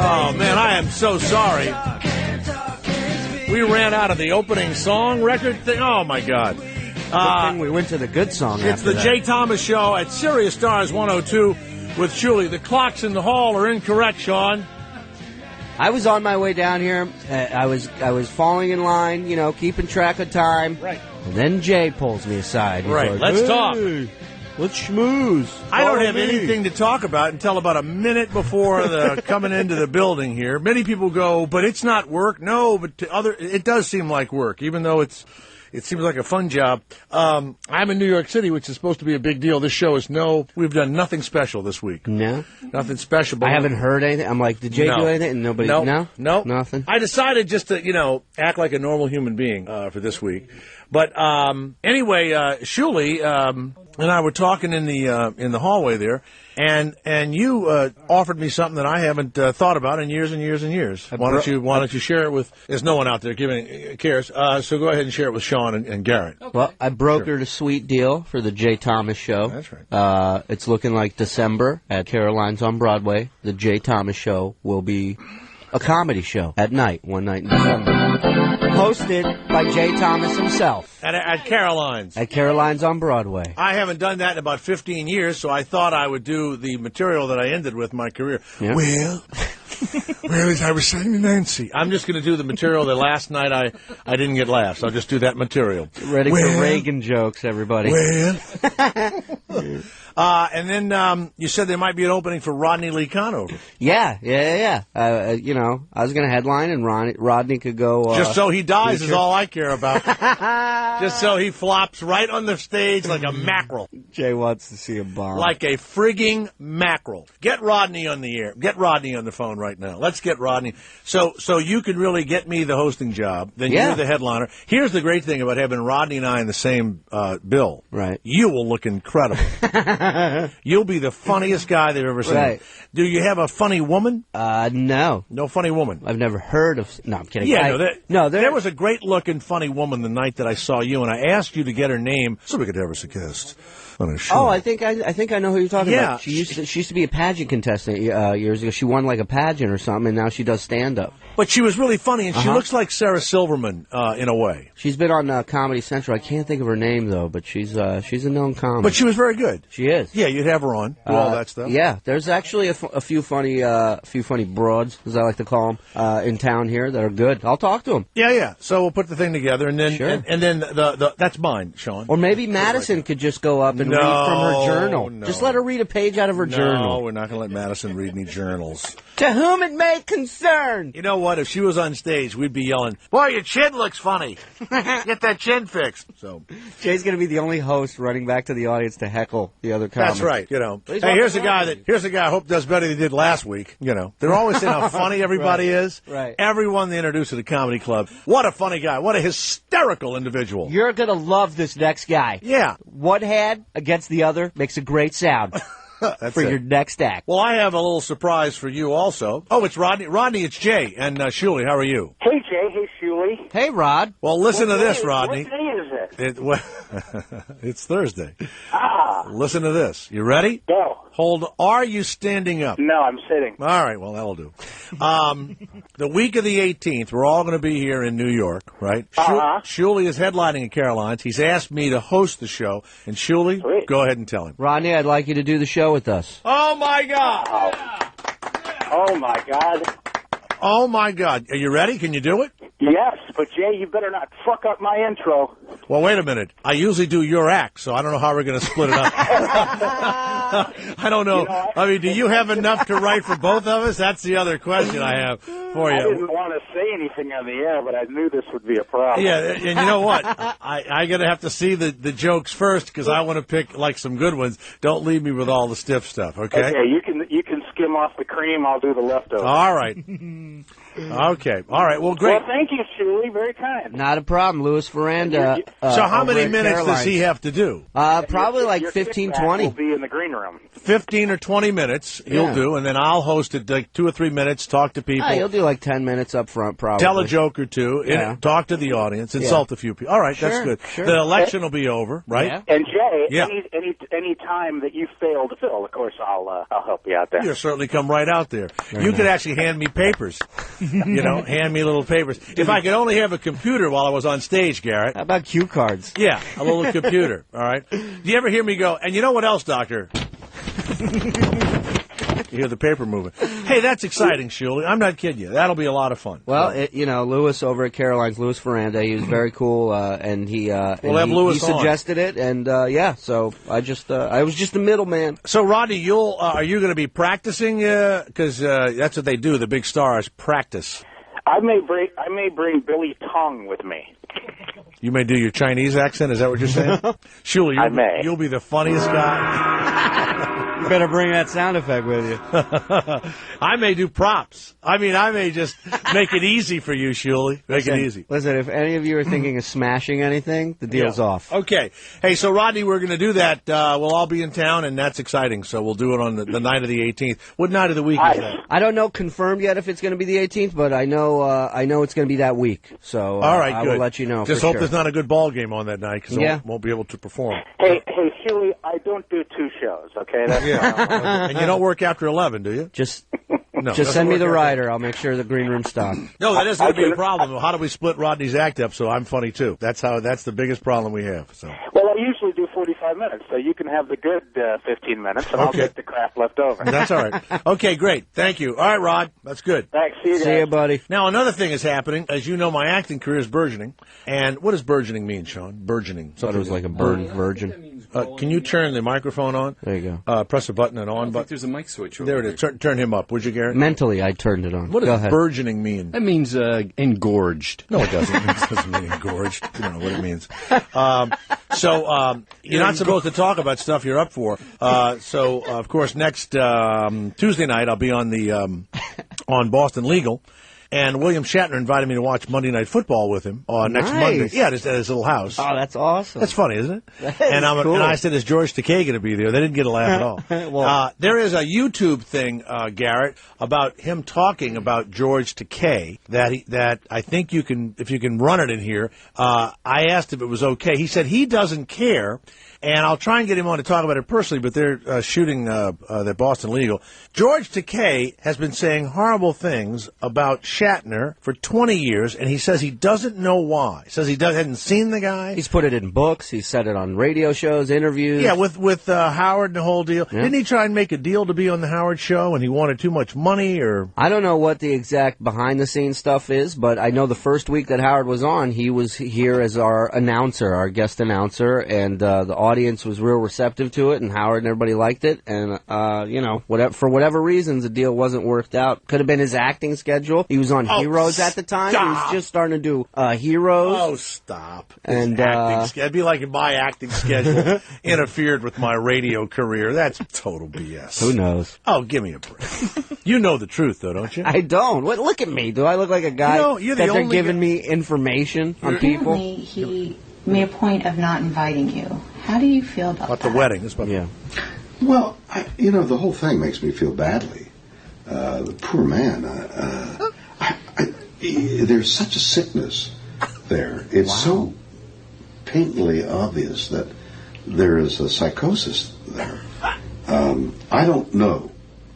Oh, man, I am so sorry. We ran out of the opening song record thing. Oh, my God. We went to the good song. It's the Jay Thomas Show at Sirius Stars 102 with Julie. The clocks in the hall are incorrect, Sean. I was on my way down here. I was falling in line, you know, keeping track of time. Right. And then Jay pulls me aside. He's right. Like, Let's hey, talk. Let's schmooze. I don't have anything to talk about until about a minute before the coming into the building here. Many people go, but it's not work. No, but it does seem like work, even though it seems like a fun job. I'm in New York City, which is supposed to be a big deal. This show is we've done nothing special this week. No? Nothing special. I haven't heard anything. I'm like, did Jay do anything? And nobody, no? Nothing? I decided just to, act like a normal human being for this week. But anyway, Shuli and I were talking in the hallway there, and you offered me something that I haven't thought about in years and years and years. Why don't you share it with? There's no one out there cares. So go ahead and share it with Sean and Garrett. Okay. Well, I brokered a sweet deal for the Jay Thomas Show. That's right. It's looking like December at Caroline's on Broadway. The Jay Thomas Show will be a comedy show at night, one night in December. Hosted by Jay Thomas himself. At Caroline's. At Caroline's on Broadway. I haven't done that in about 15 years, so I thought I would do the material that I ended with my career. Yeah. Well, as I was saying to Nancy, I'm just going to do the material that last night I didn't get laughs. I'll just do that material. Ready for Reagan jokes, everybody. Well. And then you said there might be an opening for Rodney Lee Conover. Yeah. I was going to headline, and Rodney could go... just so he dies is all I care about. Just so he flops right on the stage like a mackerel. Jay wants to see a bomb. Like a frigging mackerel. Get Rodney on the air. Get Rodney on the phone right now. Let's get Rodney. So you can really get me the hosting job. Then you're the headliner. Here's the great thing about having Rodney and I in the same bill. Right. You will look incredible. You'll be the funniest guy they've ever seen. Right. Do you have a funny woman? No. No funny woman. I've never heard of. No, I'm kidding. Yeah, there was a great-looking funny woman the night that I saw you, and I asked you to get her name so we could have her suggest on a show. Oh, I think I know who you're talking about. She used to be a pageant contestant years ago. She won like a pageant or something, and now she does stand-up. But she was really funny, and she looks like Sarah Silverman in a way. She's been on Comedy Central. I can't think of her name though, but she's a known comic. But she was very good. She is. Yeah, you'd have her on. Do all that stuff. Yeah, there's actually a few funny broads, as I like to call them, in town here that are good. I'll talk to them. Yeah. So we'll put the thing together, and then Sure. and then the that's mine, Sean. Or maybe Madison could just go up and read from her journal. No. Just let her read a page out of her journal. No, we're not going to let Madison read any journals. To whom it may concern. You know what? If she was on stage, we'd be yelling, "Boy, your chin looks funny. Get that chin fixed." So Jay's going to be the only host running back to the audience to heckle the other comics. that's right. Hey, here's a guy I hope does better than he did last week. They're always saying how funny everybody is. Right. Everyone they introduce to the comedy club. What a funny guy. What a hysterical individual. You're going to love this next guy. Yeah. One hand against the other makes a great sound. For your next act. Well, I have a little surprise for you also. Oh, it's Rodney. Rodney, it's Jay. And Shuley, how are you? Hey, Jay. Hey, Shuley. Hey, Rod. Well, listen to this, Rodney. What day is it? It's Thursday. Listen to this. You ready? Go. Hold. Are you standing up? No, I'm sitting. All right. Well, that'll do. The week of the 18th, we're all going to be here in New York, right? Shuley is headlining at Caroline's. He's asked me to host the show. And Shuley, go ahead and tell him. Rodney, I'd like you to do the show with us. Oh, my God. Oh, my God. Oh, my God. Are you ready? Can you do it? Yes, but Jay, you better not fuck up my intro. Well, wait a minute. I usually do your act, so I don't know how we're going to split it up. I don't know. I mean, do you have enough to write for both of us? That's the other question I have for you. I didn't want to say anything on the air, but I knew this would be a problem. Yeah, and you know what? I got to have to see the jokes first because I want to pick like some good ones. Don't leave me with all the stiff stuff, okay? Okay, you can skim off the cream. I'll do the leftovers. All right. Okay. All right. Well, great. Well, thank you, Shuley. Very kind. Not a problem. Louis Veranda. So how many minutes does he have to do? Probably like Your 15, kickback 20. will be in the green room. 15 or 20 minutes he'll do, and then I'll host it like 2 or 3 minutes, talk to people. He'll do like 10 minutes up front, probably. Tell a joke or two, talk to the audience, insult a few people. All right, that's good. Sure. The election will be over, right? Yeah. And Jay, any time that you fail to fill, of course, I'll help you out there. You'll certainly come right out there. You could actually hand me papers. Hand me little papers. If I could only have a computer while I was on stage, Garrett. How about cue cards? Yeah, a little computer, all right? Do you ever hear me go, and you know what else, Doctor? You hear the paper moving. Hey, that's exciting, Shuley. I'm not kidding you. That'll be a lot of fun. Well, Louis over at Caroline's, Louis Veranda, he was very cool, and he suggested it, and so I was just the middleman. So, Rodney, are you going to be practicing? Because that's what they do. The big stars practice. I may bring Billy Tong with me. You may do your Chinese accent. Is that what you're saying? Shuley, you'll be the funniest guy. You better bring that sound effect with you. I may do props. I may just make it easy for you, Shuley. Make it easy. Listen, if any of you are thinking of smashing anything, the deal's off. Okay. Hey, so Rodney, we're going to do that. We'll all be in town, and that's exciting. So we'll do it on the night of the 18th. What night of the week is that? I don't know confirmed yet if it's going to be the 18th, but I know it's going to be that week. So all right, I good. will let you know. Just hope there's not a good ball game on that night because I won't be able to perform. Hey, Shuley, I don't do 2 shows, okay? And you don't work after 11, do you? Just send me the rider. I'll make sure the green room's stocked. No, that isn't going to be a problem. How do we split Rodney's act up so I'm funny too? That's the biggest problem we have. So. Well, I usually do 45 minutes, so you can have the good 15 minutes, and I'll get the crap left over. That's all right. Okay, great. Thank you. All right, Rod. That's good. Thanks. See you guys. See you, buddy. Now, another thing is happening. As you know, my acting career is burgeoning. And what does burgeoning mean, Sean? Burgeoning. I thought it was like a bird virgin. Can you turn the microphone on? There you go. Press a button and on button. There's a mic switch over there. It is. Turn him up, would you, Garrett? Mentally, I turned it on. What does burgeoning mean? That means engorged. No, it doesn't. It doesn't mean engorged. You don't know what it means. You're not supposed to talk about stuff you're up for. Of course, next Tuesday night I'll be on the on Boston Legal. And William Shatner invited me to watch Monday Night Football with him next Monday. Yeah, at his little house. Oh, that's awesome. That's funny, isn't it? That and, is cool. And I said, is George Takei going to be there? They didn't get a laugh at all. Well, there is a YouTube thing, Garrett, about him talking about George Takei that I think you can, if you can run it in here. I asked if it was okay. He said he doesn't care. And I'll try and get him on to talk about it personally, but they're shooting the Boston Legal. George Takei has been saying horrible things about Shatner for 20 years, and he says he doesn't know why. He says he hadn't seen the guy. he's put it in books. He's said it on radio shows, interviews. Yeah, with Howard and the whole deal. Yeah. Didn't he try and make a deal to be on the Howard show, and he wanted too much money, or... I don't know what the exact behind-the-scenes stuff is, but I know the first week that Howard was on, he was here as our announcer, our guest announcer, and the audience was real receptive to it, and Howard and everybody liked it, and, for whatever reasons, the deal wasn't worked out. Could have been his acting schedule. He was on Heroes at the time. Stop. He was just starting to do Heroes. Oh, stop. And, it'd be like if my acting schedule interfered with my radio career. That's total BS. Who knows? Oh, give me a break. You know the truth, though, don't you? I don't. Look at me. Do I look like a guy you're that the they're only giving guy- me information on people? Apparently, he made a point of not inviting you. How do you feel about About that? the wedding. That's about Yeah. Well, the whole thing makes me feel badly. The poor man. There's such a sickness there. It's so patently obvious that there is a psychosis there. I don't know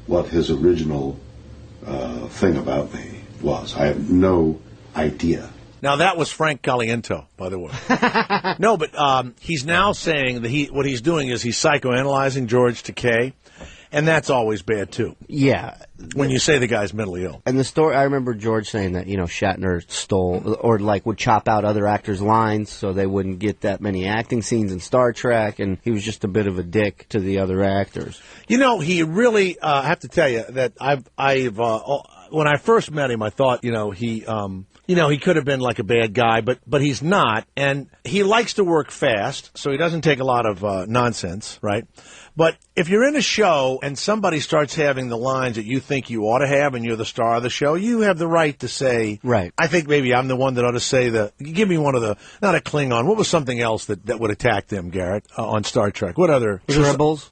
what his original thing about me was. I have no idea. Now, that was Frank Caliento, by the way. No, but he's now saying that what he's doing is he's psychoanalyzing George Takei, and that's always bad, too, Yeah. when you say the guy's mentally ill. And the story, I remember George saying that, Shatner stole, or would chop out other actors' lines so they wouldn't get that many acting scenes in Star Trek, and he was just a bit of a dick to the other actors. He really, I have to tell you that when I first met him, I thought, he could have been like a bad guy, but he's not, and he likes to work fast, so he doesn't take a lot of nonsense, right? But if you're in a show and somebody starts having the lines that you think you ought to have and you're the star of the show, you have the right to say, right. I think maybe I'm the one that ought to say give me one of the, not a Klingon, what was something else that would attack them, Garrett, on Star Trek? What other? Tribbles?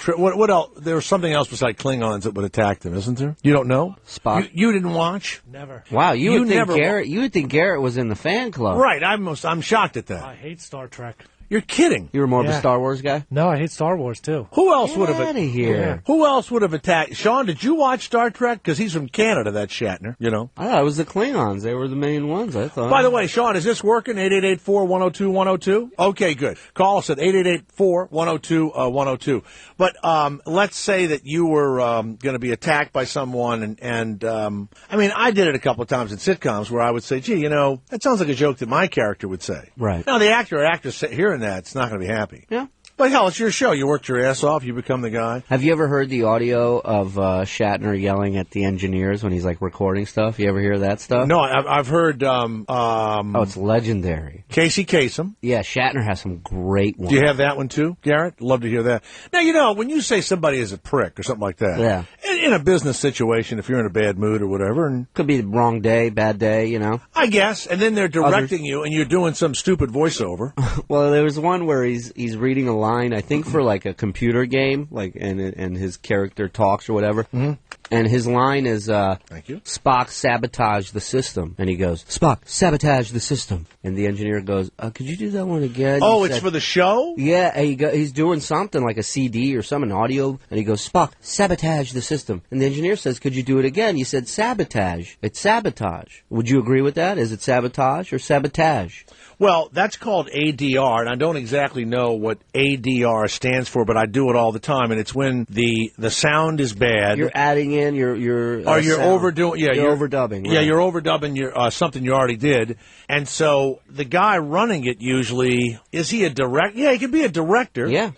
What else? There was something else besides Klingons that would attack them, isn't there? You don't know? Spock. You didn't watch? Never. Wow, you would think never you would think Garrett was in the fan club. Right, I'm shocked at that. I hate Star Trek. You're kidding. You were more of a Yeah. Star Wars guy? No, I hate Star Wars too. Who else would Get have out of here. Who else would have attacked? Sean, did you watch Star Trek? Because he's from Canada, that Shatner, I thought it was the Klingons. They were the main ones, I thought. By the way, Sean, is this working? 888-4-102-102? Okay, good. Call us at 888-4-102-102. But let's say that you were going to be attacked by someone, and I did it a couple of times in sitcoms where I would say, gee, that sounds like a joke that my character would say. Right. Now, the actor or actress hearing that, it's not going to be happy. Yeah. But hell, it's your show. You worked your ass off. You become the guy. Have you ever heard the audio of Shatner yelling at the engineers when he's recording stuff? You ever hear that stuff? No, I've heard. It's legendary. Casey Kasem. Yeah, Shatner has some great ones. Do you have that one too, Garrett? Love to hear that. Now, when you say somebody is a prick or something like that, Yeah. in a business situation, if you're in a bad mood or whatever, and Could be the wrong day, bad day, I guess, and then they're directing you, and you're doing some stupid voiceover. Well, there was one where he's reading a line, I think for a computer game, and his character talks or whatever. Mm-hmm. And his line is, Thank you. Spock sabotaged the system. And he goes, Spock, sabotage the system. And the engineer goes, could you do that one again? Oh, He it's said, for the show? Yeah, and he's doing something like a CD or some, an audio, and he goes, Spock, sabotage the system. And the engineer says, could you do it again? You said sabotage. It's sabotage. Would you agree with that? Is it sabotage or sabotage? Well, that's called ADR, and I don't exactly know what ADR stands for, but I do it all the time, and it's when the sound is bad. You're adding in your or you're sound. overdoing. Yeah, you're overdubbing. Yeah, right. you're overdubbing something you already did, and so the guy running it usually is he a direct? Yeah, he could be a director. Yeah.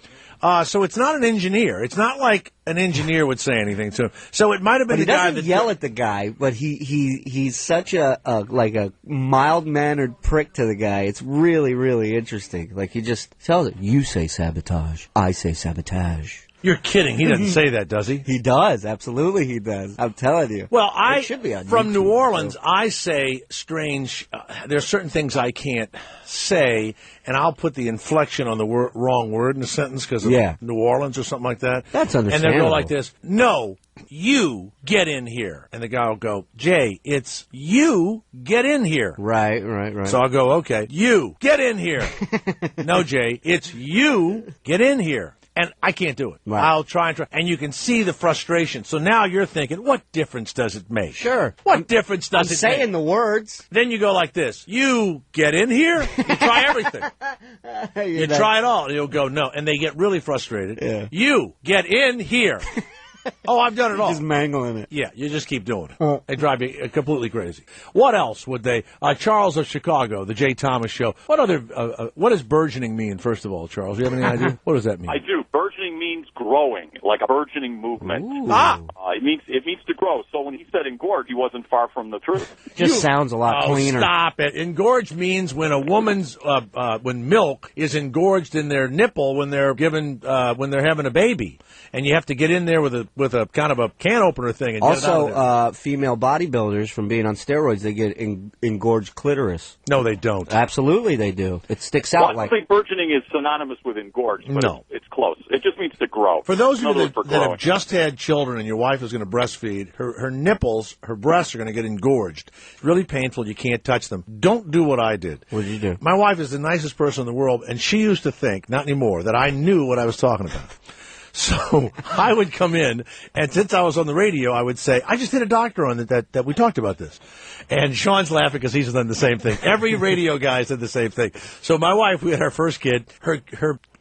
So it's not an engineer. It's not like an engineer would say anything to him. So it might have been But he the guy doesn't that yell at the guy, but he's such a mild mannered prick to the guy. It's really, really interesting. He just tells it, you say sabotage, I say sabotage. You're kidding. He doesn't say that, does he? He does. Absolutely he does. I'm telling you. Well, It should be on from YouTube, New Orleans, so. I say strange. There's certain things I can't say, and I'll put the inflection on the wrong word in a sentence because of New Orleans or something like that. That's And understandable. they'll go like this, no, you get in here. And the guy will go, Jay, it's you get in here. Right. So I'll go, okay, you get in here. No, Jay, it's you get in here. And I can't do it. Right. I'll try. And you can see the frustration. So now you're thinking, what difference does it make? Sure. What difference does it make? I'm saying the words. Then you go like this. You get in here. You try everything. You try it all. And you'll go, no. And they get really frustrated. Yeah. You get in here. Oh, I've done it all. Just mangling it. Yeah, you just keep doing it. They drive me completely crazy. What else would they? Charles of Chicago, the Jay Thomas Show. What other? What does burgeoning mean? First of all, Charles, do you have any idea? What does that mean? I do. Burgeoning means growing, like a burgeoning movement. It means to grow. So when he said engorge, he wasn't far from the truth. Just sounds a lot cleaner. Stop it. Engorge means when a woman's when milk is engorged in their nipple when they're given when they're having a baby, and you have to get in there with a kind of a can opener thing. And also, get it out of there. female bodybuilders from being on steroids, they get engorged clitoris. No, they don't. Absolutely, they do. It sticks out I don't think burgeoning is synonymous with engorged, but no. It's close. It just means to grow. For those of you that have just had children and your wife is going to breastfeed, her nipples, her breasts are going to get engorged. It's really painful. You can't touch them. Don't do what I did. What did you do? My wife is the nicest person in the world, and she used to think, not anymore, that I knew what I was talking about. So I would come in, and since I was on the radio, I would say, I just hit a doctor on that we talked about this. And Sean's laughing because he's done the same thing. Every radio guy said the same thing. So my wife, we had our first kid, her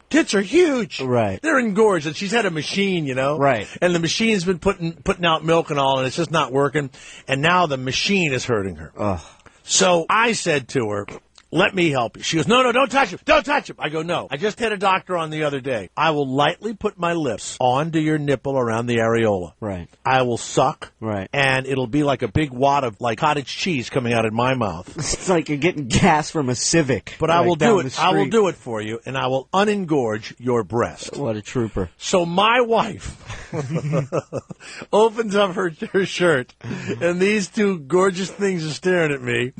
tits are huge. Right. They're engorged, and she's had a machine, Right. And the machine's been putting out milk and all, and it's just not working. And now the machine is hurting her. Ugh. So I said to her, let me help you. She goes, no, don't touch him. Don't touch him. I go, no. I just had a doctor on the other day. I will lightly put my lips onto your nipple around the areola. Right. I will suck. Right. And it'll be like a big wad of like cottage cheese coming out of my mouth. It's like you're getting gas from a Civic. But I will do it. I will do it for you, and I will unengorge your breast. What a trooper. So my wife opens up her shirt, and these two gorgeous things are staring at me,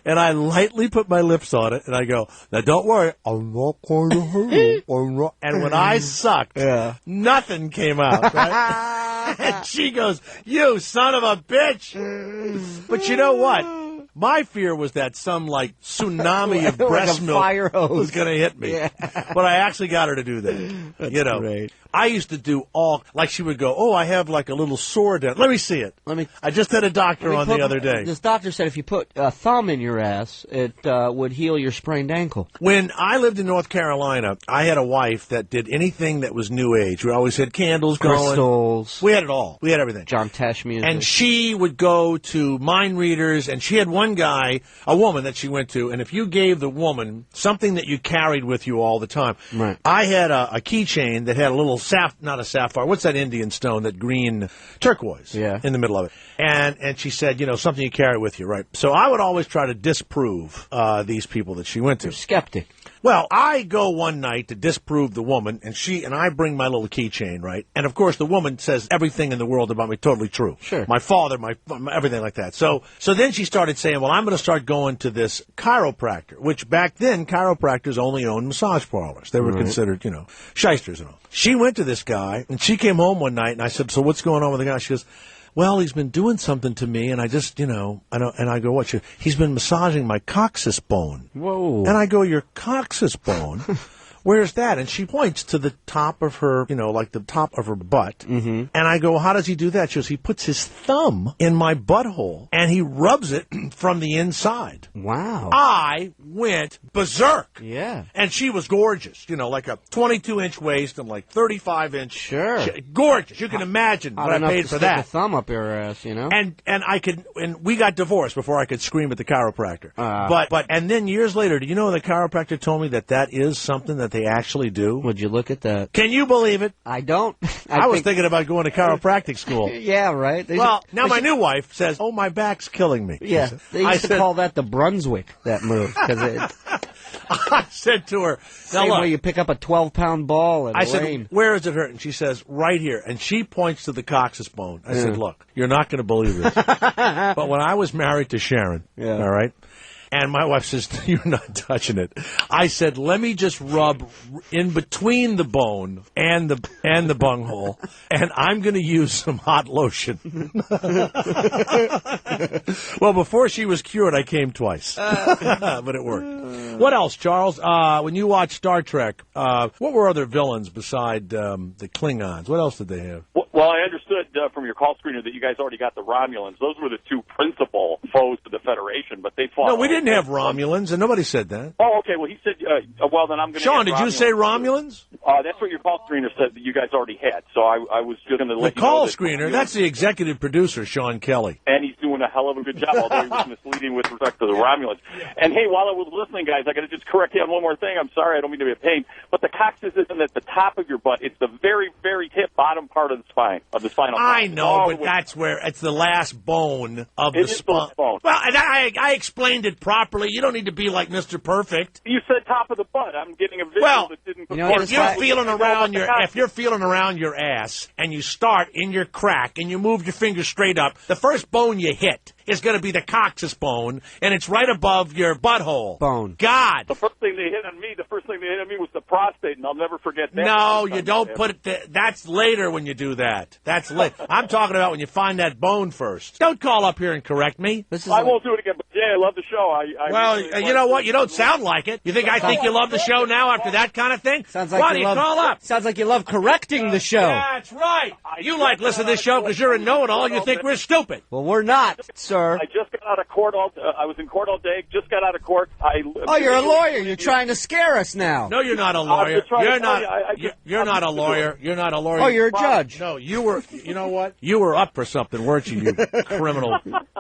and I lightly put my lips on it, and I go, now don't worry, I'm not going to hurt you. And when I sucked, nothing came out, right? And she goes, you son of a bitch. But you know what? My fear was that some, like, tsunami of breast like a milk fire hose was going to hit me. Yeah. But I actually got her to do that. That's you know, great. I used to do like she would go, oh, I have like a little sore down. Let me see it. I just had a doctor on the other day. This doctor said if you put a thumb in your ass, it would heal your sprained ankle. When I lived in North Carolina, I had a wife that did anything that was New Age. We always had candles going. Crystals. We had it all. We had everything. John Tesh music. And she would go to mind readers, and she had one guy, a woman that she went to, and if you gave the woman something that you carried with you all the time. Right. I had a keychain that had a little not a sapphire. What's that Indian stone? That green turquoise. Yeah. In the middle of it. And she said, something you carry with you, right? So I would always try to disprove these people that she went to. You're skeptic. Well, I go one night to disprove the woman, and I bring my little keychain, right? And of course, the woman says everything in the world about me totally true. Sure. My father, my everything like that. So then she started saying, well, I'm going to start going to this chiropractor, which back then chiropractors only owned massage parlors. They were considered, shysters and all. She went to this guy, and she came home one night, and I said, so what's going on with the guy? She goes, well, he's been doing something to me, and I just, and I go, what? He's been massaging my coccyx bone. Whoa. And I go, your coccyx bone? Where's that? And she points to the top of her, like the top of her butt. Mm-hmm. And I go, how does he do that? She goes, he puts his thumb in my butthole, and he rubs it from the inside. Wow. I went berserk. Yeah. And she was gorgeous, like a 22-inch waist and like 35-inch. Sure. Gorgeous. You can imagine what I paid for that. A thumb up your ass, And we got divorced before I could scream at the chiropractor. And then years later, do you know the chiropractor told me that is something that they actually do? Would you look at that? Can you believe it? I don't. I was thinking about going to chiropractic school. Yeah, right. Now my new wife says, oh, my back's killing me. Yeah. They used to call that the Brunswick, that move. I said to her, now Same look, way you pick up a 12-pound ball and I said, rain. where is it hurting? She says, right here. And she points to the coccyx bone. I said, look, you're not going to believe this. But when I was married to Sharon, all right, and my wife says, you're not touching it. I said, let me just rub in between the bone and the bunghole, and I'm going to use some hot lotion. Well, before she was cured, I came twice. But it worked. What else, Charles? When you watched Star Trek, what were other villains beside the Klingons? What else did they have? Well, I understood from your call screener that you guys already got the Romulans. Those were the two principal foes to the Federation, but they fought... No, we didn't have Romulans, and nobody said that. Oh, okay. Well, he said, well, then I'm going to... Sean, did you say Romulans? That's what your call screener said that you guys already had, so I was just going to let the you know call that screener, that's the executive producer, Sean Kelly. And he's doing a hell of a good job, although he was misleading with respect to the Romulans. And, hey, while I was listening, guys, I got to just correct you on one more thing. I'm sorry, I don't mean to be a pain, but the coccyx isn't at the top of your butt. It's the very, very tip bottom part of the spine, of the spinal column. I know, but that's where it's the last bone of the spine. Well, I explained it properly. You don't need to be like Mr. Perfect. You said top of the butt. I'm getting a visual that didn't... If you're feeling around your ass and you start in your crack and you move your finger straight up, the first bone you hit is going to be the coccyx bone, and it's right above your butthole. Bone. God. The first thing they hit on me was the prostate, and I'll never forget that. No, you don't put it there. That's later when you do that. That's late. I'm talking about when you find that bone first. Don't call up here and correct me. I won't do it again, but yeah, I love the show. You know what? You don't sound like it. You think I think you love the show now after that kind of thing? Sounds like call up. Sounds like you love correcting the show. That's right. You like listen to this show because you're a know-it-all and you think we're stupid. Well, we're not, sir. I just got out of court I was in court all day. Just got out of court. You're a lawyer. You're trying to scare us now. No, you're not a lawyer. You're not a lawyer. You're not a lawyer. Oh, you're a judge. No, you were. You know what? You were up for something, weren't you?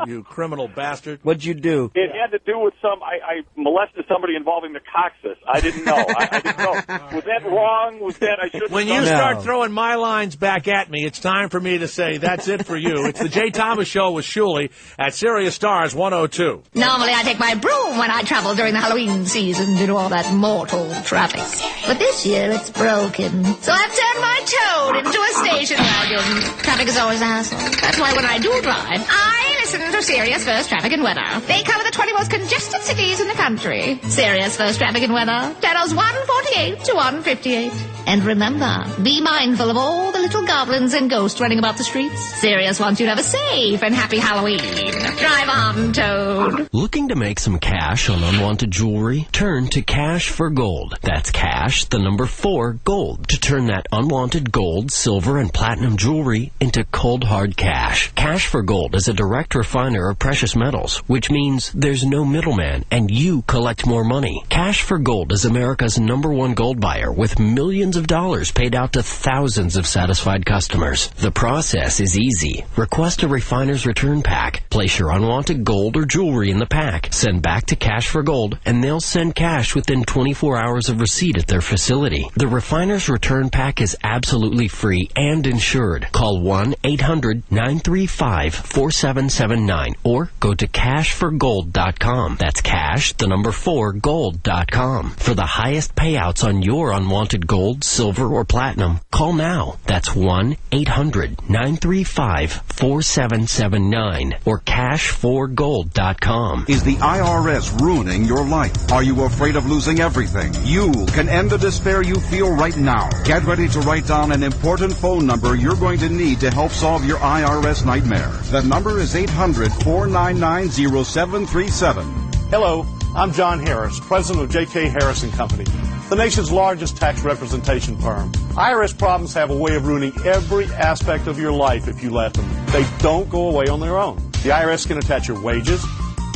You criminal bastard. What'd you do? It had to do with I molested somebody involving the coccyx. I didn't know. I didn't know. Was that wrong? Was that I shouldn't? When you start throwing my lines back at me, it's time for me to say that's it for you. It's the Jay Thomas Show with Shuley at Sirius Stars 102. Normally I take my broom when I travel during the Halloween season due to all that mortal traffic. But this year it's broken. So I've turned my toad into a station wagon. Traffic is always an asshole. That's why when I do drive, I listen to Sirius First Traffic and Weather. They cover the 20 most congested cities in the country. Sirius First Traffic and Weather. Channels 148 to 158. And remember, be mindful of all the little goblins and ghosts running about the streets. Sirius wants you to have a safe and happy Halloween. Drive on, Toad. Looking to make some cash on unwanted jewelry? Turn to Cash for Gold. That's cash, the number 4, gold. To turn that unwanted gold, silver, and platinum jewelry into cold hard cash. Cash for Gold is a direct refiner of precious metals, which means there's no middleman and you collect more money. Cash for Gold is America's #1 gold buyer with millions of dollars paid out to thousands of satisfied customers. The process is easy. Request a refiner's return pack. Place your unwanted gold or jewelry in the pack. Send back to Cash for Gold, and they'll send cash within 24 hours of receipt at their facility. The refiner's return pack is absolutely free and insured. Call 1-800-935-4779 or go to cashforgold.com. That's cash, the number 4, gold.com. For the highest payouts on your unwanted gold, silver, or platinum, call now. That's 1-800-935-4779 or cashforgold.com. Is the IRS ruining your life? Are you afraid of losing everything? You can end the despair you feel right now. Get ready to write down an important phone number you're going to need to help solve your IRS nightmare. That number is 800-499-0737. Hello, I'm John Harris, president of J.K. Harris & Company, the nation's largest tax representation firm. IRS problems have a way of ruining every aspect of your life if you let them. They don't go away on their own. The IRS can attach your wages,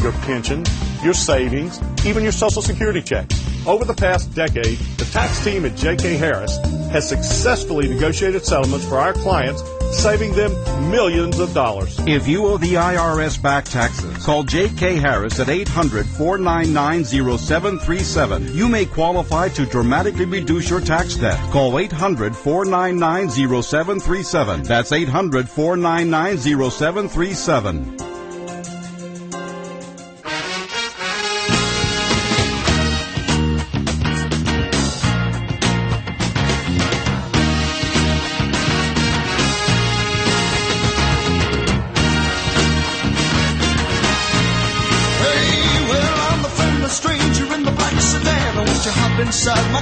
your pension, your savings, even your Social Security check. Over the past decade, the tax team at J.K. Harris has successfully negotiated settlements for our clients, saving them millions of dollars. If you owe the IRS back taxes, call J.K. Harris at 800-499-0737. You may qualify to dramatically reduce your tax debt. Call 800-499-0737. That's 800-499-0737.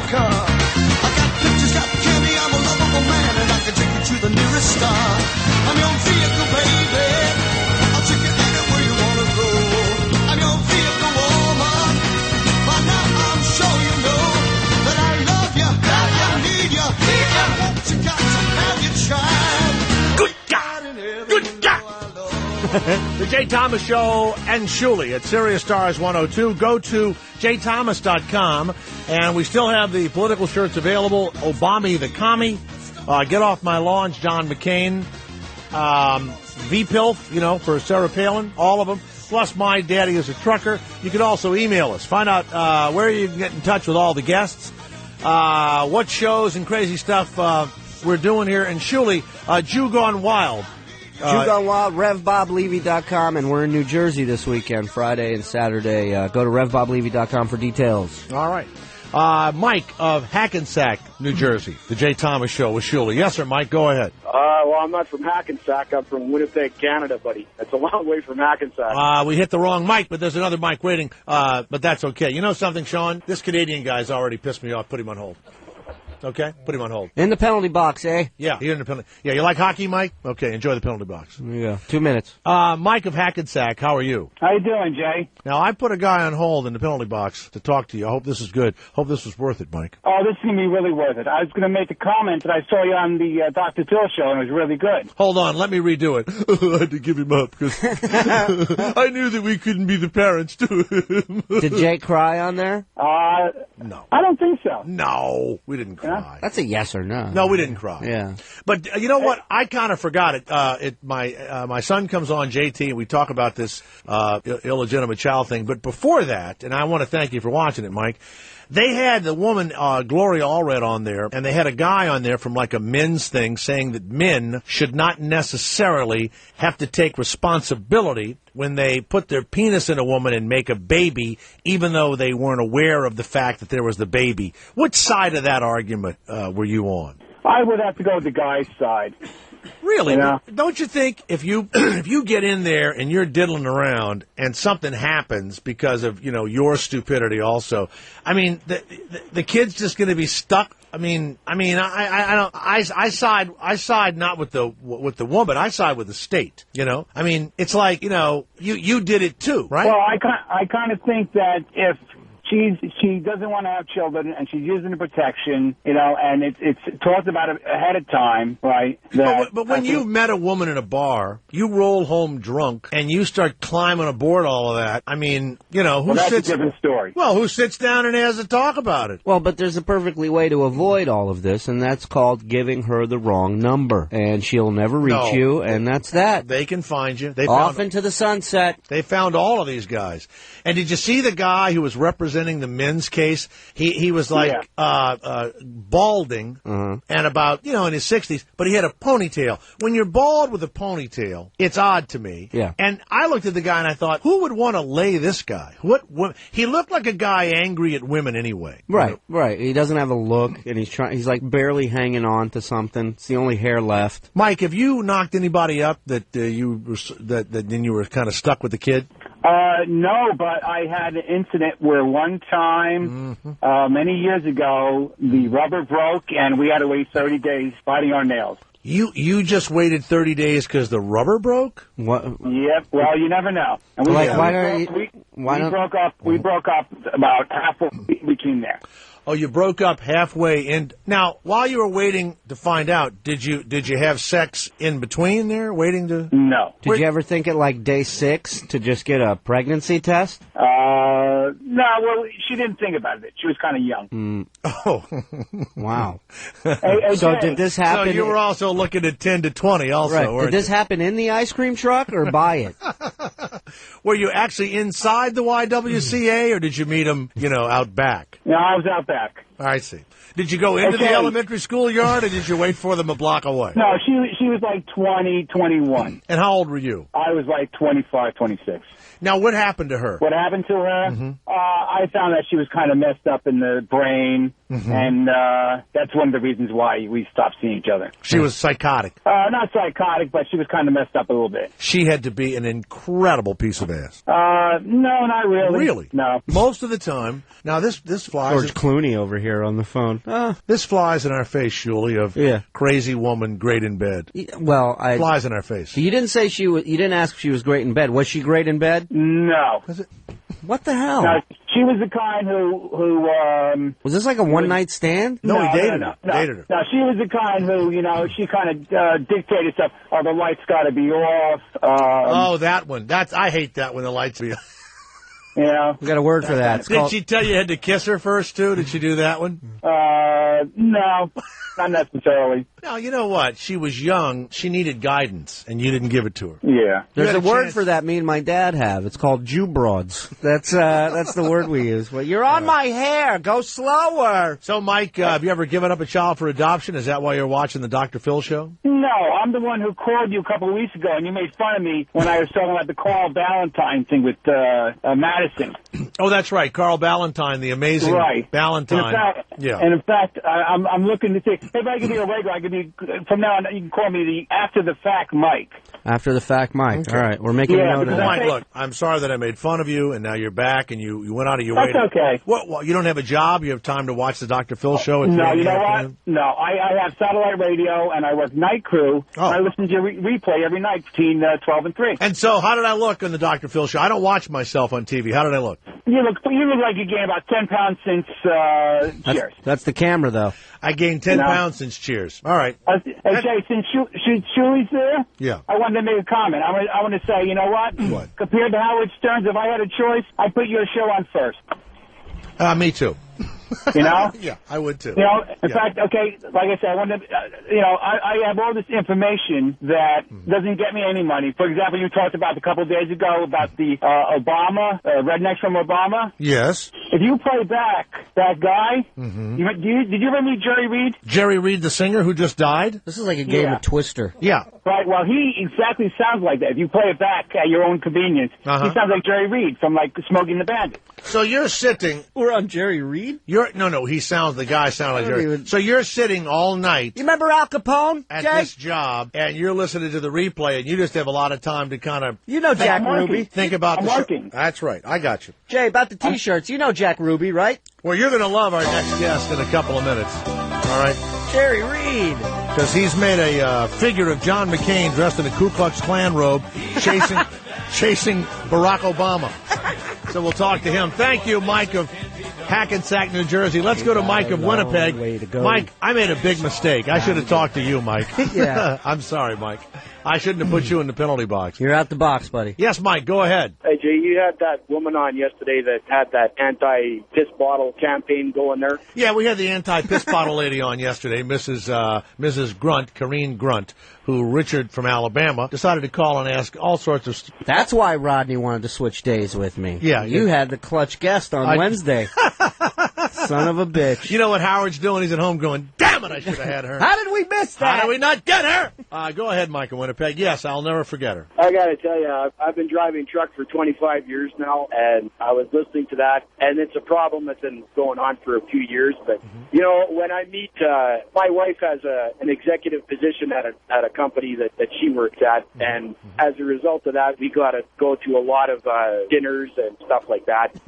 America. I got pictures that tell me I'm a lovable man, and I can take you to the nearest star. I'm your vehicle, baby. I'll take you anywhere you wanna go. I'm your vehicle, woman. By now I'm sure you know that I love you, I need you, I want you, got to have your child. Good God! Good God! The Jay Thomas Show and Shuley at Sirius Stars 102. Go to jthomas.com, and we still have the political shirts available. Obama the Commie, Get Off My Lawn, John McCain, VPILF, for Sarah Palin, all of them. Plus, My Daddy is a Trucker. You can also email us. Find out where you can get in touch with all the guests, what shows and crazy stuff we're doing here. And Shuley, Jew Gone Wild. Jew Gone Wild, RevBobLevy.com, and we're in New Jersey this weekend, Friday and Saturday. Go to RevBobLevy.com for details. All right. Mike of Hackensack, New Jersey, the Jay Thomas Show with Shuley. Yes, sir, Mike, go ahead. Well, I'm not from Hackensack. I'm from Winnipeg, Canada, buddy. That's a long way from Hackensack. We hit the wrong Mike, but there's another Mike waiting. But that's okay. You know something, Sean? This Canadian guy's already pissed me off. Put him on hold. Okay? Put him on hold. In the penalty box, eh? Yeah, here in the penalty. Yeah, you like hockey, Mike? Okay, enjoy the penalty box. Yeah, 2 minutes. Mike of Hackensack, how are you? How you doing, Jay? Now, I put a guy on hold in the penalty box to talk to you. I hope this is good. Hope this was worth it, Mike. Oh, this is going to be really worth it. I was going to make a comment that I saw you on the Dr. Till show, and it was really good. Hold on, let me redo it. I had to give him up because I knew that we couldn't be the parents to him. Did Jake cry on there? No. I don't think so. No, we didn't cry. Yeah? That's a yes or no. No, we didn't cry. Yeah. But you know what? I kind of forgot it. My son comes on, JT, and we talk about this illegitimate child thing. But before that, and I want to thank you for watching it, Mike, they had the woman, Gloria Allred, on there, and they had a guy on there from like a men's thing saying that men should not necessarily have to take responsibility when they put their penis in a woman and make a baby, even though they weren't aware of the fact that there was the baby. Which side of that argument were you on? I would have to go with the guy's side. Really? You know? Don't you think if you if you get in there and you're diddling around and something happens because of your stupidity also, I mean the kid's just going to be stuck. I side not with the woman. I side with the state. I mean it's like you did it too, right? Well, I kind of think that if she doesn't want to have children, and she's using the protection, and it's talked about it ahead of time, right? But when you met a woman in a bar, you roll home drunk, and you start climbing aboard all of that. I mean, that's a different story. Well, who sits down and has a talk about it? Well, but there's a perfectly way to avoid all of this, and that's called giving her the wrong number, and she'll never reach you, and that's that. They can find you. Off into the sunset. They found all of these guys. And did you see the guy who was representing the men's case? He was like balding and about in his 60s, but he had a ponytail. When you're bald with a ponytail, it's odd to me. Yeah. And I looked at the guy and I thought, who would want to lay this guy? He looked like a guy angry at women anyway. Right. He doesn't have a look, and he's like barely hanging on to something. It's the only hair left. Mike, have you knocked anybody up that you were kind of stuck with the kid? No, but I had an incident where one time, many years ago, the rubber broke and we had to wait 30 days biting our nails. You just waited 30 days because the rubber broke? What? Yep. Well, you never know. And we broke up about halfway between there. Oh, you broke up halfway in. Now, while you were waiting to find out, did you have sex in between there, waiting to? No. Did you ever think at like day 6 to just get a pregnancy test? No. Well, she didn't think about it. She was kind of young. Oh, wow. Hey, so Jay, did this happen? So you were also looking at 10 to 20, also. Right. Weren't Did this happen in the ice cream truck or by it? Were you actually inside the YWCA, or did you meet him, out back? No, I was out back. I see. Did you go into the elementary school yard, or did you wait for them a block away? No, she was like 20, 21. And how old were you? I was like 25, 26. Now, what happened to her? What happened to her? I found that she was kind of messed up in the brain. and that's one of the reasons why we stopped seeing each other. She was psychotic. Not psychotic, but she was kind of messed up a little bit. She had to be an incredible piece of ass. No, not really. Really? No. Most of the time. Now, this flies... George Clooney over here on the phone. This flies in our face, Shuley, of crazy woman great in bed. Well, flies in our face. You didn't say you didn't ask if she was great in bed. Was she great in bed? No. What the hell? No, she was the kind who was this like a one-night stand? No, he dated her. her. Dated her. No, she was the kind who, she kind of dictated stuff. Oh, the lights got to be off. That one. I hate that when the lights be off. Yeah. We got a word for that. Did she tell you had to kiss her first, too? Did she do that one? No, not necessarily. No, you know what? She was young. She needed guidance, and you didn't give it to her. Yeah. There's a word for that me and my dad have. It's called Jew broads. That's the word we use. Well, you're on my hair. Go slower. So, Mike, have you ever given up a child for adoption? Is that why you're watching the Dr. Phil show? No, I'm the one who called you a couple of weeks ago, and you made fun of me when I was talking about the Carl Ballantyne thing with Madison. Oh, that's right. Carl Ballantyne, the amazing Ballantyne. And in fact, I'm looking to see if I could be a regular. I could be from now on. You can call me the after the fact Mike. After the fact, Mike. Okay. All right, we're making a note of that. Mike, look, I'm sorry that I made fun of you, and now you're back, and you went out of your way. That's okay. What? You don't have a job? You have time to watch the Dr. Phil show? No, you know what? No, I have satellite radio, and I work night crew. Oh. And I listen to your replay every night between 12 and 3. And so, how did I look on the Dr. Phil show? I don't watch myself on TV. How did I look? You look like you gained about 10 pounds since Cheers. That's the camera, though. I gained 10 pounds since Cheers. All right. Hey, Jay, since Shuley's there, yeah, I wanted to make a comment. I want to say, you know what? What? Compared to Howard Stern's, if I had a choice, I'd put your show on first. Me too. You know? Yeah, I would too. You know, in fact, okay, like I said, I wanted to, I have all this information that doesn't get me any money. For example, you talked about a couple of days ago about the Obama, rednecks from Obama. Yes. If you play back that guy, did you ever meet Jerry Reed? Jerry Reed, the singer who just died? This is like a game of Twister. Yeah. Right, well, he exactly sounds like that. If you play it back at your own convenience, he sounds like Jerry Reed from, like, Smoking the Bandit. So you're sitting... We're on Jerry Reed? The guy sounds like Jerry. So you're sitting all night... You remember Al Capone, at Jay? this job, and you're listening to the replay, and you just have a lot of time to kind of... You know Jack Ruby. Think about I'm working. That's right. I got you. Jay, about the T-shirts. You know Jack Ruby, right? Well, you're going to love our next guest in a couple of minutes. All right? Jerry Reed. Because he's made a figure of John McCain dressed in a Ku Klux Klan robe chasing Barack Obama. So we'll talk to him. Thank you, Mike of Hackensack, New Jersey. Let's go to Mike of Winnipeg. Mike, I made a big mistake. I should have talked to you, Mike. Yeah. I'm sorry, Mike. I shouldn't have put you in the penalty box. You're out the box, buddy. Yes, Mike, go ahead. Hey, Jay, you had that woman on yesterday that had that anti-piss bottle campaign going there. Yeah, we had the anti-piss bottle lady on yesterday, Mrs. Grunt, Kareen Grunt, who Richard from Alabama decided to call and ask all sorts of... That's why Rodney wanted to switch days with me. Yeah. You had the clutch guest on Wednesday. Son of a bitch. You know what Howard's doing? He's at home going, damn it, I should have had her. How did we miss that? How did we not get her? Go ahead, Mike in Winnipeg. Yes, I'll never forget her. I got to tell you, I've been driving truck for 25 years now, and I was listening to that, and it's a problem that's been going on for a few years. But, you know, when I meet, my wife has an executive position at a company that she works at, and as a result of that, we got to go to a lot of dinners and stuff like that.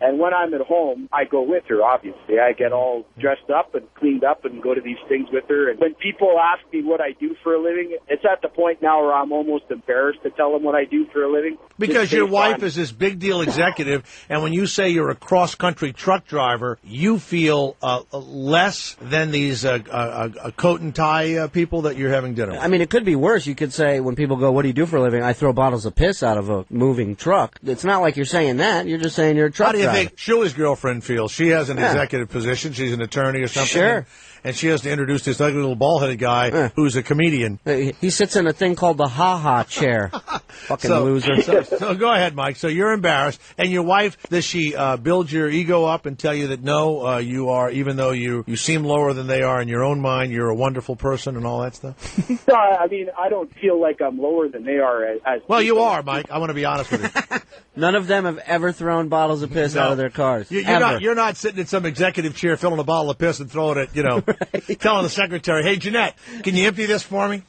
And when I'm at home, I go with her, obviously. I get all dressed up and cleaned up and go to these things with her. And when people ask me what I do for a living, it's at the point now where I'm almost embarrassed to tell them what I do for a living. Because your wife is this big deal executive, and when you say you're a cross-country truck driver, you feel less than these coat and tie people that you're having dinner with. I mean, it could be worse. You could say when people go, what do you do for a living? I throw bottles of piss out of a moving truck. It's not like you're saying that. You're just saying you're a truck driver. How do you think Shuley's girlfriend feels? She has an executive position. She's an attorney or something. Sure. And she has to introduce this ugly little bald-headed guy who's a comedian. He sits in a thing called the ha-ha chair. Fucking loser. So go ahead, Mike. So you're embarrassed. And your wife, does she build your ego up and tell you that, no, you are, even though you seem lower than they are in your own mind, you're a wonderful person and all that stuff? No, I mean, I don't feel like I'm lower than they are as well, you are, Mike. I want to be honest with you. None of them have ever thrown bottles of piss out of their cars. You're not sitting in some executive chair filling a bottle of piss and throwing it, telling the secretary, hey, Jeanette, can you empty this for me?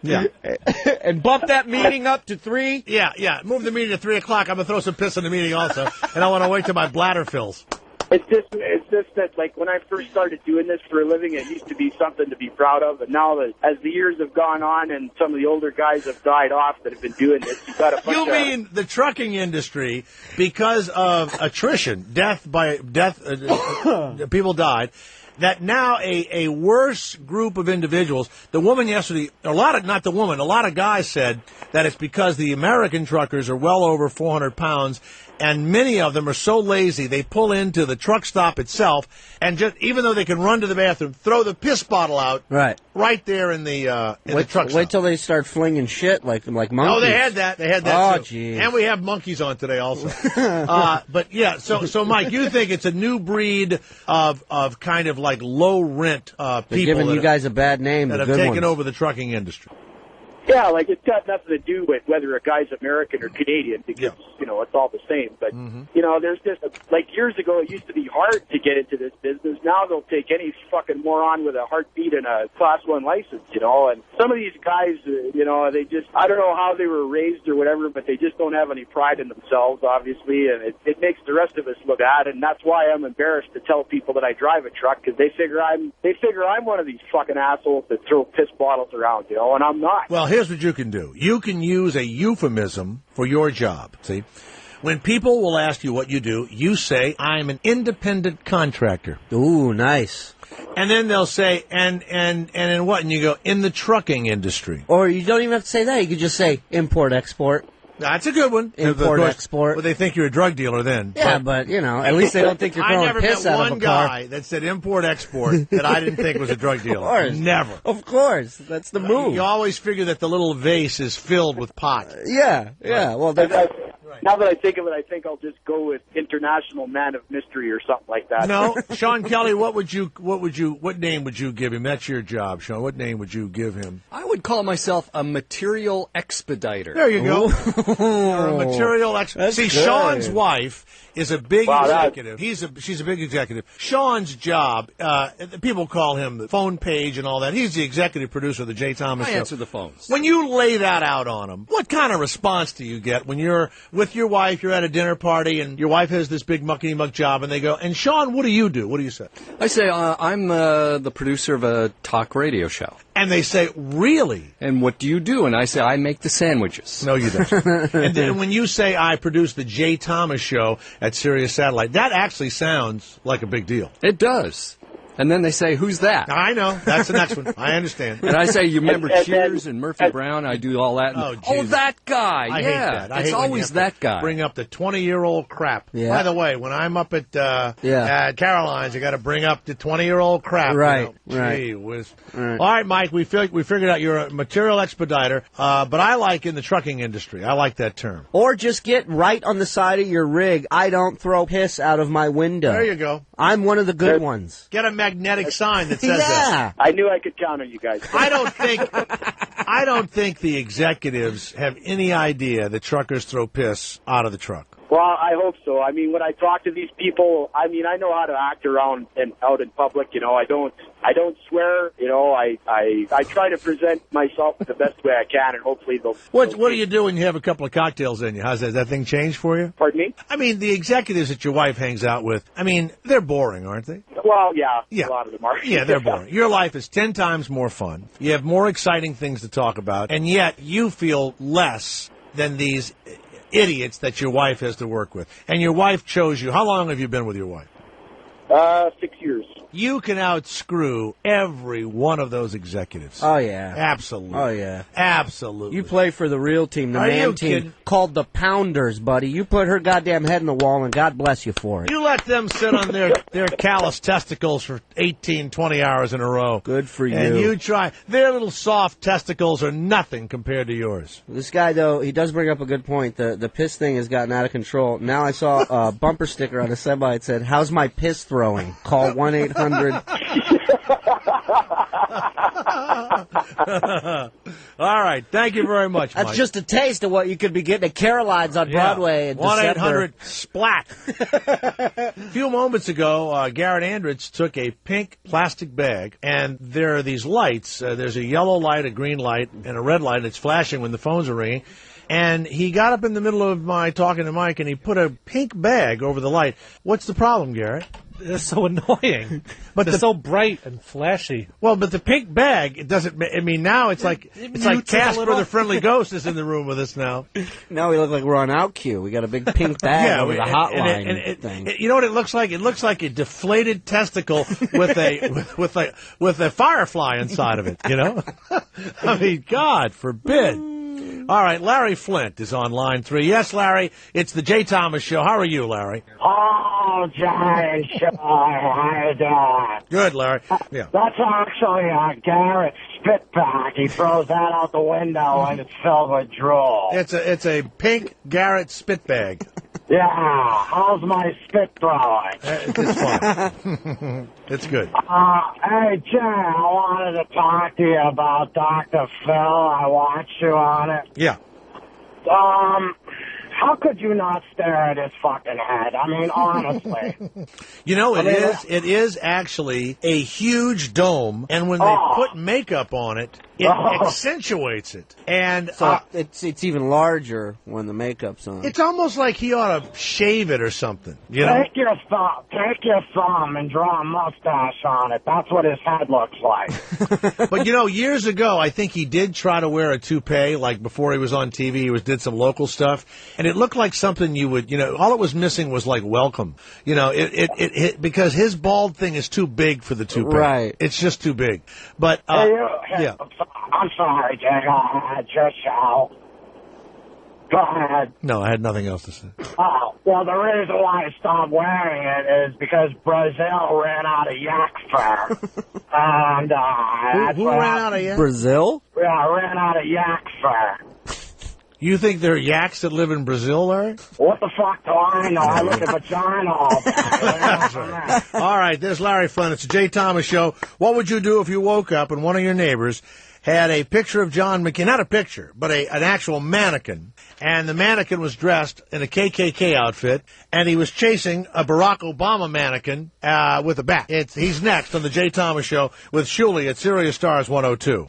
Yeah. And bump that meeting up to 3? Yeah. Move the meeting to 3 o'clock. I'm going to throw some piss in the meeting also. And I want to wait till my bladder fills. It's just that, like, when I first started doing this for a living, it used to be something to be proud of. And now that, as the years have gone on and some of the older guys have died off that have been doing this, you've got a bunch You mean the trucking industry, because of attrition, people died, that now a worse group of individuals, the woman yesterday, a lot of guys said that it's because the American truckers are well over 400 pounds, and many of them are so lazy they pull into the truck stop itself and just, even though they can run to the bathroom, throw the piss bottle out right there in the truck stop. Wait till they start flinging shit like monkeys. Oh, they had that Oh, too. jeez. And we have monkeys on today also. But yeah, so Mike, you think it's a new breed of kind of like low rent people They're giving you guys a bad name. that the have good taken ones. over the trucking industry. Yeah, like, it's got nothing to do with whether a guy's American or Canadian, because, it's all the same. But, there's just, like, years ago, it used to be hard to get into this business. Now they'll take any fucking moron with a heartbeat and a Class 1 license, and some of these guys, they just, I don't know how they were raised or whatever, but they just don't have any pride in themselves, obviously, and it makes the rest of us look bad, and that's why I'm embarrassed to tell people that I drive a truck, because they figure I'm one of these fucking assholes that throw piss bottles around, and I'm not. Well, here's what you can do. You can use a euphemism for your job. See, when people will ask you what you do, you say, I'm an independent contractor. Ooh, nice. And then they'll say, and in what? And you go, in the trucking industry. Or you don't even have to say that. You could just say import-export. That's a good one. Import-export. Well, they think you're a drug dealer then. Yeah, but at least they don't think you're throwing piss out of a car. I never met one guy that said import-export that I didn't think was a drug dealer. Of course. Never. Of course. That's the move. You always figure that the little vase is filled with pot. Yeah. Well, now that I think of it, I think I'll just go with International Man of Mystery or something like that. No, Sean Kelly, what name would you give him? That's your job, Sean. What name would you give him? I would call myself a material expediter. There you go. You're a material expediter. See, good. Sean's wife is a big executive. She's a big executive. Sean's job, people call him the phone page and all that. He's the executive producer of the Jay Thomas Show. I answer the phones. When you lay that out on him, what kind of response do you get when you're with your wife, you're at a dinner party, and your wife has this big muckety-muck job, and they go, and Sean, what do you do? What do you say? I say, I'm the producer of a talk radio show. And they say, really? And what do you do? And I say, I make the sandwiches. No, you don't. And then when you say, I produce the Jay Thomas Show at Sirius Satellite, that actually sounds like a big deal. It does. And then they say, who's that? I know. That's the next one. I understand. And I say, you remember Cheers and Murphy Brown? I do all that. Oh, that guy. I hate that. It's always that guy. Bring up the 20-year-old crap. Yeah. By the way, when I'm up at Caroline's, I got to bring up the 20-year-old crap. Right. Gee whiz. All right, Mike, we figured out you're a material expediter, but I like in the trucking industry. I like that term. Or just get right on the side of your rig, I don't throw piss out of my window. There you go. I'm one of the good ones. Get a magnetic sign that says that. I knew I could count on you guys. I don't think the executives have any idea that truckers throw piss out of the truck. Well, I hope so. I mean, when I talk to these people, I know how to act around and out in public. I don't swear. I try to present myself the best way I can, and hopefully they'll. What do you do when you have a couple of cocktails in you? How's that? Has that thing changed for you? Pardon me? I mean, the executives that your wife hangs out with, they're boring, aren't they? Well, yeah. A lot of them are. Yeah, they're boring. Your life is 10 times more fun. You have more exciting things to talk about, and yet you feel less than these idiots that your wife has to work with. And your wife chose you. How long have you been with your wife? 6 years. You can outscrew every one of those executives. Oh, yeah. Absolutely. Oh, yeah. Absolutely. You play for the real team, the Are man you team, kidding? called the Pounders, buddy. You put her goddamn head in the wall, and God bless you for it. You let them sit on their callous testicles for 18, 20 hours in a row. Good for you. And you try. Their little soft testicles are nothing compared to yours. This guy, though, he does bring up a good point. The piss thing has gotten out of control. Now I saw a bumper sticker on a semi that said, "How's my piss throat?" throwing. Call 1-800. All right. Thank you very much, That's Mike. just a taste of what you could be getting at Caroline's on Broadway in December. 1-800-SPLAT. A few moments ago, Garrett Andritz took a pink plastic bag, and there are these lights. There's a yellow light, a green light, and a red light, and it's flashing when the phones are ringing. And he got up in the middle of my talking to Mike, and he put a pink bag over the light. What's the problem, Garrett? They're so annoying. But they're so bright and flashy. Well, but the pink bag, it doesn't. I mean, now it's like Casper the Friendly Ghost is in the room with us now. Now we look like we're on OutQ. We got a big pink bag over the hotline thing. You know what it looks like? It looks like a deflated testicle with a firefly inside of it. You know? I mean, God forbid. All right, Larry Flint is on line 3. Yes, Larry, it's the Jay Thomas Show. How are you, Larry? Oh, Jay, sure. How you doing? Good, Larry. Yeah. That's actually Garrett's spit bag. He throws that out the window and it's filled with drool. It's a pink Garrett spit bag. Yeah, how's my spit throwing? It's fine. It's good. Hey, Jay, I wanted to talk to you about Dr. Phil. I watched you on it. Yeah. How could you not stare at his fucking head? I mean, honestly. You know, it is actually a huge dome, and when they put makeup on it, it accentuates it. And so it's even larger when the makeup's on. It's almost like he ought to shave it or something. You know? Take your thumb and draw a mustache on it. That's what his head looks like. But, you know, years ago, I think he did try to wear a toupee, like before he was on TV. He did some local stuff, and it looked like something you would, you know, all it was missing was like welcome. You know, because his bald thing is too big for the toupee. Right. It's just too big. But, yeah. I'm sorry, Jay. Just shout. Go ahead. No, I had nothing else to say. Oh, well, the reason why I stopped wearing it is because Brazil ran out of yak fur. And, who ran out of yak? Brazil? Yeah, ran out of yak fur. You think there are yaks that live in Brazil, Larry? What the fuck do I know? I look at vagina all day. All right, there's Larry Flynn. It's the Jay Thomas Show. What would you do if you woke up and one of your neighbors had a picture of John McCain, not a picture, but an actual mannequin, and the mannequin was dressed in a KKK outfit, and he was chasing a Barack Obama mannequin with a bat. He's next on the Jay Thomas Show with Shuley at Sirius Stars 102.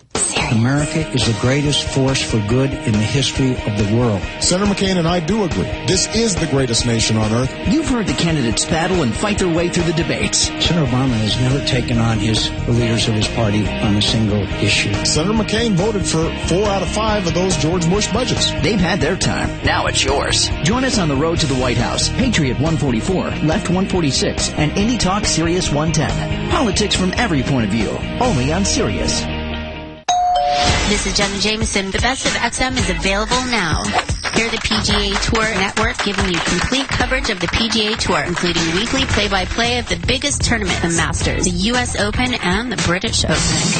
America is the greatest force for good in the history of the world. Senator McCain and I do agree. This is the greatest nation on earth. You've heard the candidates battle and fight their way through the debates. Senator Obama has never taken on the leaders of his party on a single issue. Senator McCain voted for 4 out of 5 of those George Bush budgets. They've had their time. Now it's yours. Join us on the road to the White House. Patriot 144, Left 146, and Indie Talk Sirius 110. Politics from every point of view. Only on Sirius. This is Jenna Jameson. The Best of XM is available now. Hear the PGA Tour Network giving you complete coverage of the PGA Tour, including weekly play-by-play of the biggest tournament, the Masters, the U.S. Open, and the British Open.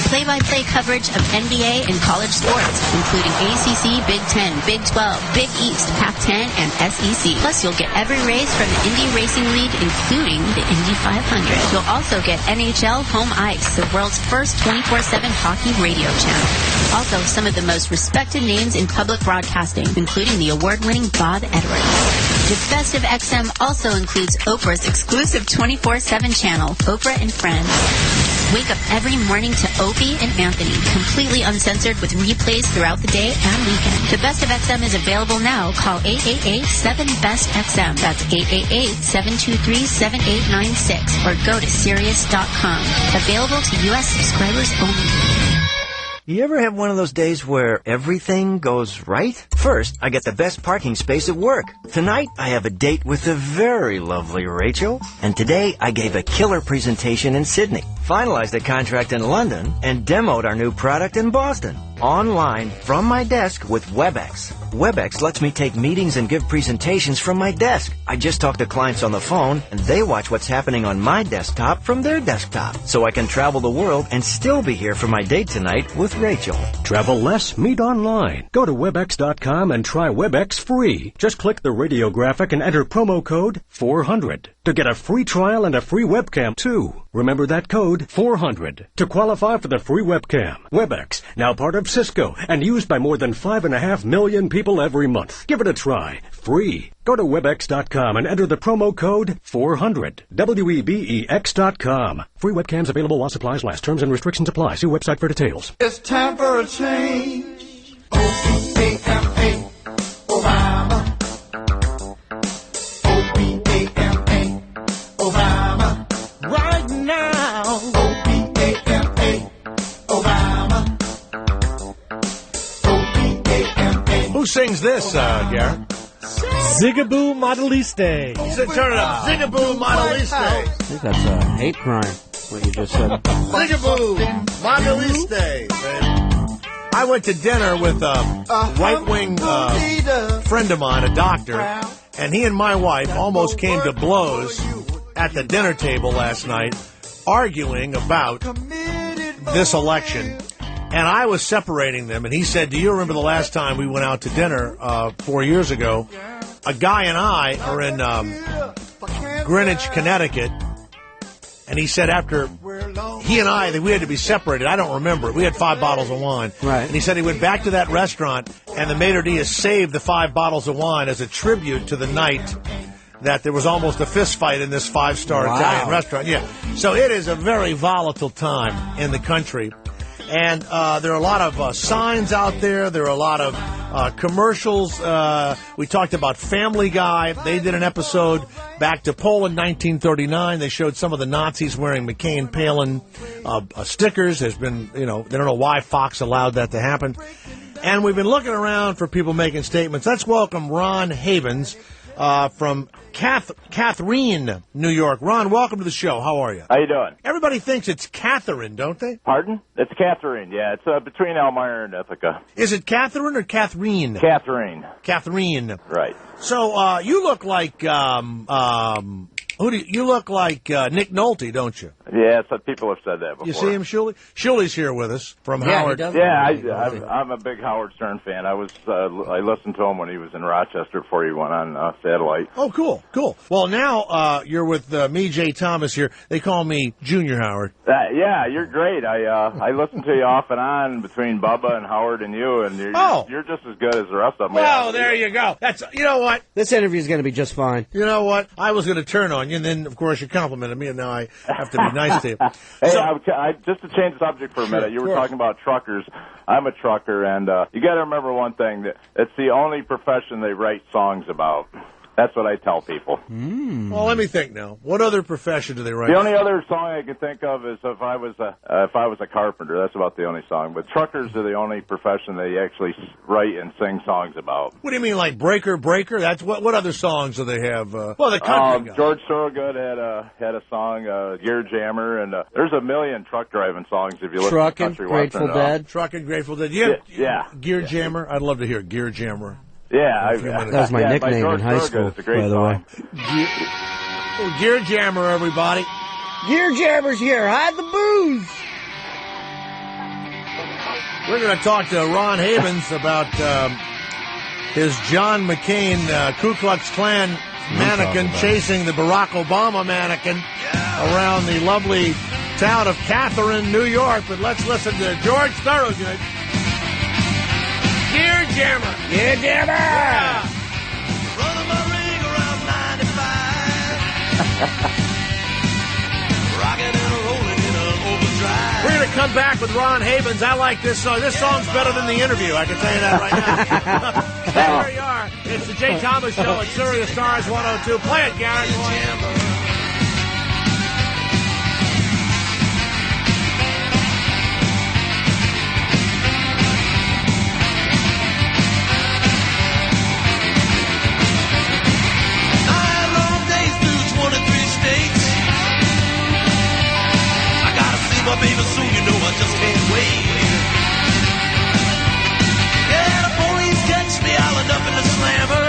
Play-by-play coverage of NBA and college sports, including ACC, Big Ten, Big 12, Big East, Pac-10, and SEC. Plus, you'll get every race from the Indy Racing League, including the Indy 500. You'll also get NHL Home Ice, the world's first 24/7 hockey radio channel. Also, some of the most respected names in public broadcasting, including the award-winning Bob Edwards. The Best of XM also includes Oprah's exclusive 24/7 channel, Oprah and Friends. Wake up every morning to Opie and Anthony, completely uncensored with replays throughout the day and weekend. The Best of XM is available now. Call 888-7-BEST-XM. That's 888-723-7896. Or go to Sirius.com. Available to U.S. subscribers only. You ever have one of those days where everything goes right? First, I get the best parking space at work. Tonight, I have a date with the very lovely Rachel. And today, I gave a killer presentation in Sydney, finalized a contract in London, and demoed our new product in Boston. Online, from my desk with WebEx. WebEx lets me take meetings and give presentations from my desk. I just talk to clients on the phone, and they watch what's happening on my desktop from their desktop, so I can travel the world and still be here for my date tonight with Rachel. Travel less, meet online. Go to WebEx.com and try WebEx free. Just click the radio graphic and enter promo code 400 to get a free trial and a free webcam, too. Remember that code, 400, to qualify for the free webcam. WebEx, now part of Cisco, and used by more than 5.5 million people every month. Give it a try. Free. Go to WebEx.com and enter the promo code 400. WEBEX.com. Free webcams available while supplies last. Terms and restrictions apply. See website for details. It's time for a change. O-B-A-M-A, Obama. O-B-A-M-A, Obama. Right now. O-B-A-M-A, Obama. O-B-A-M-A. Who sings this, Garrett? Zigaboo Modeliste. Turn it up. Zigaboo Modeliste. I think that's a hate crime, what you just said. Zigaboo Modeliste. I went to dinner with a right-wing friend of mine, a doctor, and he and my wife almost came to blows at the dinner table last night, arguing about this election. And I was separating them, and he said, do you remember the last time we went out to dinner 4 years ago? A guy and I are in Greenwich, Connecticut, and he said after he and I, that we had to be separated. I don't remember it. We had 5 bottles of wine. Right. And he said he went back to that restaurant, and the maitre d' saved the 5 bottles of wine as a tribute to the night that there was almost a fist fight in this 5-star Italian restaurant. Yeah. So it is a very volatile time in the country. And there are a lot of signs out there. There are a lot of commercials. We talked about Family Guy. They did an episode back to Poland 1939. They showed some of the Nazis wearing McCain-Palin stickers. There's been, they don't know why Fox allowed that to happen. And we've been looking around for people making statements. Let's welcome Ron Havens from Catherine, New York. Ron, welcome to the show. How are you? How you doing? Everybody thinks it's Catherine, don't they? Pardon? It's Catherine, yeah. It's between Elmira and Ithaca. Is it Catherine or Catherine? Catherine. Catherine. Right. So you look like you look like Nick Nolte, don't you? Yeah, some people have said that before. You see him, Shuley? Shuley's here with us from Howard. I'm a big Howard Stern fan. I listened to him when he was in Rochester before he went on satellite. Oh, cool. Well, now you're with me, Jay Thomas here. They call me Junior Howard. Yeah, you're great. I listen to you off and on between Bubba and Howard and you, and you're just as good as the rest of them. Well, there you go. You know what? This interview is going to be just fine. You know what? I was going to turn on you, and then, of course, you complimented me, and now I have to be nice to you. Hey, just to change the subject for a minute, you were talking about truckers. I'm a trucker, and you got to remember one thing, that it's the only profession they write songs about. That's what I tell people. Well, let me think now. What other profession do they write? The only other song I can think of is if I was a carpenter. That's about the only song. But truckers are the only profession they actually write and sing songs about. What do you mean, like Breaker? That's what other songs do they have? Well, the country guy. George Thorogood had a song, Gear Jammer, and there's a million truck driving songs if you listen to country Grateful Dead. Trucking, Grateful Dead. Yeah. Gear Jammer. I'd love to hear Gear Jammer. Yeah, that was my nickname in high school, by the way. Gear Jammer, everybody. Gear Jammer's here. Hide the booze. We're going to talk to Ron Havens about his John McCain Ku Klux Klan mannequin chasing the Barack Obama mannequin around the lovely town of Catherine, New York. But let's listen to George Thorogood. Gear Jammer. Gear Jammer. Yeah. Running my ring around 95. Rocking and rolling in an overdrive. We're going to come back with Ron Havens. I like this song. This song's better than the interview. I can tell you that right now. There you are. It's the Jay Thomas Show at Sirius Stars 102. Play it, Garrett. My baby, soon you know I just can't wait. Yeah, the police catch me, I'll end up in the slammer.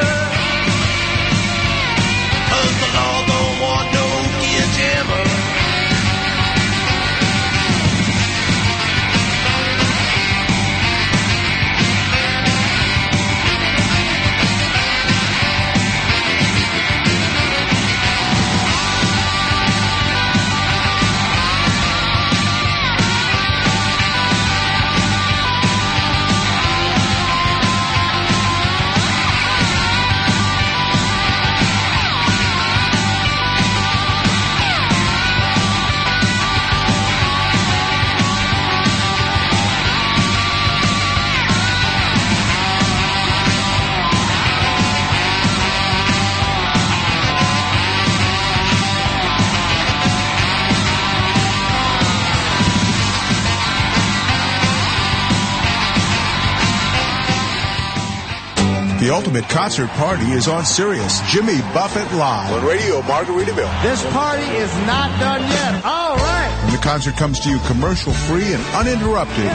The ultimate concert party is on Sirius. Jimmy Buffett Live on Radio Margaritaville. This party is not done yet. All right. And the concert comes to you commercial-free and uninterrupted.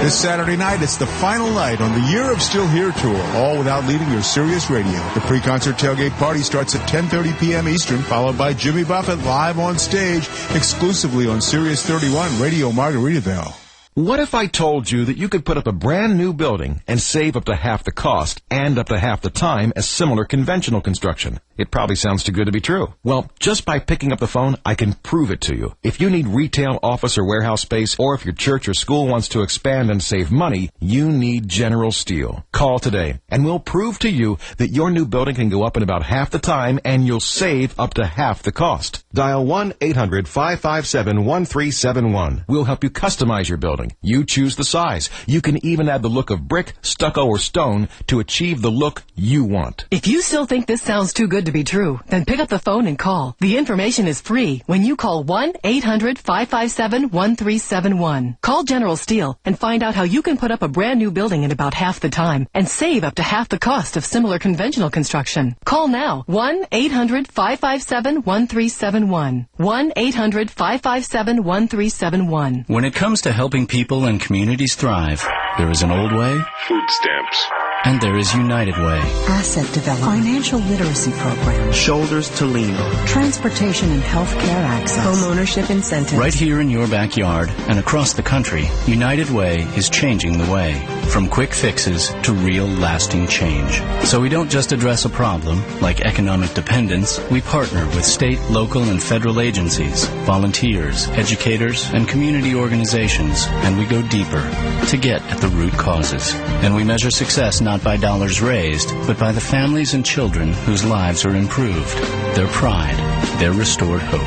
This Saturday night, it's the final night on the Year of Still Here tour, all without leaving your Sirius radio. The pre-concert tailgate party starts at 10:30 p.m. Eastern, followed by Jimmy Buffett live on stage, exclusively on Sirius 31 Radio Margaritaville. What if I told you that you could put up a brand new building and save up to half the cost and up to half the time as similar conventional construction? It probably sounds too good to be true. Well, just by picking up the phone, I can prove it to you. If you need retail, office, or warehouse space, or if your church or school wants to expand and save money, you need General Steel. Call today, and we'll prove to you that your new building can go up in about half the time, and you'll save up to half the cost. Dial 1-800-557-1371. We'll help you customize your building. You choose the size. You can even add the look of brick, stucco, or stone to achieve the look you want. If you still think this sounds too good to be true, then pick up the phone and call. The information is free when you call 1-800-557-1371. Call General Steel and find out how you can put up a brand new building in about half the time and save up to half the cost of similar conventional construction. Call now. 1-800-557-1371. 1-800-557-1371. When it comes to helping people and communities thrive, there is an old way, food stamps, and there is United Way. Asset development, financial literacy programs, shoulders to lean on, transportation and health care access, home ownership incentives. Right here in your backyard and across the country, United Way is changing the way. From quick fixes to real lasting change. So we don't just address a problem, like economic dependence, we partner with state, local, and federal agencies, volunteers, educators, and community organizations, and we go deeper to get at the root causes. And we measure success not by dollars raised, but by the families and children whose lives are improved, their pride, their restored hope.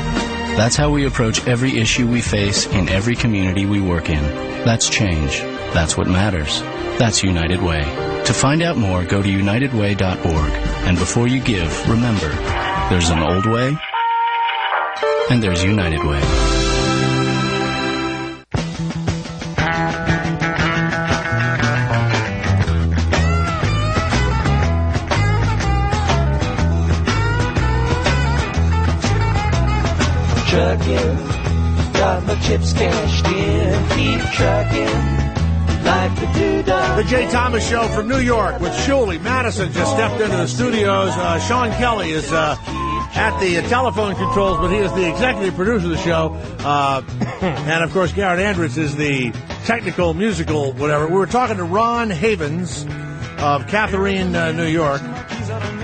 That's how we approach every issue we face in every community we work in. That's change. That's what matters. That's United Way. To find out more, go to unitedway.org. And before you give, remember, there's an old way, and there's United Way. Trucking, got my chips cashed in, keep trucking. Like the Jay Thomas Show from New York with Shuley. Madison just stepped into the studios. Sean Kelly is at the telephone controls, but he is the executive producer of the show. And, of course, Garrett Andrews is the technical, musical, whatever. We were talking to Ron Havens of Catherine, New York.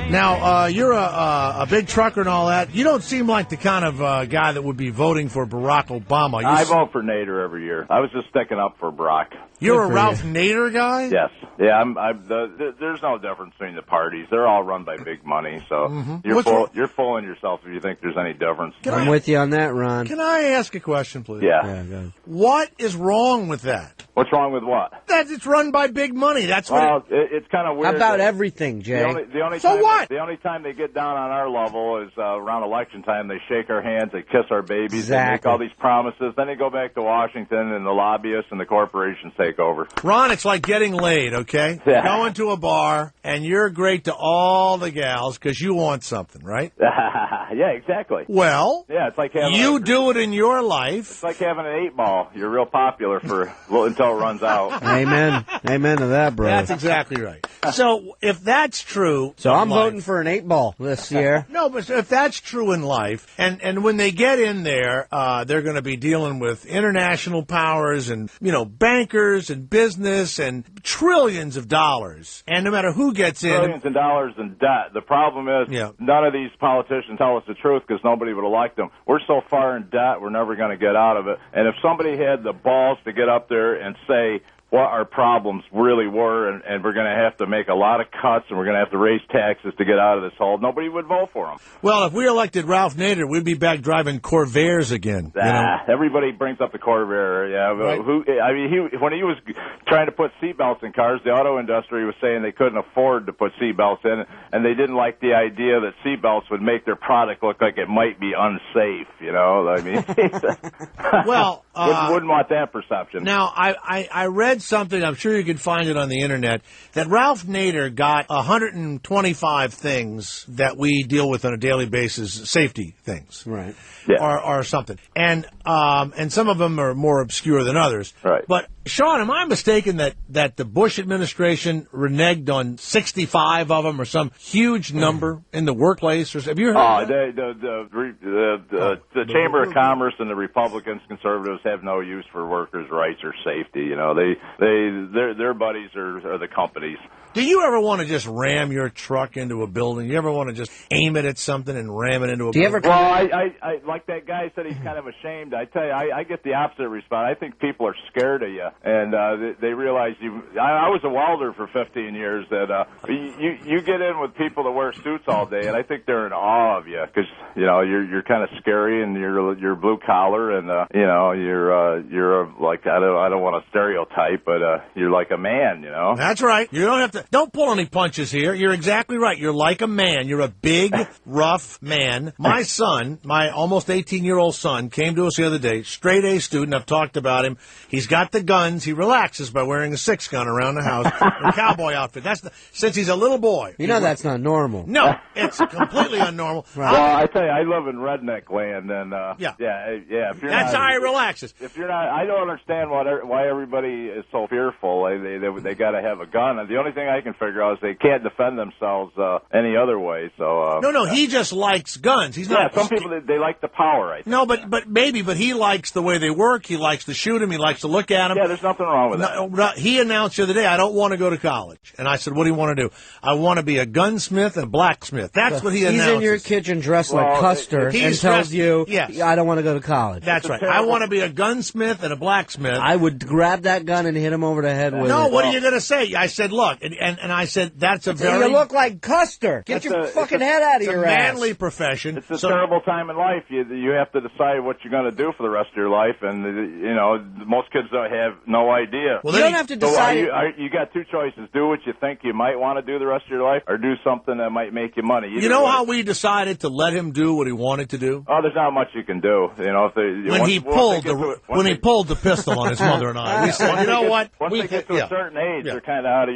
Now, you're a big trucker and all that. You don't seem like the kind of guy that would be voting for Barack Obama. I vote for Nader every year. I was just sticking up for Barack. You're a Ralph Nader guy? Yes. Yeah, there's no difference between the parties. They're all run by big money, so you're fooling yourself if you think there's any difference. I'm with you on that, Ron. Can I ask a question, please? Yeah. What is wrong with that? What's wrong with what? That it's run by big money. That's what it's kind of weird. How about everything, Jay? The only time they get down on our level is around election time. They shake our hands, they kiss our babies, exactly. They make all these promises. Then they go back to Washington, and the lobbyists and the corporations take over. Ron, it's like getting laid, okay? Yeah. Go into a bar, and you're great to all the gals because you want something, right? Yeah, exactly. Well, yeah, it's like having you do it in your life. It's like having an 8-ball. You're real popular until it runs out. Amen. Amen to that, bro. That's exactly right. So if that's true, so I'm voting for an 8-ball this year. No, but if that's true in life, and when they get in there, they're going to be dealing with international powers and bankers and business and trillions of dollars. And no matter who gets in, trillions of dollars in debt. The problem is none of these politicians tell us the truth because nobody would elect them. We're so far in debt, we're never going to get out of it. And if somebody had the balls to get up there and say what our problems really were, and we're going to have to make a lot of cuts, and we're going to have to raise taxes to get out of this hole, nobody would vote for him. Well, if we elected Ralph Nader, we'd be back driving Corvairs again. Everybody brings up the Corvair. Yeah, right. When he was trying to put seatbelts in cars, the auto industry was saying they couldn't afford to put seatbelts in, and they didn't like the idea that seatbelts would make their product look like it might be unsafe. Well, wouldn't want that perception. Now, I read read something, I'm sure you can find it on the internet, that Ralph Nader got 125 things that we deal with on a daily basis, safety things. Right. Or something. And some of them are more obscure than others. Right. But, Sean, am I mistaken that the Bush administration reneged on 65 of them or some huge number in the workplace? Or have you heard of that? The Chamber of Commerce and the Republicans, conservatives have no use for workers' rights or safety. You know, their buddies are the companies. Do you ever want to just ram your truck into a building? You ever want to just aim it at something and ram it into a building? Well, I like that guy said he's kind of ashamed. I tell you, I get the opposite response. I think people are scared of you, and they realize you. I was a welder for 15 years. That you get in with people that wear suits all day, and I think they're in awe of you because you're kind of scary and you're blue collar, and you're like I don't want to stereotype, but you're like a man. That's right. You don't pull any punches here. You're exactly right. You're like a man. You're a big, rough man. My son, my almost 18-year-old son, came to us the other day, straight A student. I've talked about him. He's got the guns. He relaxes by wearing a 6-gun around the house, a cowboy outfit. Since he's a little boy. That's not normal. No, it's completely unnormal. Right. Well, I tell you, I live in redneck land, and That's how he relaxes. If you're not, I don't understand why everybody is so fearful. They got to have a gun, and the only thing I can figure out is they can't defend themselves any other way. So no, he just likes guns. He's not. Some people they like the power. I think. No, but he likes the way they work. He likes to shoot them. He likes to look at them. Yeah, there's nothing wrong with that. He announced the other day, I don't want to go to college, and I said, what do you want to do? I want to be a gunsmith and a blacksmith. That's what he announced. He's in your kitchen dressed like Custer and tells you, I don't want to go to college. That's right. I want to be a gunsmith and a blacksmith. I would grab that gun and hit him over the head with it. No, what are you going to say? I said, look, and I said, that's a very... You look like Custer. Get your fucking head out of your ass. It's a manly profession. It's a terrible time in life. You have to decide what you're going to do for the rest of your life, and, most kids don't have no idea. Well, you don't have to decide... You got two choices. Do what you think you might want to do the rest of your life, or do something that might make you money. You know how we decided to let him do what he wanted to do? Oh, there's not much you can do. When he pulled the pistol on his mother and I, we said, you know what? Once they get to a certain age, they're kind of out of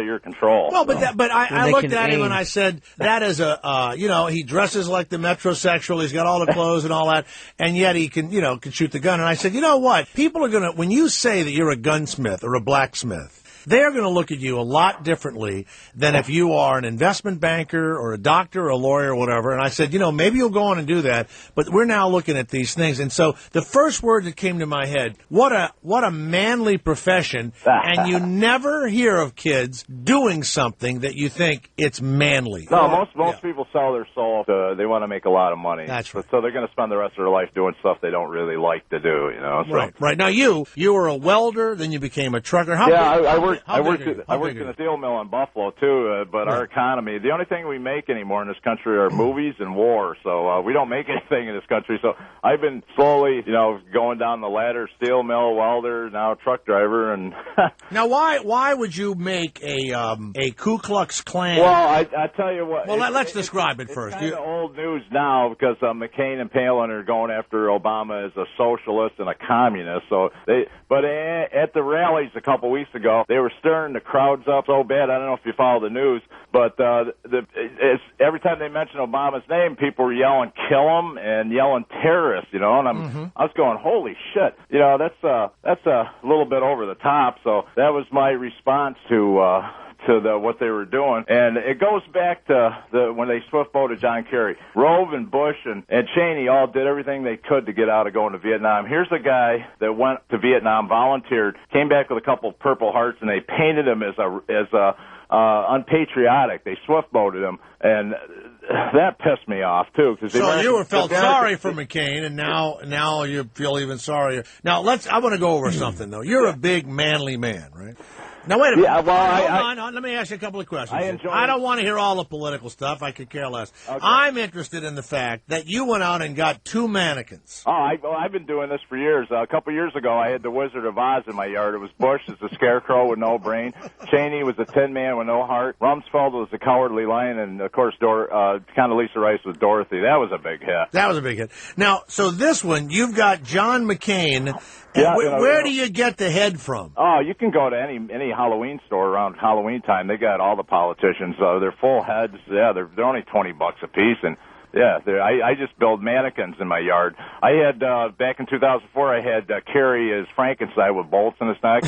your control. Well, but I looked at him and I said, that is he dresses like the metrosexual. He's got all the clothes and all that, and yet he can shoot the gun. And I said, you know what? People are going to, when you say that you're a gunsmith or a blacksmith, they're going to look at you a lot differently than if you are an investment banker or a doctor or a lawyer or whatever. And I said, maybe you'll go on and do that, but we're now looking at these things. And so the first word that came to my head, what a manly profession, and you never hear of kids doing something that you think it's manly. No, most people sell their soul. They want to make a lot of money. That's right. So they're going to spend the rest of their life doing stuff they don't really like to do, So. Right. Now you were a welder, then you became a trucker. I worked in a steel mill in Buffalo, too, but our economy, the only thing we make anymore in this country are movies and war, so we don't make anything in this country. So I've been slowly, going down the ladder, steel mill, welder, now truck driver. And Now, why would you make a Ku Klux Klan? Well, I tell you what. Well, let's describe it first. It's kind of old news now because McCain and Palin are going after Obama as a socialist and a communist. But at the rallies a couple weeks ago, they were stirring the crowds up so bad. I don't know if you follow the news, but every time they mention Obama's name, people were yelling "kill him" and yelling "terrorist." And I was going, "Holy shit!" That's a little bit over the top. So that was my response to what they were doing. And it goes back to when they swift voted John Kerry. Rove and Bush and Cheney all did everything they could to get out of going to Vietnam. Here's a guy that went to Vietnam, volunteered, came back with a couple of Purple Hearts, and they painted him as unpatriotic. They swift voted him, and that pissed me off too. So you felt sorry for McCain, and now you feel even sorrier. Now I want to go over something though. You're a big manly man, right? Now, wait a minute. Yeah, well, Hold on. Let me ask you a couple of questions. I I don't want to hear all the political stuff. I could care less. Okay. I'm interested in the fact that you went out and got 2 mannequins. Oh, I've been doing this for years. A couple years ago, I had the Wizard of Oz in my yard. It was Bush as the scarecrow with no brain. Cheney was the Tin Man with no heart. Rumsfeld was the Cowardly Lion. And, of course, Condoleezza Rice was Dorothy. That was a big hit. That was a big hit. Now, so this one, you've got John McCain. Yeah, where do you get the head from? Oh, you can go to any Halloween store around Halloween time. They got all the politicians. They're full heads. Yeah, they're only $20 a piece, and yeah, I just build mannequins in my yard. I had back in 2004, I had Kerry as Frankenstein with bolts in his neck,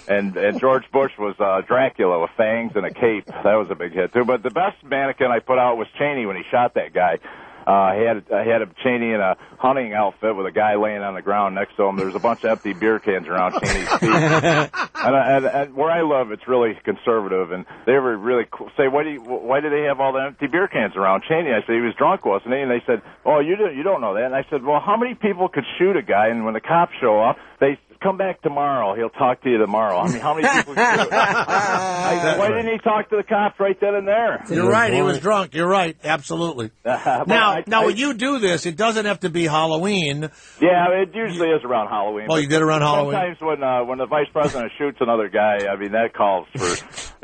and George Bush was Dracula with fangs and a cape. That was a big hit too. But the best mannequin I put out was Cheney when he shot that guy. I had a Cheney in a hunting outfit with a guy laying on the ground next to him. There's a bunch of empty beer cans around Cheney's feet. and where I live, it's really conservative, and they were really say, why do they have all the empty beer cans around Cheney? I said, he was drunk, wasn't he? And they said, oh, you don't know that. And I said, well, how many people could shoot a guy, and when the cops show up, they come back tomorrow. He'll talk to you tomorrow. I mean, how many people could do it? Why didn't he talk to the cops right then and there? You're right. He was drunk. You're right. Absolutely. Now, when you do this, it doesn't have to be Halloween. Yeah, it usually is around Halloween. Oh, you did around Halloween? Sometimes when the vice president shoots another guy, I mean, that calls for,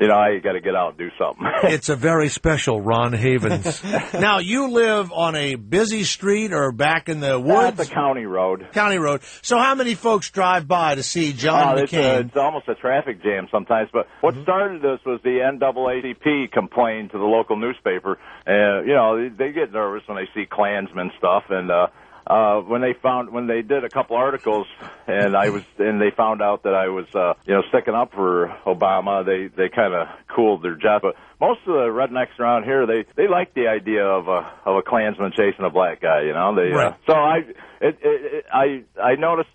I got to get out and do something. It's a very special Ron Havens. Now, you live on a busy street or back in the woods? That's a county road. County road. So how many folks drive by to see John McCain? It's almost a traffic jam sometimes. But what started this was the NAACP complained to the local newspaper. They get nervous when they see Klansmen stuff, and when they did a couple articles, and they found out that I was sticking up for Obama, they kind of cooled their jet. But most of the rednecks around here, they like the idea of a Klansman chasing a black guy. Right. So I noticed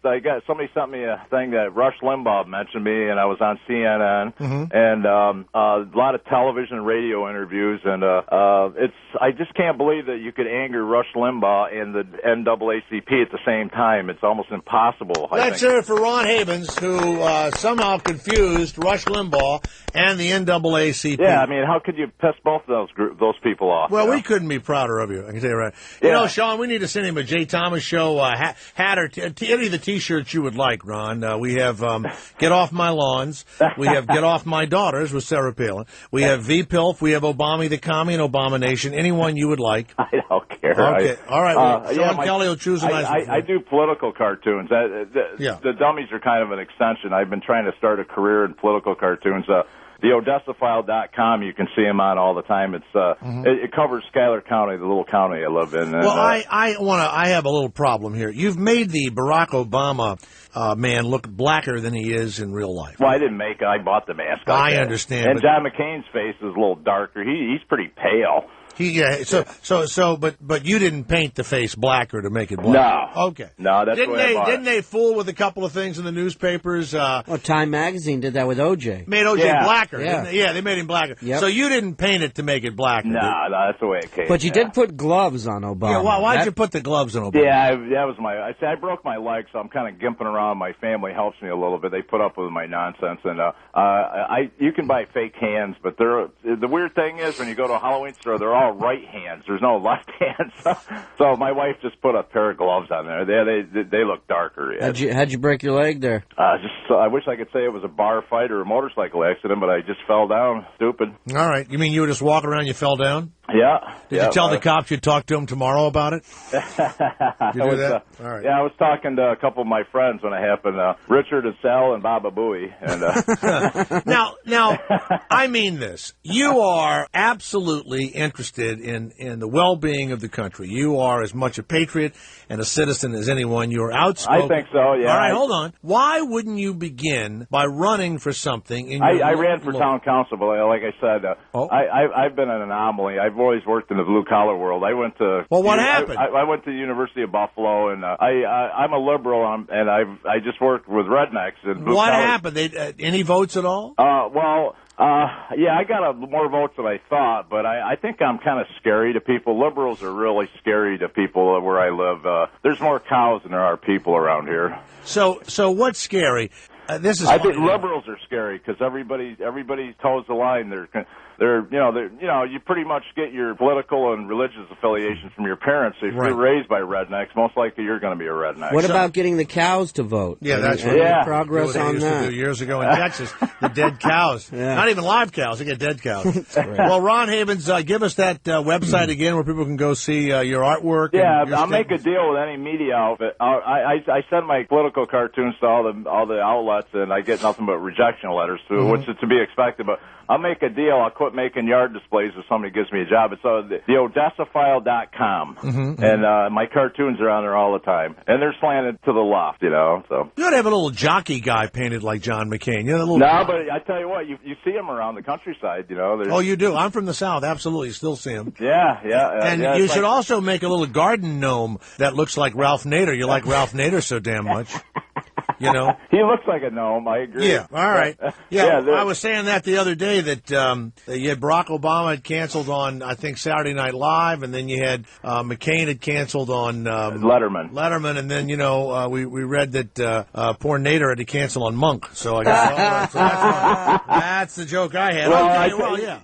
somebody sent me a thing that Rush Limbaugh mentioned me, and I was on CNN, and a lot of television and radio interviews, and I just can't believe that you could anger Rush Limbaugh and the NAACP at the same time. It's almost impossible. Let's hear it for Ron Havens, who somehow confused Rush Limbaugh and the NAACP. Yeah, I mean, how could you piss both of those people off? Well, we couldn't be prouder of you. I can tell you right. Yeah. Sean, we need to send him a Jay Thomas Show hat or any of the T-shirts you would like, Ron. We have Get Off My Lawns. We have Get Off My Daughters with Sarah Palin. We have V-Pilf. We have Obama the Commie and Abomination. Anyone you would like. I don't care. Okay. All right. Well, Sean Kelly will choose a nice one. I do political cartoons. The dummies are kind of an extension. I've been trying to start a career in political cartoons. The OdessaFile.com, you can see them on all the time. It's it covers Schuyler County, the little county I live in. Well, I have a little problem here. You've made the Barack Obama man look blacker than he is in real life. Well, I didn't make it. I bought the mask. I understand. And John McCain's face is a little darker. He's pretty pale. But you didn't paint the face blacker to make it black. No. Okay. No, that's Didn't they fool with a couple of things in the newspapers? Time Magazine did that with O.J. Made O.J. blacker. Yeah. They made him blacker. Yep. So you didn't paint it to make it blacker. No, that's the way it came. But you did put gloves on Obama. Yeah, why'd you put the gloves on Obama? Yeah, that was I broke my leg, so I'm kind of gimping around. My family helps me a little bit. They put up with my nonsense, and you can buy fake hands, but the weird thing is when you go to a Halloween store, they're all right hands. There's no left hand. So my wife just put a pair of gloves on there. They look darker. Yeah. How'd you break your leg there? I wish I could say it was a bar fight or a motorcycle accident, but I just fell down. Stupid. All right. You mean you were just walking around, you fell down? Yeah. Did you tell the cops you'd talk to them tomorrow about it? Did you do that? All right. Yeah, I was talking to a couple of my friends when it happened, Richard and Sal and Baba Booey. And, Now, I mean this. You are absolutely interested in the well-being of the country. You are as much a patriot and a citizen as anyone. You're outspoken. I think so, yeah. All right, hold on. Why wouldn't you begin by running for something in your I ran for town council, but like I said, I've been an anomaly. I've always worked in the blue-collar world. I went to... Well, what happened? I went to the University of Buffalo, and I'm a liberal, and I just worked with rednecks. And what happened? Any votes at all? Yeah, I got more votes than I thought, but I think I'm kind of scary to people. Liberals are really scary to people where I live. There's more cows than there are people around here. So what's scary? this is. I think liberals are scary because everybody toes the line. You pretty much get your political and religious affiliations from your parents. So if you're raised by rednecks, most likely you're going to be a redneck. What about getting the cows to vote? Yeah, that's any right. Progress on used that? To do years ago in Texas, the dead cows. Not even live cows; they get dead cows. Well, Ron Havens, give us that website again where people can go see your artwork. Yeah, I'll make a deal with any media outfit. I send my political cartoons to all the outlets, and I get nothing but rejection letters, which is to be expected. But I'll make a deal. I'll quit making yard displays if somebody gives me a job. It's theodessafile.com, and my cartoons are on there all the time, and they're slanted to the left, So you ought to have a little jockey guy painted like John McCain. But I tell you what, you see him around the countryside, Oh, you do. I'm from the South. Absolutely, still see him. Yeah. And you should also make a little garden gnome that looks like Ralph Nader. You like Ralph Nader so damn much. He looks like a gnome. I agree. Yeah, all right. I was saying that the other day that you had Barack Obama had canceled on, I think, Saturday Night Live, and then you had McCain had canceled on Letterman, and then we read that poor Nader had to cancel on Monk. So I guess that's the joke I had.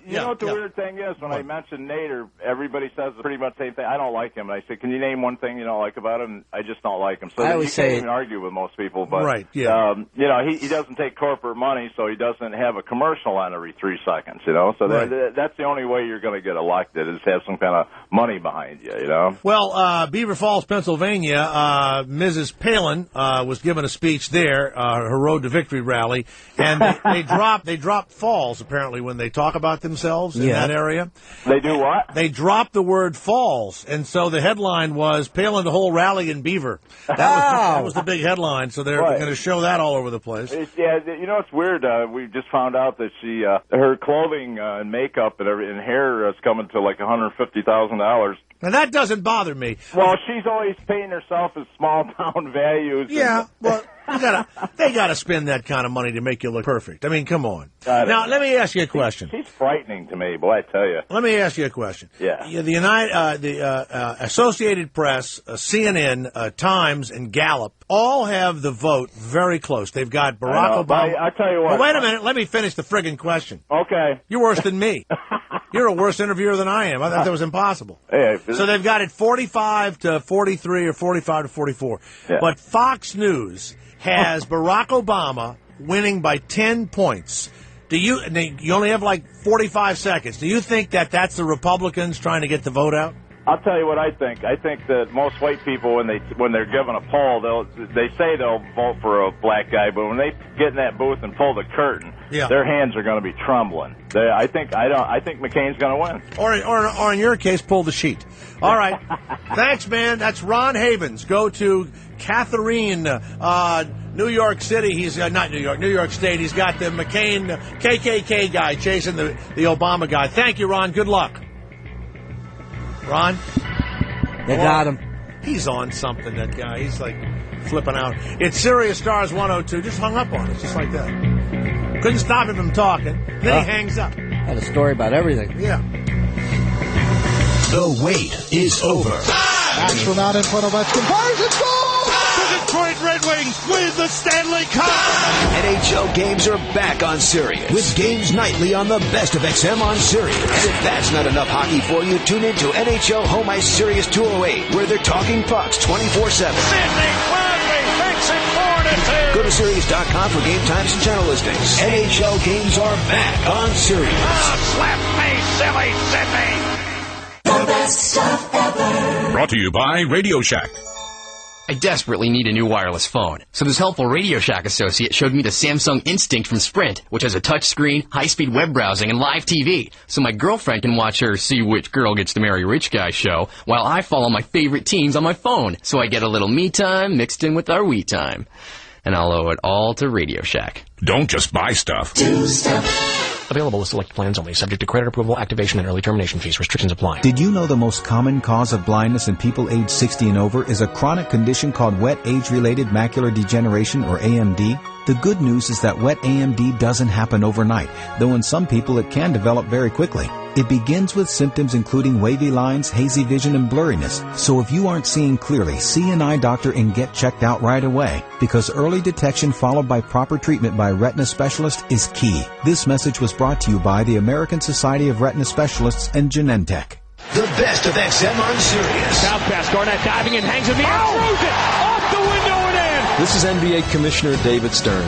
You know what the weird thing is? When I mention Nader, everybody says pretty much the same thing. I don't like him. And I say, can you name one thing you don't like about him? I just don't like him. So you can't even argue with most people. But right, yeah. He doesn't take corporate money, so he doesn't have a commercial on every 3 seconds, So that's the only way you're going to get elected is have some kind of money behind you, Well, Beaver Falls, Pennsylvania, Mrs. Palin was giving a speech there, her Road to Victory rally, and they drop falls, apparently, when they talk about themselves in that area. They do what? They drop the word falls, and so the headline was, Palin the whole rally in Beaver. That was the big headline, so they're going to show that all over the place. It's weird. We just found out that she, her clothing and makeup and hair is coming to like $150,000. And that doesn't bother me. Well, she's always painting herself as small town values. Yeah, well, they got to spend that kind of money to make you look perfect. I mean, come on. Now, let me ask you a question. She's frightening to me, boy, I tell you. Let me ask you a question. Yeah. The Associated Press, CNN, Times, and Gallup all have the vote very close. They've got Barack Obama. I tell you what. Well, wait a minute. Let me finish the friggin' question. Okay. You're worse than me. You're a worse interviewer than I am. I thought that was impossible. So they've got it 45 to 43 or 45 to 44. Yeah. But Fox News has Barack Obama winning by 10 points. You only have like 45 seconds. Do you think that that's the Republicans trying to get the vote out? I'll tell you what I think. I think that most white people, when they're given a poll, they say they'll vote for a black guy, but when they get in that booth and pull the curtain, their hands are going to be trembling. I think McCain's going to win. Or in your case, pull the sheet. All right. Thanks, man. That's Ron Havens. Go to Catherine, New York City. He's not New York, New York State. He's got the McCain KKK guy chasing the Obama guy. Thank you, Ron. Good luck. Ron? They got him. He's on something, that guy. He's like flipping out. It's Sirius Stars 102. Just hung up on us, just like that. Couldn't stop him from talking. Then he hangs up. Had a story about everything. Yeah. The wait is over. Astronaut in front of Ovechkin. Fires and scores! The Detroit Red Wings win the Stanley Cup! NHL games are back on Sirius. With games nightly on the best of XM on Sirius. And if that's not enough hockey for you, tune in to NHL Home Ice Sirius 208, where they're talking pucks 24/7. Sidney Crosby makes it 4-2. Go to Sirius.com for game times and channel listings. NHL games are back on Sirius. Oh, slap me, silly Sidney! The best stuff ever. Brought to you by Radio Shack. I desperately need a new wireless phone, so this helpful Radio Shack associate showed me the Samsung Instinct from Sprint, which has a touchscreen, high-speed web browsing, and live TV, so my girlfriend can watch her See Which Girl Gets to Marry a Rich Guy show, while I follow my favorite teams on my phone, so I get a little me time mixed in with our we time. And I'll owe it all to Radio Shack. Don't just buy stuff. Do stuff. Available with select plans only, subject to credit approval, activation, and early termination fees. Restrictions apply. Did you know the most common cause of blindness in people aged 60 and over is a chronic condition called wet age-related macular degeneration, or AMD? The good news is that wet AMD doesn't happen overnight, though in some people it can develop very quickly. It begins with symptoms including wavy lines, hazy vision, and blurriness. So if you aren't seeing clearly, see an eye doctor and get checked out right away, because early detection followed by proper treatment by a retina specialist is key. This message was brought to you by the American Society of Retina Specialists and Genentech. The best of XM on Sirius. South pass, Garnett diving and hangs in the air, throws it off the window and in. This is NBA Commissioner David Stern.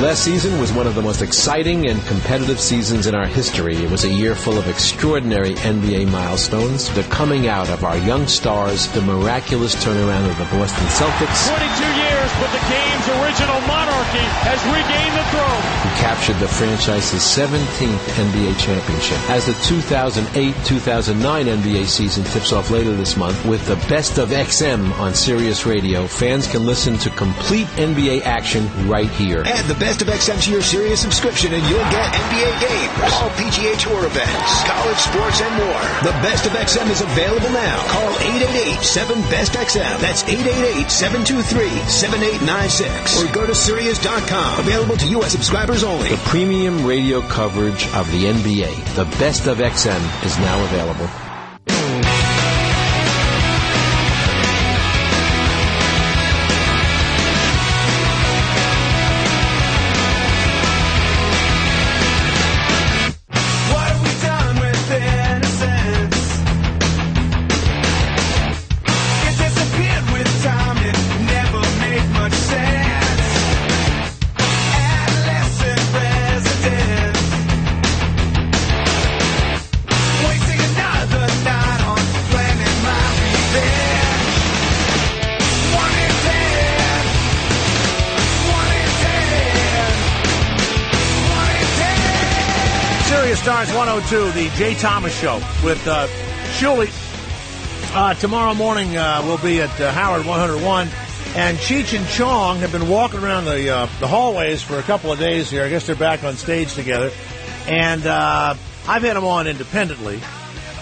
Last season was one of the most exciting and competitive seasons in our history. It was a year full of extraordinary NBA milestones, the coming out of our young stars, the miraculous turnaround of the Boston Celtics. 22 years, but the game's original monarchy has regained the throne. Who captured the franchise's 17th NBA championship. As the 2008-2009 NBA season tips off later this month with the best of XM on Sirius Radio, fans can listen to complete NBA action right here. Add the best of XM to your Sirius subscription and you'll get NBA games, all PGA Tour events, college sports, and more. The best of XM is available now. Call 888-7-BEST-XM. That's 888-723-7896. Or go to Sirius.com. Available to U.S. subscribers only. The premium radio coverage of the NBA, the best of XM, is now available. Stars 102, the Jay Thomas Show with Shuley. Tomorrow morning we'll be at Howard 101. And Cheech and Chong have been walking around the hallways for a couple of days here. I guess they're back on stage together. And I've had them on independently.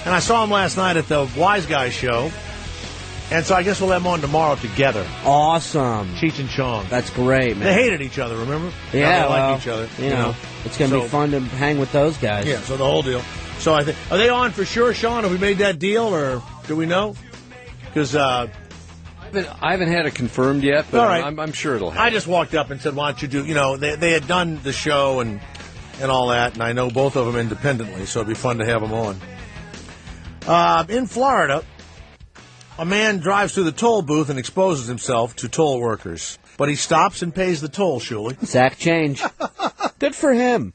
And I saw them last night at the Wise Guy show. And so I guess we'll have them on tomorrow together. Awesome. Cheech and Chong. That's great, man. They hated each other, remember? Yeah, they like each other. You know. It's going to be fun to hang with those guys. Yeah, so the whole deal. So I think, are they on for sure, Sean? Have we made that deal, or do we know? Because I haven't had it confirmed yet, but all right. I'm sure it'll happen. I just walked up and said, why don't you do, they had done the show and all that, and I know both of them independently, so it'd be fun to have them on. In Florida, a man drives through the toll booth and exposes himself to toll workers. But he stops and pays the toll, Shuley. Sack change. Good for him.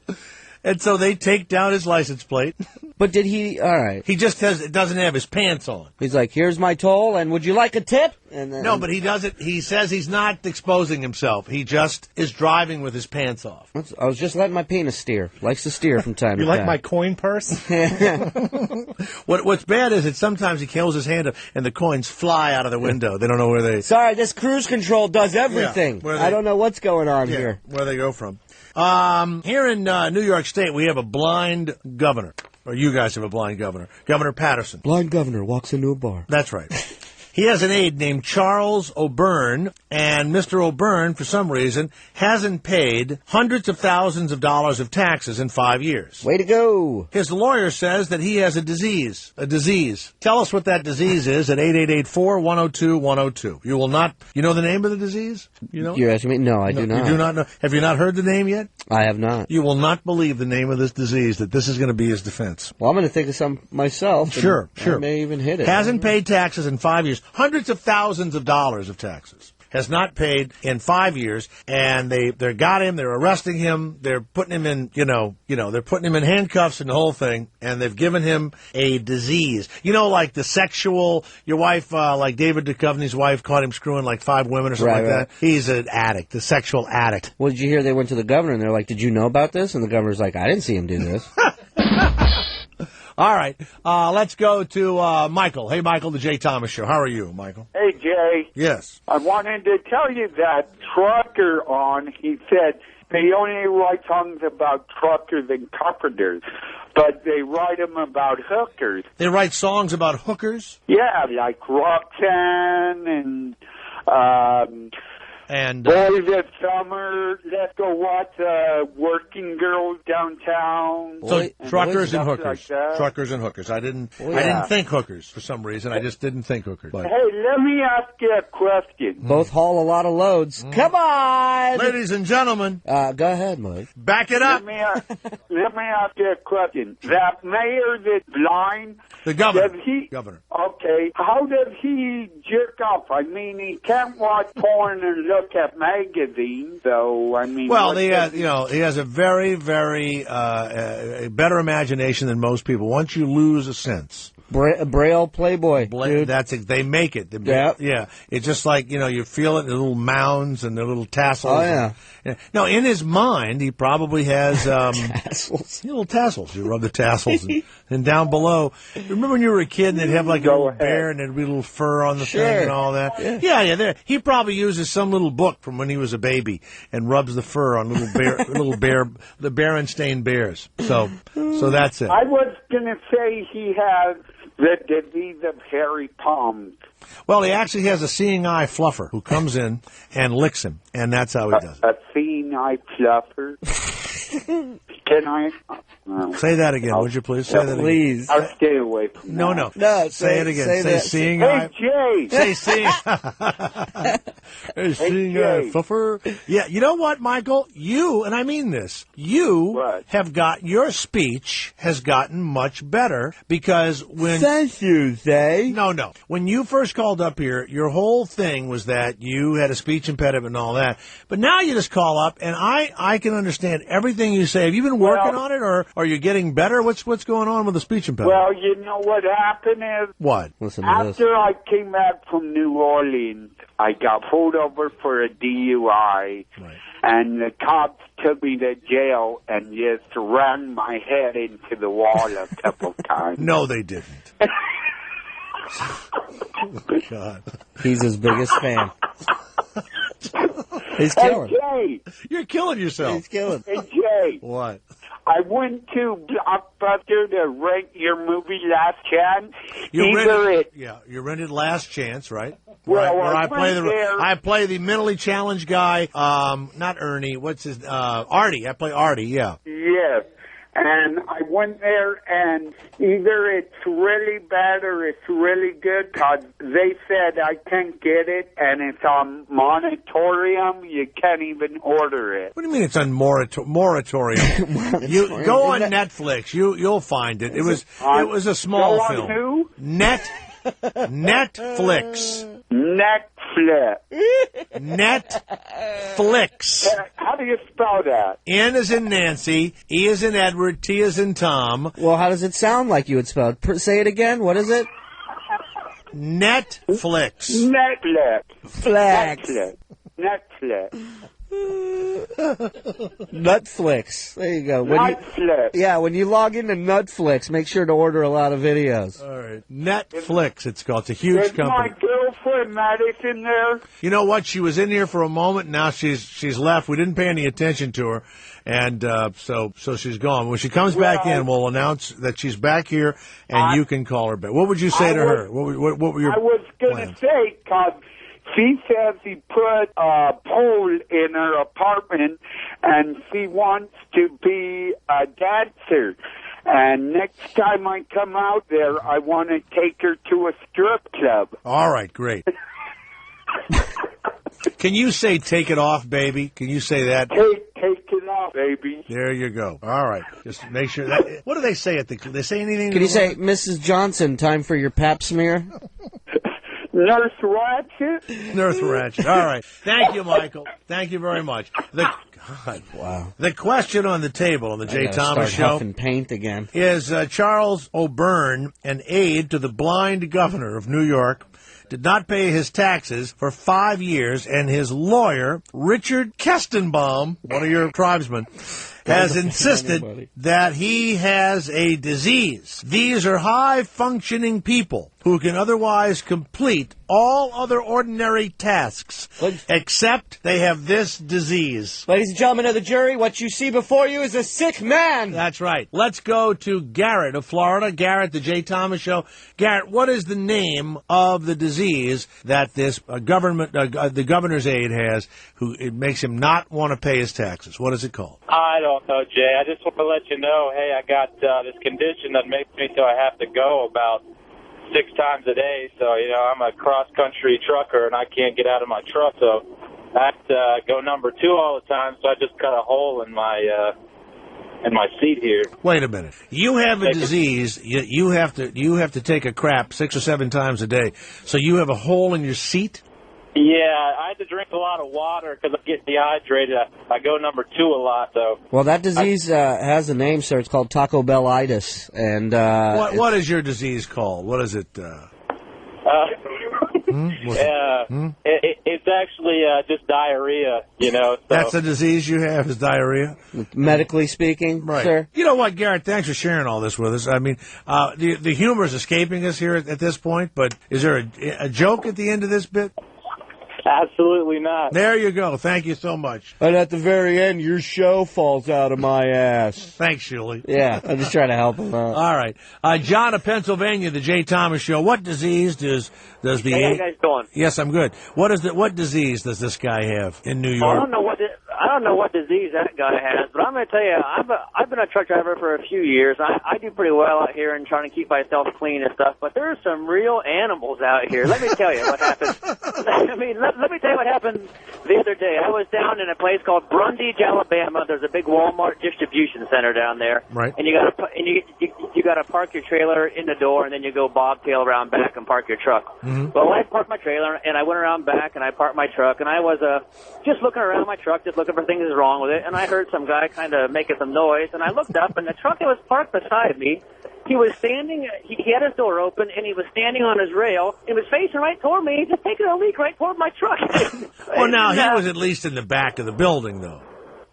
And so they take down his license plate. But did he... All right. He just doesn't have his pants on. He's like, here's my toll, and would you like a tip? And then, no, but he doesn't. He says he's not exposing himself. He just is driving with his pants off. I was just letting my penis steer. Likes to steer from time to time. You like my coin purse? What's bad is that sometimes he holds his hand up and the coins fly out of the window. They don't know where they... Sorry, this cruise control does everything. Yeah, I don't know what's going on here. Where they go from. Here in New York State, we have a blind governor. Or you guys have a blind governor. Governor Patterson. Blind governor walks into a bar. That's right. He has an aide named Charles O'Byrne, and Mr. O'Byrne, for some reason, hasn't paid hundreds of thousands of dollars of taxes in 5 years. Way to go. His lawyer says that he has a disease. A disease. Tell us what that disease is at 888-410-2-102. You will not... You know the name of the disease? You know? You're asking me? No, I do not. You do not know? Have you not heard the name yet? I have not. You will not believe the name of this disease, that this is going to be his defense. Well, I'm going to think of some myself. Sure. I may even hit it. Hasn't paid taxes in 5 years. Hundreds of thousands of dollars of taxes. Has not paid in 5 years, and they got him. They're arresting him. They're putting him in, they're putting him in handcuffs and the whole thing. And they've given him a disease. Like the sexual. Your wife, like David Duchovny's wife, caught him screwing like 5 women or something like that. He's an addict, a sexual addict. Well, did you hear they went to the governor and they're like, "Did you know about this?" And the governor's like, "I didn't see him do this." All right, let's go to Michael. Hey, Michael, the Jay Thomas Show. How are you, Michael? Hey, Jay. Yes. I wanted to tell you that Trucker he said they only write songs about truckers and carpenters, but they write them about hookers. They write songs about hookers? Yeah, like Roxanne and And boys of summer, let's go watch Working Girls Downtown. So truckers and hookers, like truckers and hookers. I didn't think hookers for some reason. I just didn't think hookers. But. Hey, let me ask you a question. Both haul a lot of loads. Come on, ladies and gentlemen. Go ahead, Mike. Back it up. Let me ask you a question. That mayor that's blind. The governor. Governor. Okay. How does he jerk off? I mean, he can't watch porn and look at magazines. So I mean. Well, he has a very, very better imagination than most people. Once you lose a sense. Braille Playboy. Dude. That's it. They make it. Yeah. It's just like, you feel it in the little mounds and the little tassels. Oh, yeah. No, in his mind, he probably has tassels. Little tassels. You rub the tassels. And down below, remember when you were a kid and they'd have like a little bear and there'd be a little fur on the thing and all that? Yeah. There. He probably uses some little book from when he was a baby and rubs the fur on the Berenstain Bears. So that's it. I was going to say he has the disease of hairy palms. Well, he actually has a seeing eye fluffer who comes in and licks him, and that's how he does it. A seeing eye fluffer? Can I? Say that again, would you please? Say that again. Please. I'll stay away from that. No, say it again. Say seeing eye. Hey, Jay. Say seeing. Seeing eye fluffer. Yeah, you know what, Michael? You, and I mean this, have got, your speech has gotten much better because when... Thank you, Zay. No. When you first called up here, your whole thing was that you had a speech impediment and all that. But now you just call up, and I can understand everything you say. Have you been working on it, or are you getting better? What's going on with the speech impediment? Well, you know what happened is... What? Listen to this. After I came back from New Orleans, I got pulled over for a DUI, and the cops took me to jail and just ran my head into the wall a couple times. No, they didn't. God. He's his biggest fan. He's killing. Hey, Jay. You're killing yourself. He's killing. Hey, Jay. What? I went to Blockbuster to rent your movie Last Chance. You rented Last Chance, right? Well, where I play the mentally challenged guy, not Ernie, what's his, Artie. I play Artie, yeah. Yes. And I went there, and either it's really bad or it's really good, because they said I can't get it, and it's on moratorium. You can't even order it. What do you mean it's on moratorium? You go on Netflix. You'll find it. It was a small film. Who? Netflix. Netflix. How do you spell that? N is in Nancy, E is in Edward, T is in Tom. Well, how does it sound like you would spell it? Say it again. What is it? Netflix. Netflix. There you go. When you log into Netflix, make sure to order a lot of videos. All right. Netflix, it's called. It's a huge company. My girlfriend Madison there? You know what? She was in here for a moment. Now she's left. We didn't pay any attention to her, and so she's gone. When she comes back in, we'll announce that she's back here, and you can call her back. What would you say to her? What were your I was going to say, because she says he put a pole in her apartment, and she wants to be a dancer. And next time I come out there, I want to take her to a strip club. All right, great. Can you say "take it off, baby"? Can you say that? Take it off, baby. There you go. All right. Just make sure that. What do they say at the? They say anything? Can you say, "Mrs. Johnson, time for your pap smear"? Nurse Ratchet? Nurse Ratchet. All right. Thank you, Michael. Thank you very much. Wow. The question on the table on the Jay Thomas Show huffing paint again. Is Charles O'Byrne, an aide to the blind governor of New York, did not pay his taxes for 5 years, and his lawyer, Richard Kestenbaum, one of your tribesmen, has insisted that he has a disease. These are high-functioning people. who can otherwise complete all other ordinary tasks, except they have this disease. Ladies and gentlemen of the jury, what you see before you is a sick man. That's right. Let's go to Garrett of Florida. Garrett, the Jay Thomas Show. Garrett, what is the name of the disease that this the governor's aide has, who it makes him not want to pay his taxes? What is it called? I don't know, Jay. I just want to let you know, hey, I got this condition that makes me so I have to go about 6 times a day. So, I'm a cross-country trucker, and I can't get out of my truck. So I have to go number 2 all the time. So I just cut a hole in my seat here. Wait a minute. You have a disease. You have to take a crap 6 or 7 times a day. So you have a hole in your seat? Yeah, I had to drink a lot of water because I get dehydrated. I go number 2 a lot, though. Well, that disease has a name, sir. It's called Taco Bellitis. And what is your disease called? What is it? It's actually just diarrhea, So. That's a disease you have, is diarrhea? Medically speaking, right. Sir? You know what, Garrett, thanks for sharing all this with us. I mean, the humor is escaping us here at this point, but is there a joke at the end of this bit? Absolutely not. There you go. Thank you so much. And at the very end, your show falls out of my ass. Thanks, Shirley. Yeah, I'm just trying to help him out. All right. John of Pennsylvania, the Jay Thomas Show. What disease does the... Hey, how you guys doing? Yes, I'm good. What disease does this guy have in New York? Well, I don't know what disease that guy has, but I'm going to tell you, I've been a truck driver for a few years. I do pretty well out here and trying to keep myself clean and stuff, but there are some real animals out here. Let me tell you what happened. Let me tell you what happened the other day. I was down in a place called Brundage, Alabama. There's a big Walmart distribution center down there. Right. And you got to park your trailer in the door, and then you go bobtail around back and park your truck. Mm-hmm. Well, I parked my trailer, and I went around back, and I parked my truck, and I was just looking around my truck, just looking for things that's wrong with it, and I heard some guy kind of making some noise, and I looked up, and the truck that was parked beside me, he was standing, he had his door open, and he was standing on his rail, and he was facing right toward me, just taking a leak right toward my truck. Well, now, he was at least in the back of the building, though.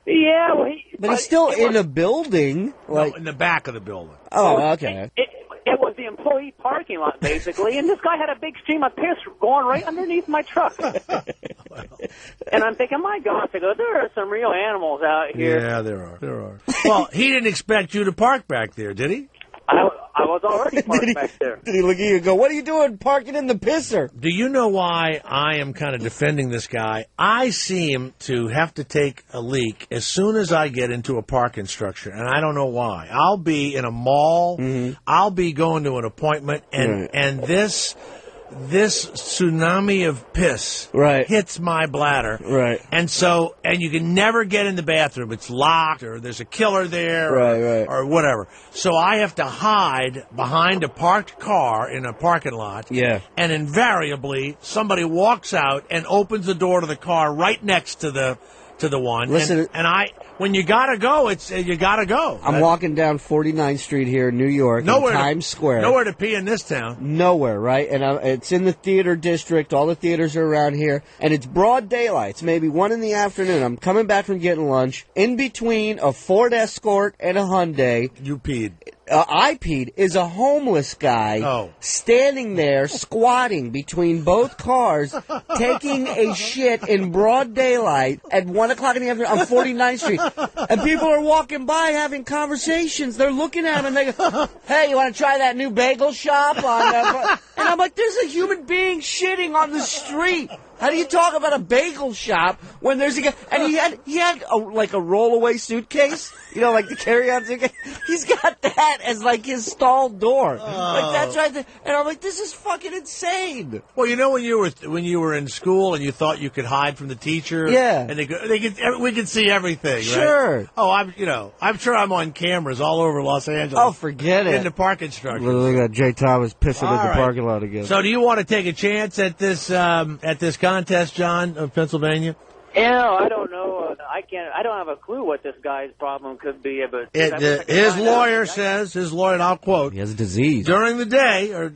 Yeah, well, but he's still in a building. No, in the back of the building. Oh, okay. It was the employee parking lot, basically, and this guy had a big stream of piss going right underneath my truck. And I'm thinking, my gosh, I go, there are some real animals out here. Yeah, there are. Well, he didn't expect you to park back there, did he? I was already parked back there. Did he look at you and go, what are you doing parking in the pisser? Do you know why I am kind of defending this guy? I seem to have to take a leak as soon as I get into a parking structure, and I don't know why. I'll be in a mall, I'll be going to an appointment, and this tsunami of piss hits my bladder. Right. And you can never get in the bathroom. It's locked, or there's a killer there, or whatever. So I have to hide behind a parked car in a parking lot. Yeah. And invariably, somebody walks out and opens the door to the car right next to the one. Listen, when you gotta go, you gotta go. I'm walking down 49th Street here in New York, in Times Square. Nowhere to pee in this town. Nowhere, right? And it's in the theater district. All the theaters are around here, and it's broad daylight. It's maybe 1 in the afternoon. I'm coming back from getting lunch. In between a Ford Escort and a Hyundai. You peed. I peed is a homeless guy standing there squatting between both cars, taking a shit in broad daylight at 1 o'clock in the afternoon on 49th Street. And people are walking by having conversations. They're looking at him and they go, hey, you want to try that new bagel shop? And I'm like, there's a human being shitting on the street. How do you talk about a bagel shop when there's a guy? And he had a rollaway suitcase, like the carry-on suitcase. He's got that as like his stall door. Like that's right there. And I'm like, this is fucking insane. Well, when you were in school and you thought you could hide from the teacher. Yeah. And we could see everything. Right? Sure. Oh, I'm sure I'm on cameras all over Los Angeles. Oh, forget it. In the parking structure. Look at Jay Thomas pissing in the parking lot again. So, do you want to take a chance at this contest, John, of Pennsylvania? Yeah, I don't know. I don't have a clue what this guy's problem could be, but his lawyer says, and I'll quote, he has a disease. During the day, or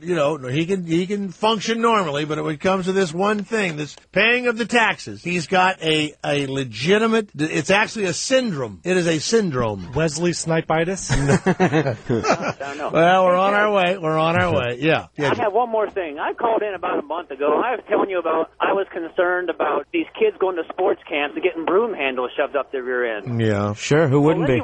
he can function normally, but when it comes to this one thing, this paying of the taxes, he's got a legitimate. It's actually a syndrome. It is a syndrome. Wesley Snipeitis. I don't know. Well, we're on our way. We're on our way. Yeah. I have one more thing. I called in about a month ago. I was telling you about I was concerned about these kids going to sports camps and getting broom handles shoved up their rear end. Yeah. Sure, who wouldn't be?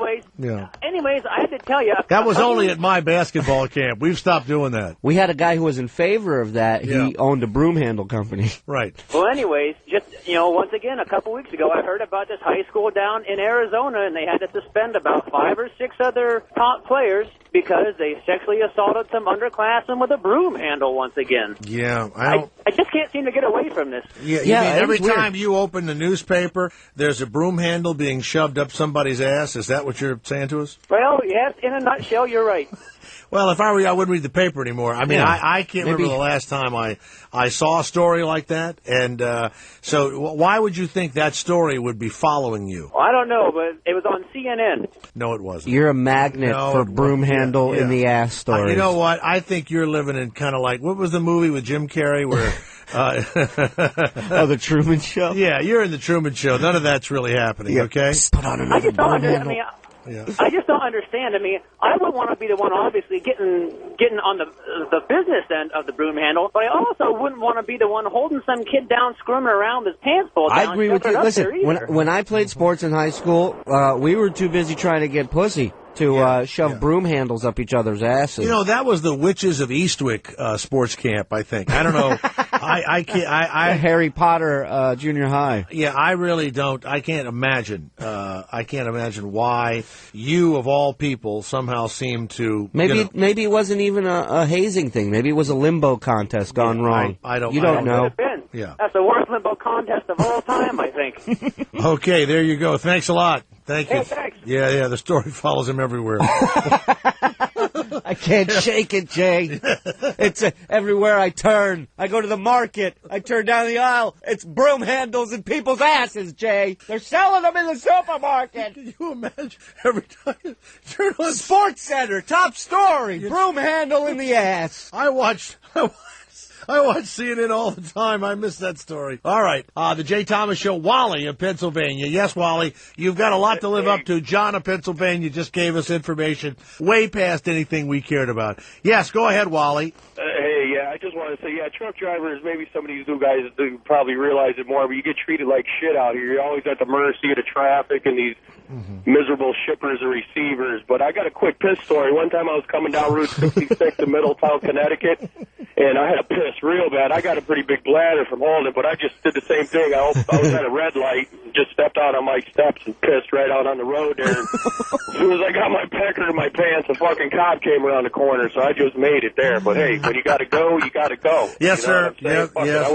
Anyways, I had to tell you. That was only at my basketball camp. We've stopped doing that. We had a guy who was in favor of that. He owned a broom handle company. Right. Well, anyways, just, once again, a couple weeks ago, I heard about this high school down in Arizona, and they had to suspend about 5 or 6 other top players because they sexually assaulted some underclassmen with a broom handle once again. Yeah. I just can't seem to get away from this. Yeah, you mean every time you open the newspaper, there's a broom handle being shoved up somebody's ass? Is that what you're saying to us? Well, yes, in a nutshell, you're right. Well, if I were you, I wouldn't read the paper anymore. I mean, I can't remember the last time I saw a story like that. And so why would you think that story would be following you? Well, I don't know, but it was on CNN. No, it wasn't. You're a magnet for broom handle in the ass stories. You know what? I think you're living in kind of like, what was the movie with Jim Carrey where... The Truman Show? Yeah, you're in the Truman Show. None of that's really happening, okay? Put on another broom handle. I just don't understand. I mean, I would want to be the one, obviously, getting on the business end of the broom handle, but I also wouldn't want to be the one holding some kid down, scrumming around with his pants pulled down. I agree with you. Listen, when I played sports in high school, we were too busy trying to get pussy to shove broom handles up each other's asses. That was the Witches of Eastwick sports camp, I think. I don't know. I can't. Harry Potter Junior High. Yeah, I really don't. I can't imagine. I can't imagine why you, of all people, somehow seem to. Maybe it wasn't even a hazing thing. Maybe it was a limbo contest gone wrong. I don't. You don't know. Yeah. That's the worst limbo contest of all time, I think. Okay, there you go. Thanks a lot. Thank you. Hey, thanks. Yeah, the story follows him everywhere. I can't shake it, Jay. It's everywhere I turn. I go to the market. I turn down the aisle. It's broom handles in people's asses, Jay. They're selling them in the supermarket. Can you imagine every time you turn on Sports Center, top story, broom handle in the ass. I watch CNN all the time. I miss that story. All right. The Jay Thomas Show, Wally of Pennsylvania. Yes, Wally, you've got a lot to live up to. John of Pennsylvania just gave us information way past anything we cared about. Yes, go ahead, Wally. Hey, I just want to say, truck drivers, maybe some of these new guys do probably realize it more, but you get treated like shit out here. You're always at the mercy of the traffic and these miserable shippers and receivers. But I got a quick piss story. One time I was coming down Route 66 in Middletown, Connecticut, and I had a piss real bad. I got a pretty big bladder from holding it, but I just did the same thing. I was at a red light, just stepped out on my steps and pissed right out on the road there. As soon as I got my pecker in my pants, a fucking cop came around the corner, so I just made it there. But hey, when you got to go, you got to go. Yes, sir. Can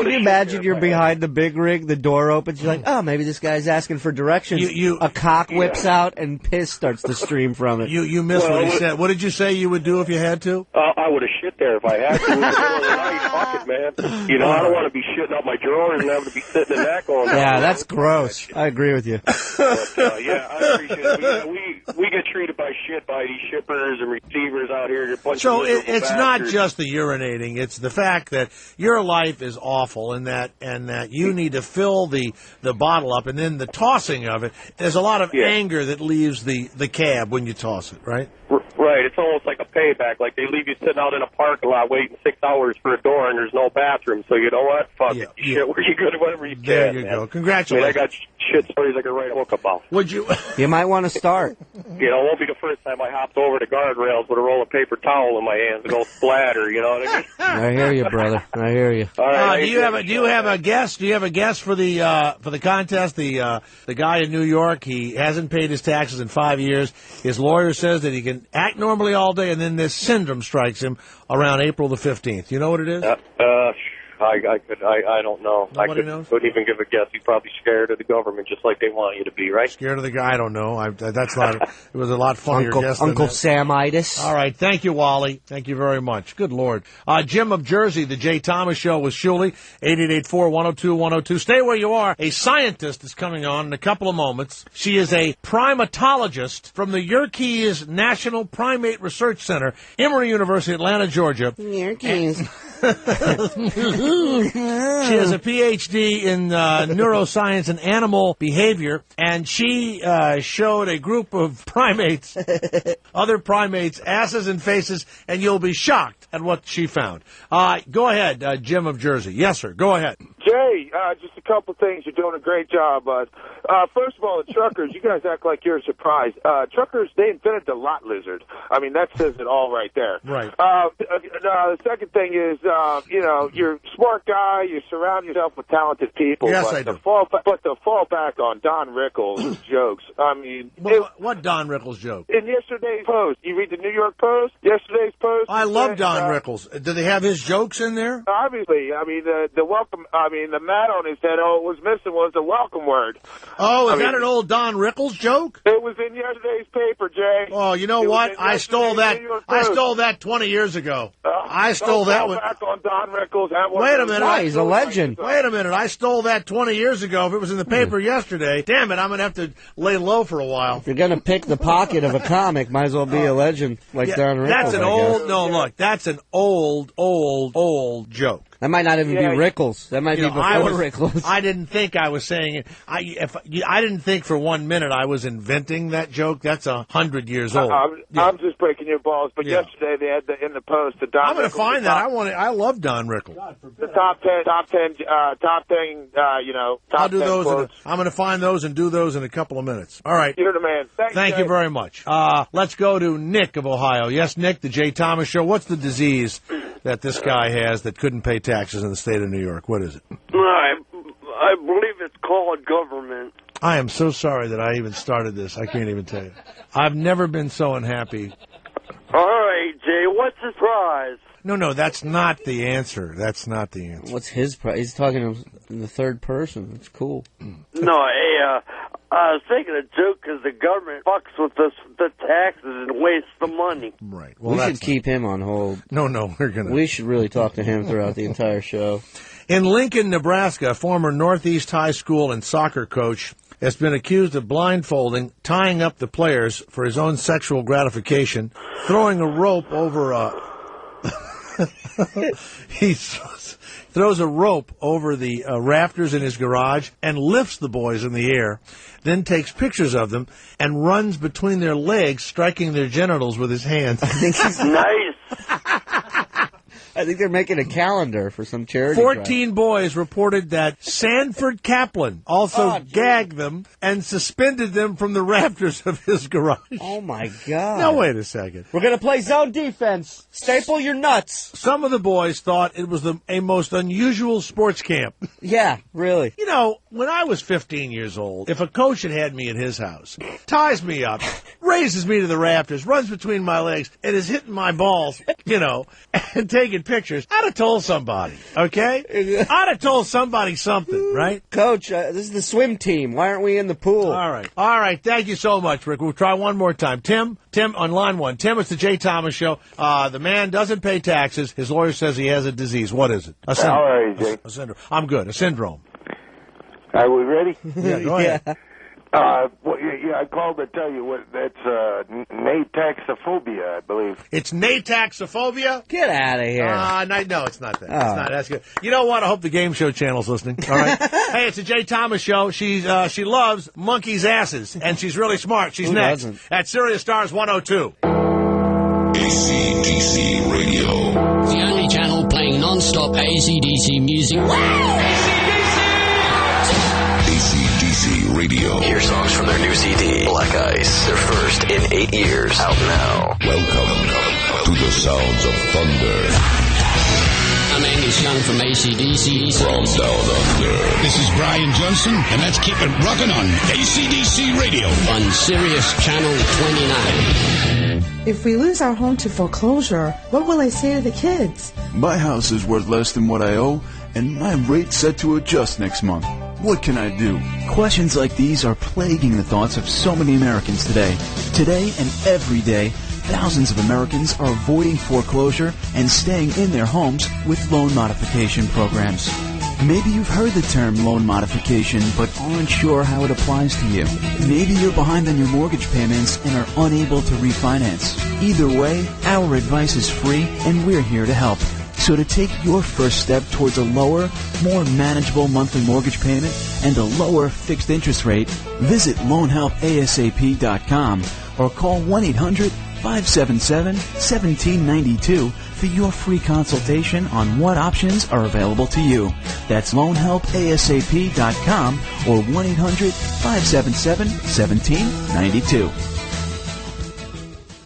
you imagine you're behind the big rig, the door opens, you're like, oh, maybe this guy's asking for directions. A cock whips out and piss starts to stream from it. You missed what he said. What did you say you would do if you had to? I would have shit there if I had to. In the middle of the night, fuck it, man. I don't want to be shitting up my drawers and having to be sitting in that going. Yeah, that's gross. I agree with you. But, I appreciate it. We get treated by shit by these shippers and receivers out here. So it's not just the urinating; it's the fact that your life is awful, and that you need to fill the bottle up, and then the tossing of it. There's a lot of anger that leaves the cab when you toss it, right? Right. It's almost like a payback. Like they leave you sitting out in a parking lot waiting 6 hours for a door, and there's no bathroom. So you know what? Fuck it. Shit, where you go to whatever you can. There you go. Congratulations. I got shit stories I could write a book about. Would you? You might want to start. It won't be the first time I hopped over the guardrails with a roll of paper towel in my hands and go splatter. You know what I mean? I hear you, brother. I hear you. All right, do you have a guest? Do you have a guest for the contest? The guy in New York, he hasn't paid his taxes in 5 years. His lawyer says that he can act normally all day, and then this syndrome strikes him around April the 15th. You know what it is? I don't know. Nobody knows? Couldn't even give a guess. He's probably scared of the government, just like they want you to be, right? Scared of the guy? I don't know. That's not. It was a lot funnier guess than Uncle that. Sam-itis. All right, thank you, Wally. Thank you very much. Good Lord. Jim of Jersey, the Jay Thomas Show with Shuley, 8884-102-102. Stay where you are. A scientist is coming on in a couple of moments. She is a primatologist from the Yerkes National Primate Research Center, Emory University, Atlanta, Georgia. Yerkes. She has a PhD in neuroscience and animal behavior, and she showed a group of primates, other primates, asses and faces, and you'll be shocked at what she found. Go ahead, Jim of Jersey. Yes, sir. Go ahead. Jay, just a couple things. You're doing a great job, bud. First of all, the truckers, you guys act like you're surprised. Truckers, they invented the lot lizard. I mean, that says it all right there. Right. The second thing is, you're a smart guy. You surround yourself with talented people. Yes, but I do. But to fall back on Don Rickles' jokes, I mean... What Don Rickles joke? In yesterday's Post. You read the New York Post? Yesterday's Post? I love Don Rickles. Do they have his jokes in there? Obviously. I mean, the welcome... the mat on his head, all it was missing was the welcome word. Oh, is that an old Don Rickles joke? It was in yesterday's paper, Jay. Oh, you know what? I stole that. I stole that 20 years ago. I stole that one. Back on Don Rickles. Wait a minute. He's a legend. Wait a minute. I stole that 20 years ago. If it was in the paper yesterday, damn it, I'm going to have to lay low for a while. If you're going to pick the pocket of a comic, might as well be a legend like Don Rickles. That's an old, no, look, that's an old joke. That might not even be Rickles. That might be before Rickles. I didn't think I was saying it. I didn't think for 1 minute I was inventing that joke. That's 100 years old. I'm just breaking your balls. But yesterday they had in the Post the Don. I'm going to find that. I love Don Rickles. The top 10. I'll do those. Quotes. I'm going to find those and do those in a couple of minutes. All right. You're the man. Thank you very much. Let's go to Nick of Ohio. Yes, Nick, the Jay Thomas Show. What's the disease that this guy has that couldn't pay taxes in the state of New York? What is it? I believe it's called government. I am so sorry that I even started this. I can't even tell you. I've never been so unhappy. All right, Jay, what's the prize? No, that's not the answer. That's not the answer. What's his prize? He's talking in the third person. It's cool. No, I was thinking a joke because the government fucks with the taxes and wastes the money. Right. Well, we should keep him on hold. No, we're going to. We should really talk to him throughout the entire show. In Lincoln, Nebraska, a former Northeast High School and soccer coach has been accused of blindfolding, tying up the players for his own sexual gratification, throwing a rope over he throws a rope over the rafters in his garage and lifts the boys in the air, then takes pictures of them and runs between their legs, striking their genitals with his hands. I think he's nice. I think they're making a calendar for some charity. 14 boys reported that Sanford Kaplan also gagged them and suspended them from the rafters of his garage. Oh, my God. Now, wait a second. We're going to play zone defense. Staple your nuts. Some of the boys thought it was a most unusual sports camp. Yeah, really. You know, when I was 15 years old, if a coach had me at his house, ties me up, raises me to the rafters, runs between my legs, and is hitting my balls, and taking pictures, I'd have told somebody, okay? I'd have told somebody something, right? Coach, this is the swim team. Why aren't we in the pool? All right. Thank you so much, Rick. We'll try one more time. Tim on line one. Tim, it's the Jay Thomas Show. The man doesn't pay taxes. His lawyer says he has a disease. What is it? A syndrome. How are you, Jay? A syndrome. I'm good. A syndrome. Are we ready? Yeah, go ahead. I called to tell you what that's nataxophobia, I believe. It's nataxophobia? Get out of here. No, it's not that. It's not. That's good. You know what? I hope the Game Show channel's listening. All right. Hey, it's the Jay Thomas Show. She loves monkeys' asses, and she's really smart. She's next at Sirius Stars 102. ACDC Radio. The only channel playing non-stop ACDC music. ACDC Radio. Hear songs from their new CD, Black Ice, their first in 8 years. Out now. Welcome to the sounds of thunder. I'm Angus Young from ACDC. From down under. This is Brian Johnson, and let's keep it rocking on ACDC Radio. On Sirius Channel 29. If we lose our home to foreclosure, what will I say to the kids? My house is worth less than what I owe, and my rate's set to adjust next month. What can I do? Questions like these are plaguing the thoughts of so many Americans today. Today and every day, thousands of Americans are avoiding foreclosure and staying in their homes with loan modification programs. Maybe you've heard the term loan modification, but aren't sure how it applies to you. Maybe you're behind on your mortgage payments and are unable to refinance. Either way, our advice is free, and we're here to help. So to take your first step towards a lower, more manageable monthly mortgage payment and a lower fixed interest rate, visit loanhelpasap.com or call 1-800-577-1792 for your free consultation on what options are available to you. That's loanhelpasap.com or 1-800-577-1792.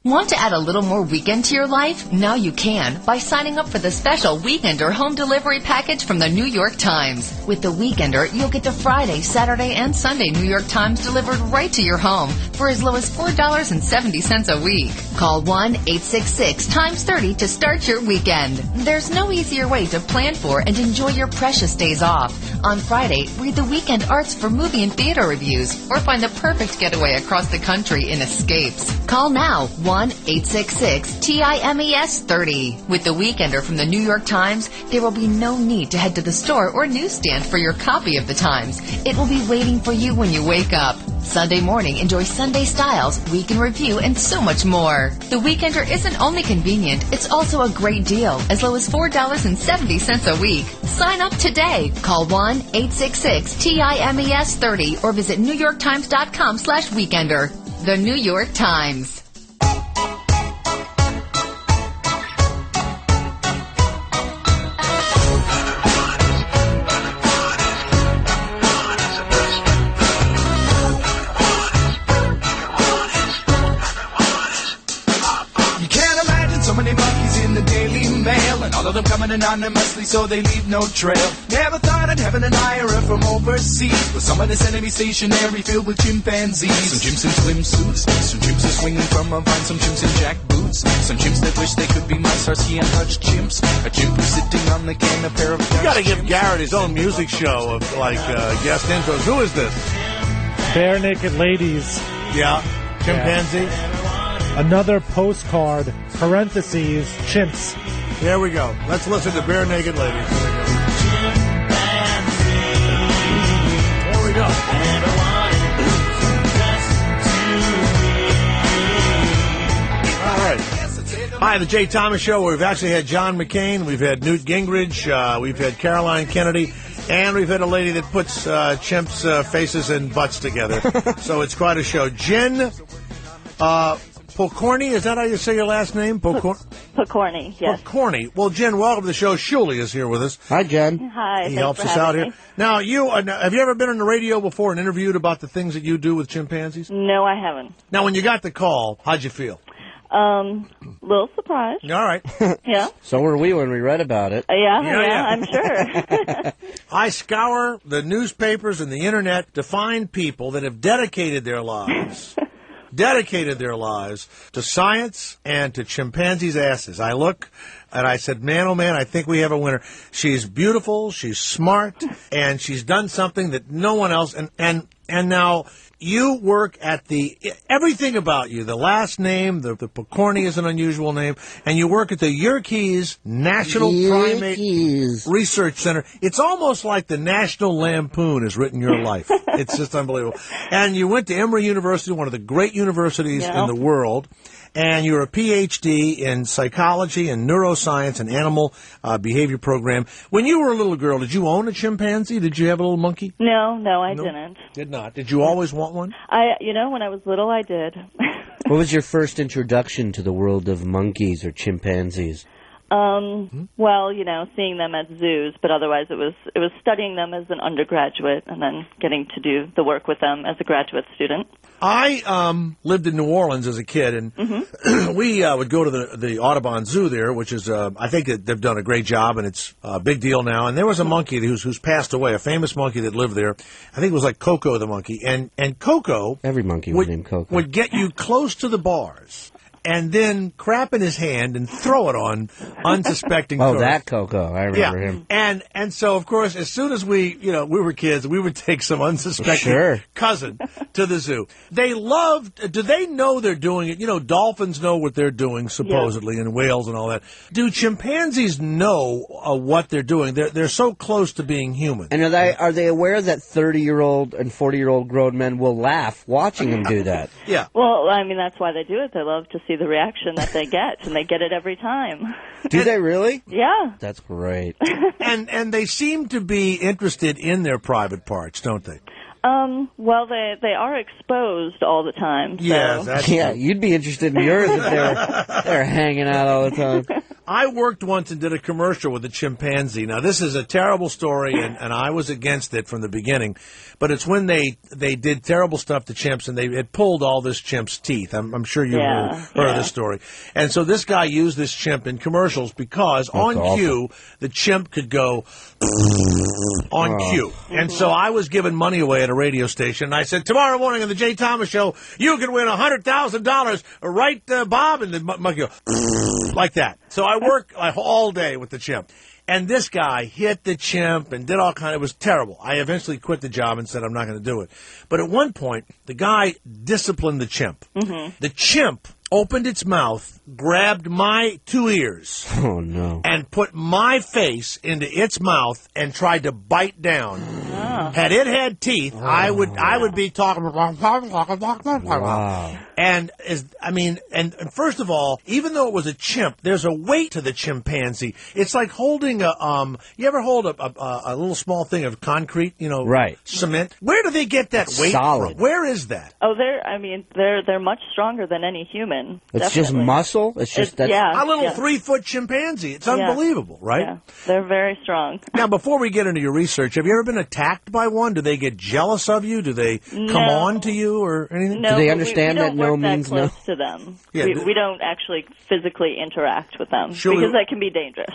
Want to add a little more weekend to your life? Now you can by signing up for the special Weekender home delivery package from the New York Times. With the Weekender, you'll get the Friday, Saturday, and Sunday New York Times delivered right to your home for as low as $4.70 a week. Call 1-866-TIMES30 to start your weekend. There's no easier way to plan for and enjoy your precious days off. On Friday, read the Weekend Arts for movie and theater reviews or find the perfect getaway across the country in Escapes. Call now, 1-866-TIMES30. With the Weekender from the New York Times, there will be no need to head to the store or newsstand for your copy of the Times. It will be waiting for you when you wake up. Sunday morning, enjoy Sunday styles, week in review, and so much more. The Weekender isn't only convenient, it's also a great deal, as low as $4.70 a week. Sign up today. Call 1-866-TIMES30 or visit NewYorkTimes.com/Weekender. The New York Times. All of them coming anonymously, so they leave no trail. Never thought I'd have an admirer from overseas, but some of this enemy stationary filled with chimpanzees. Some chimps in swimsuits, some chimps are swinging from a vine, some chimps in jackboots, some chimps that wish they could be my Starsky and Hutch chimps. A chimp who's sitting on the can, a pair of You got to give Garrett his own music show of guest intros. Who is this? Bare Naked Ladies. Yeah, chimpanzee. Yeah. Another postcard. Parentheses. Chimps. There we go. Let's listen to Bare Naked Ladies. There we go. All right. Hi, the Jay Thomas Show, where we've actually had John McCain, we've had Newt Gingrich, we've had Caroline Kennedy, and we've had a lady that puts chimps' faces and butts together. So it's quite a show. Jen Pokorny, is that how you say your last name? Pokorny, yes. Pokorny. Well, Jen, welcome to the show. Shuli is here with us. Hi, Jen. Hi. He helps us out here. Now, have you ever been on the radio before and interviewed about the things that you do with chimpanzees? No, I haven't. Now, when you got the call, how'd you feel? Little surprised. All right. Yeah. So were we when we read about it. Yeah, I'm sure. I scour the newspapers and the internet to find people that have dedicated their lives to science and to chimpanzees' asses. I look and I said, man, oh man, I think we have a winner. She's beautiful, she's smart, and she's done something that no one else, and now you work at everything about you, the last name, the Pokorny is an unusual name, and you work at the Yerkes National Primate Research Center. It's almost like the National Lampoon has written your life. It's just unbelievable. And you went to Emory University, one of the great universities in the world, and you're a PhD in psychology and neuroscience and animal behavior program. When you were a little girl, did you own a chimpanzee? Did you have a little monkey? No, I didn't. Did not. Did you always want one? When I was little, I did. What was your first introduction to the world of monkeys or chimpanzees? Well, seeing them at zoos, but otherwise it was studying them as an undergraduate and then getting to do the work with them as a graduate student. I lived in New Orleans as a kid, and we would go to the Audubon Zoo there, which is, I think that they've done a great job, and it's a big deal now. And there was a monkey who's passed away, a famous monkey that lived there. I think it was like Coco the monkey. And Coco... Every monkey was named Coco. ...would get you close to the bars. and then crap in his hand and throw it on unsuspecting Oh, tourists. that Coco. I remember him. And so, of course, as soon as we were kids, we would take some unsuspecting cousin to the zoo. They loved, do they know they're doing it? You know, dolphins know what they're doing, supposedly, and whales and all that. Do chimpanzees know what they're doing? They're so close to being human. And are they aware that 30-year-old and 40-year-old grown men will laugh watching them do that? Yeah. Well, I mean, that's why they do it. They love to see the reaction that they get, and they get it every time. Do they really? Yeah. That's great. And they seem to be interested in their private parts, don't they? Well, they are exposed all the time. So. Yeah, you'd be interested in yours if they're hanging out all the time. I worked once and did a commercial with a chimpanzee. Now, this is a terrible story, and I was against it from the beginning. But it's when they did terrible stuff to chimps, and they had pulled all this chimp's teeth. I'm sure you've heard of this story. And so this guy used this chimp in commercials because on cue, the chimp could go on cue. And so I was giving money away at a radio station, and I said, tomorrow morning on the Jay Thomas Show, you can win $100,000. Right, Bob? And the monkey go like that. So I worked all day with the chimp. And this guy hit the chimp and did all kind of, it was terrible. I eventually quit the job and said, I'm not going to do it. But at one point, the guy disciplined the chimp. Mm-hmm. The chimp opened its mouth, grabbed my 2 ears. Oh, no. And put my face into its mouth and tried to bite down. Oh. Had it had teeth, I would be talking. Wow. And first of all, even though it was a chimp, there's a weight to the chimpanzee. It's like holding you ever hold a little small thing of concrete, right, cement? Where do they get that weight solid from? Where is that? Oh, they're much stronger than any human. It's just muscle? It's just that. A little 3-foot chimpanzee. It's unbelievable, right? Yeah, they're very strong. Now, before we get into your research, have you ever been attacked by one? Do they get jealous of you? Do they come on to you or anything? No, do they understand we that don't no work means that no? close to them. Yeah, we don't actually physically interact with them Surely- because that can be dangerous.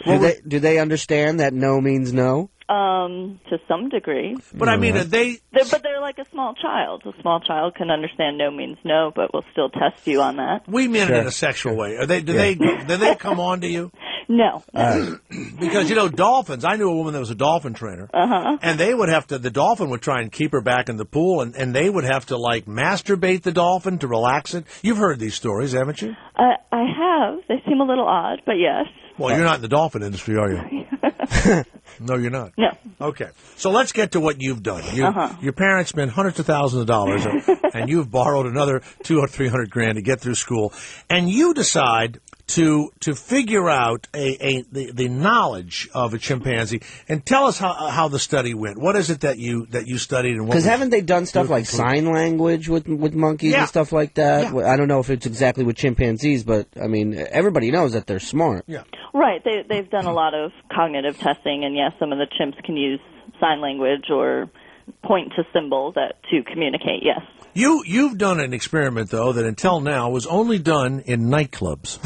Do they understand that no means no? To some degree. But I mean, they're like a small child. A small child can understand no means no, but will still test you on that. We mean it in a sexual way. Do they come on to you? No. Because, dolphins, I knew a woman that was a dolphin trainer, and the dolphin would try and keep her back in the pool, and they would have to, masturbate the dolphin to relax it. You've heard these stories, haven't you? I have. They seem a little odd, but yes. Well, you're not in the dolphin industry, are you? No, you're not. No. Okay. So let's get to what you've done. Your parents spent hundreds of thousands of dollars, and you've borrowed another $200 or $300 to get through school, and you decide to figure out the knowledge of a chimpanzee, and tell us how the study went. What is it that you studied? Because haven't they done stuff like sign language with monkeys and stuff like that? Yeah. I don't know if it's exactly with chimpanzees, but I mean everybody knows that they're smart. Yeah. Right. They've done a lot of cognitive testing, and yes, some of the chimps can use sign language or point to symbols to communicate. Yes. You've done an experiment, though, that until now was only done in nightclubs,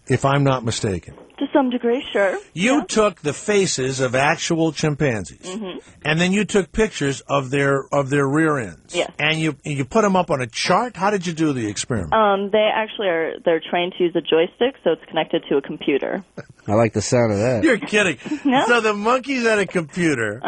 if I'm not mistaken. To some degree, sure. You took the faces of actual chimpanzees, and then you took pictures of their rear ends. Yes. And you put them up on a chart. How did you do the experiment? They actually they're trained to use a joystick, so it's connected to a computer. I like the sound of that. You're kidding. No. So the monkey's at a computer.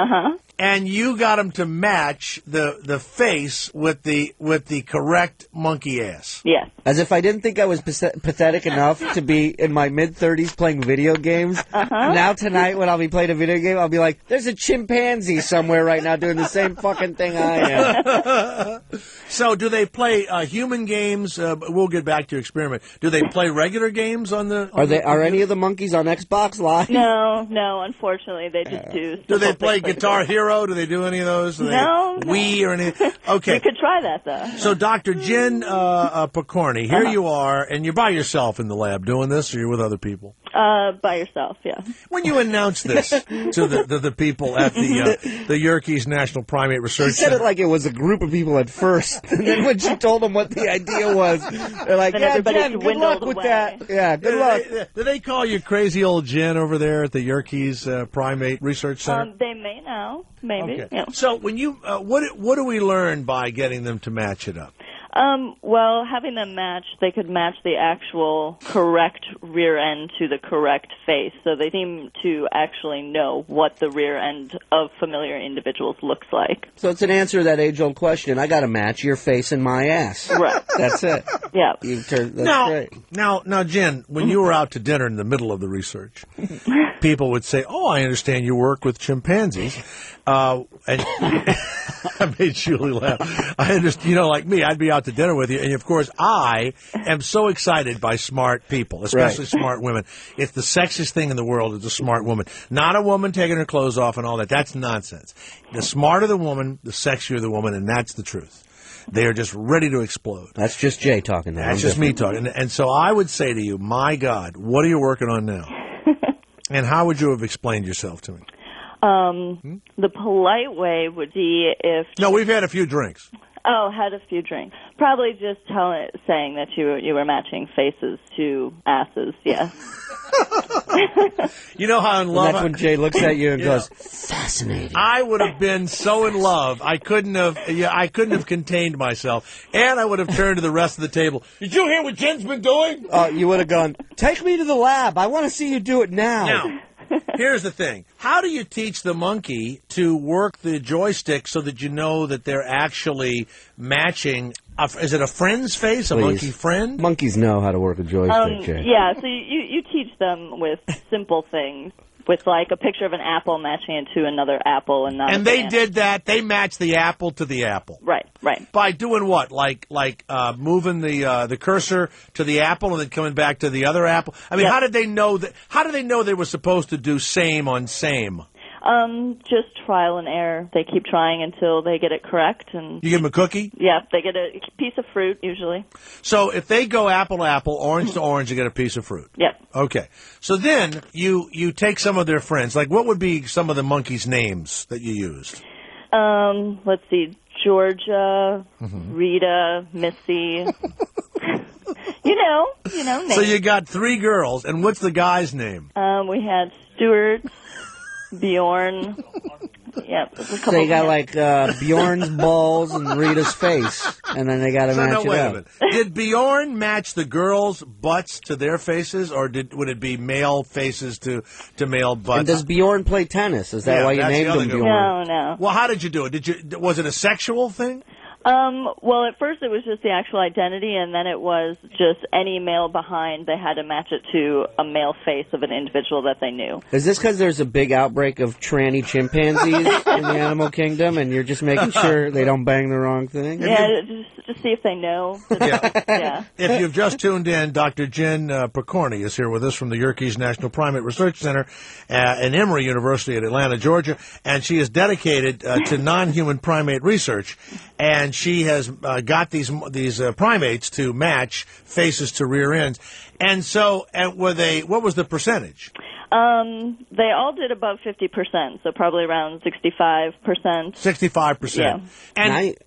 And you got them to match the face with the correct monkey ass. Yes. As if I didn't think I was pathetic enough to be in my mid-30s playing video games. Now tonight when I'll be playing a video game, I'll be like, there's a chimpanzee somewhere right now doing the same fucking thing I am. So do they play human games? We'll get back to your experiment. Do they play regular games on the... Are any of the monkeys on Xbox Live? No, unfortunately, they just do... Do they play Guitar Hero? Do they do any of those? Do No. Wii or anything? Okay. We could try that, though. So, Dr. Jen Picorni, here you are, and you're by yourself in the lab doing this, or you're with other people? By yourself, yeah. When you announced this to the people at the Yerkes National Primate Research She said it like it was a group of people at first, and then when she told them what the idea was, they're like, Then yeah, everybody Jen, good luck with dwindled that. Yeah, good luck. Do they call you crazy old Jen over there at the Yerkes Primate Research Center? They may now, maybe. Okay. Yeah. So when you what do we learn by getting them to match it up? Well, having them match, they could match the actual correct rear end to the correct face. So they seem to actually know what the rear end of familiar individuals looks like. So it's an answer to that age-old question. I got to match your face and my ass. Right. That's it. Yeah. That's great. Now, Jen, when you were out to dinner in the middle of the research, people would say, "Oh, I understand you work with chimpanzees," and I made Julie laugh. I understand, like me, I'd be out to dinner with you, and of course, I am so excited by smart people, especially smart women. It's the sexiest thing in the world is a smart woman, not a woman taking her clothes off and all that. That's nonsense. The smarter the woman, the sexier the woman, and that's the truth. They are just ready to explode. That's just Jay talking now. That's just me talking. And so I would say to you, my God, what are you working on now? And how would you have explained yourself to me? The polite way would be if... No, we've had a few drinks. Oh, had a few drinks. Probably just saying that you were matching faces to asses, yes. You know how in love... And that's when Jay looks at you and goes, fascinating. I would have been so in love, I couldn't have contained myself, and I would have turned to the rest of the table. Did you hear what Jen's been doing? You would have gone, take me to the lab. I want to see you do it now. Now, here's the thing. How do you teach the monkey to work the joystick so that you know that they're actually matching? Is it a friend's face, a monkey friend? Monkeys know how to work a joystick, Jay. Yeah, so you teach them with simple things, with like a picture of an apple matching it to another apple, and not. And they did that. They matched the apple to the apple. Right. By doing what? Like moving the cursor to the apple and then coming back to the other apple. I mean, how did they know that? How did they know they were supposed to do same on same? Just trial and error. They keep trying until they get it correct. And you give them a cookie? Yeah, they get a piece of fruit, usually. So if they go apple to apple, orange to orange, you get a piece of fruit? Yep. Okay. So then you take some of their friends. Like, what would be some of the monkeys' names that you used? Let's see. Georgia, Rita, Missy. You know, names. So you got 3 girls, and what's the guy's name? We had Stuart, Bjorn. Yep. So you got like Bjorn's balls and Rita's face, and then they got to match wait it a up. minute. Did Bjorn match the girls' butts to their faces, or would it be male faces to male butts? And does Bjorn play tennis? Is that why you named him Bjorn? No. Well, how did you do it? Was it a sexual thing? Well, at first it was just the actual identity, and then it was just any male behind, they had to match it to a male face of an individual that they knew. Is this because there's a big outbreak of tranny chimpanzees in the animal kingdom, and you're just making sure they don't bang the wrong thing? Yeah, just see if they know. Yeah. If you've just tuned in, Dr. Jen Picorni is here with us from the Yerkes National Primate Research Center at Emory University at Atlanta, Georgia, and she is dedicated to non-human primate research, and she has got these primates to match faces to rear ends. And so, what was the percentage? They all did above 50%, so probably around 65%. 65%. Yeah.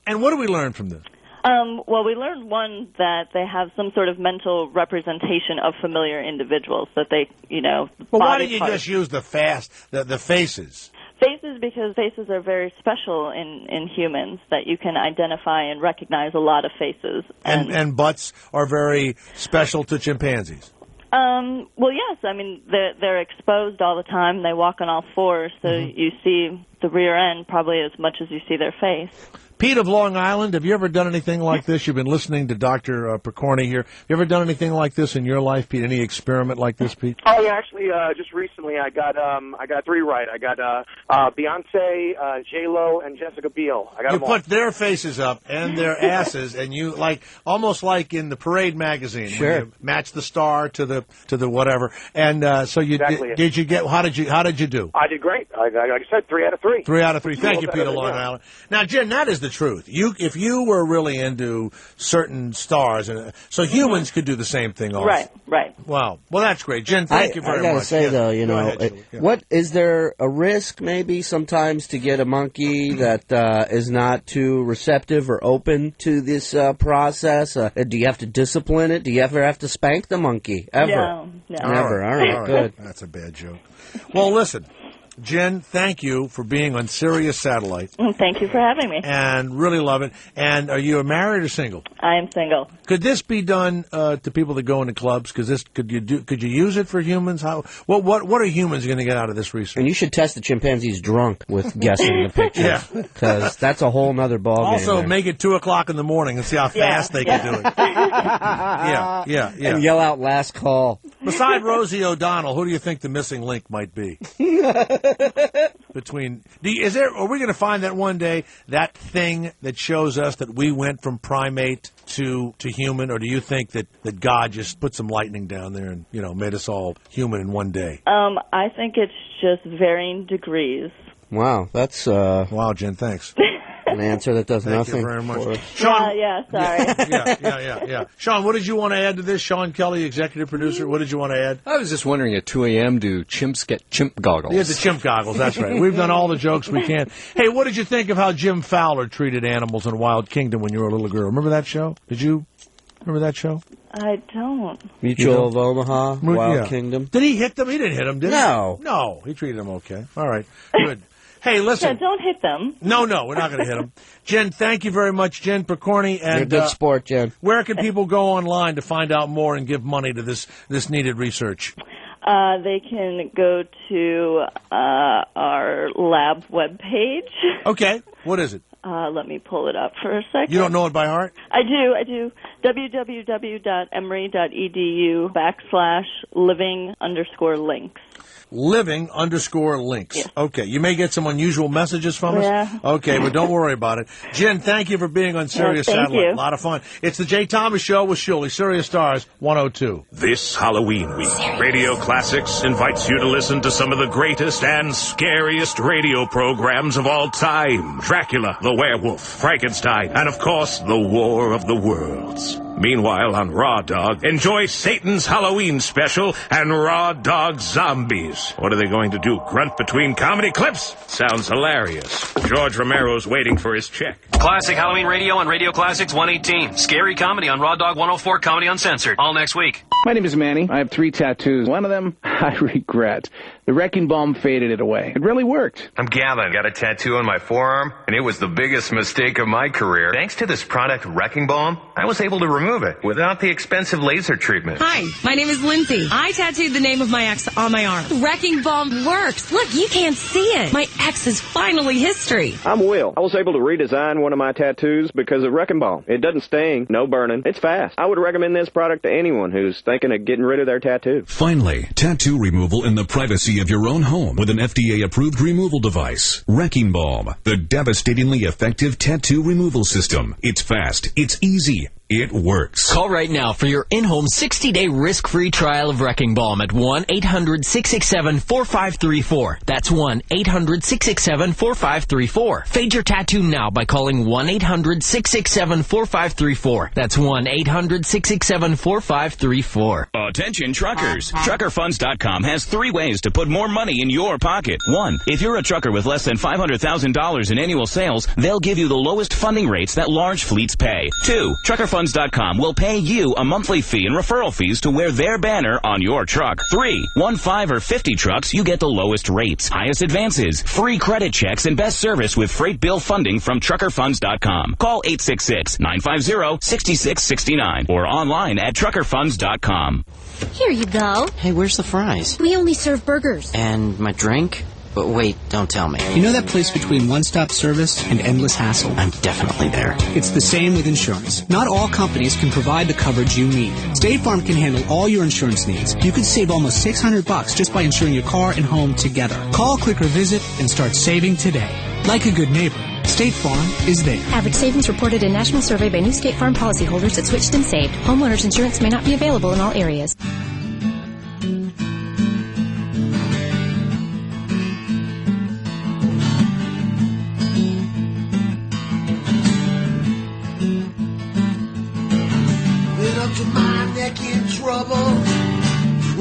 And what do we learn from this? Well, we learned, one, that they have some sort of mental representation of familiar individuals, that they, Well, why don't you just use the faces? Faces, because faces are very special in humans, that you can identify and recognize a lot of faces. And butts are very special to chimpanzees. Well, yes. I mean, they're exposed all the time. They walk on all fours, so you see the rear end probably as much as you see their face. Pete of Long Island, have you ever done anything like this? You've been listening to Dr. Picorni here. Have you ever done anything like this in your life, Pete? Any experiment like this, Pete? Oh, yeah, actually, just recently I got 3 right. I got Beyonce, J-Lo, and Jessica Biel. I got You them all. put their faces up and their asses, and you almost like in the Parade magazine, Sure. when you match the star to the whatever. And so you Exactly. did you get? How did you do? I did great. Like I said, 3 out of 3. 3 out of 3. Thank you, Well, Pete of Long yeah. Island. Now, Jen, that is the truth. If you were really into certain stars, and so humans could do the same thing also. Right. Wow. Well, that's great, Jen. Thank you very much. I gotta say, Yeah. though, Go ahead, Julie. Yeah. what is there a risk maybe sometimes to get a monkey that is not too receptive or open to this process? Do you have to discipline it? Do you ever have to spank the monkey? Ever? No. Never. All right, good. That's a bad joke. Well, listen. Jen, thank you for being on Sirius Satellite. Thank you for having me. And really love it. And are you married or single? I am single. Could this be done to people that go into clubs? Could you use it for humans? What are humans going to get out of this research? And you should test the chimpanzees drunk with guessing the picture. Yeah. Because that's a whole nother ballgame. Also, make it 2:00 in the morning and see how fast they can do it. Yeah. And yell out last call. Beside Rosie O'Donnell, who do you think the missing link might be? Are we going to find that one day, that thing that shows us that we went from primate to human, or do you think that God just put some lightning down there and made us all human in one day? I think it's just varying degrees. Wow, that's wow, Jen, thanks. An answer that does Thank nothing. you very much. Sean, sorry. Yeah. Sean, what did you want to add to this? Sean Kelly, executive producer, what did you want to add? I was just wondering, at 2 a.m., do chimps get chimp goggles? Yeah, the chimp goggles, that's right. We've done all the jokes we can. Hey, what did you think of how Jim Fowler treated animals in Wild Kingdom when you were a little girl? Remember that show? Did you remember that show? I don't. Mutual of Omaha, Wild Kingdom. Did he hit them? He didn't hit them, did he? No. No, he treated them okay. All right, good. Hey, listen. Yeah, don't hit them. No, we're not going to hit them. Jen, thank you very much, Jen Picorni. And, you're a good sport, Jen. Where can people go online to find out more and give money to this needed research? They can go to our lab webpage. Okay. What is it? Let me pull it up for a second. You don't know it by heart? I do. www.emory.edu/living_links. Living_links. Yes. Okay. You may get some unusual messages from us. Yeah. Okay, but don't worry about it. Jen, thank you for being on Sirius thank Satellite. you. A lot of fun. It's the Jay Thomas Show with Shuley, Sirius Stars 102. This Halloween week, Radio Classics invites you to listen to some of the greatest and scariest radio programs of all time. Dracula, the Werewolf, Frankenstein, and of course, the War of the Worlds. Meanwhile, on Raw Dog, enjoy Satan's Halloween special and Raw Dog Zombies. What are they going to do, grunt between comedy clips? Sounds hilarious. George Romero's waiting for his check. Classic Halloween Radio on Radio Classics 118. Scary Comedy on Raw Dog 104, Comedy Uncensored. All next week. My name is Manny. I have 3 tattoos. One of them, I regret. The wrecking balm faded it away. It really worked. I'm Gavin. Got a tattoo on my forearm, and it was the biggest mistake of my career. Thanks to this product, Wrecking Balm, I was able to remove it without the expensive laser treatment. Hi, my name is Lindsay. I tattooed the name of my ex on my arm. Wrecking Balm works. Look, you can't see it. My ex is finally history. I'm Will. I was able to redesign one of my tattoos because of Wrecking Balm. It doesn't sting, no burning. It's fast. I would recommend this product to anyone who's thinking of getting rid of their tattoo. Finally, tattoo removal in the privacy of your own home with an FDA-approved removal device. Wrecking Balm, the devastatingly effective tattoo removal system. It's fast, it's easy, it works. Call right now for your in-home 60-day risk-free trial of Wrecking Balm at 1-800-667-4534. That's 1-800-667-4534. Fade your tattoo now by calling 1-800-667-4534. That's 1-800-667-4534. Attention truckers. TruckerFunds.com has 3 ways to put more money in your pocket. 1. If you're a trucker with less than $500,000 in annual sales, they'll give you the lowest funding rates that large fleets pay. 2. TruckerFunds.com will pay you a monthly fee and referral fees to wear their banner on your truck. 3. 1, 5, or 50 trucks, you get the lowest rates, highest advances, free credit checks, and best service with freight bill funding from TruckerFunds.com. Call 866-950-6669 or online at TruckerFunds.com. Here you go. Hey, where's the fries? We only serve burgers. And my drink? But wait, don't tell me. You know that place between one-stop service and endless hassle? I'm definitely there. It's the same with insurance. Not all companies can provide the coverage you need. State Farm can handle all your insurance needs. You could save almost $600 just by insuring your car and home together. Call, click, or visit and start saving today. Like a good neighbor, State Farm is there. Average savings reported in national survey by new State Farm policyholders that switched and saved. Homeowners insurance may not be available in all areas. Up to my neck in trouble,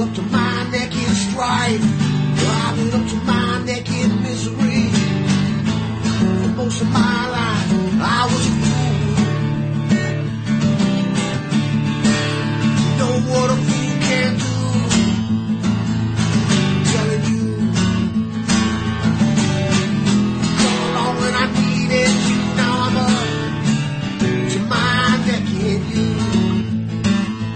up to my neck in strife. I've been up to my neck in misery. For most of my life, I was a fool. Know what a fool can do. I'm telling you,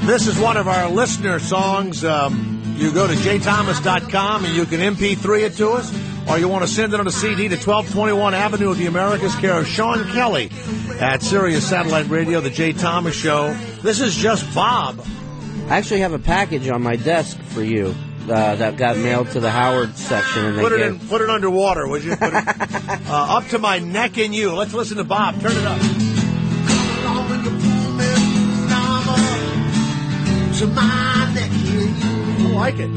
This is one of our listener songs. You go to jthomas.com and you can MP3 it to us, or you want to send it on a CD to 1221 Avenue of the Americas, care of Sean Kelly at Sirius Satellite Radio, The Jay Thomas Show. This is just Bob. I actually have a package on my desk for you that got mailed to the Howard section. And Put it underwater, would you? Put it, up to my neck in you. Let's listen to Bob. Turn it up. To my neck in you. I like it.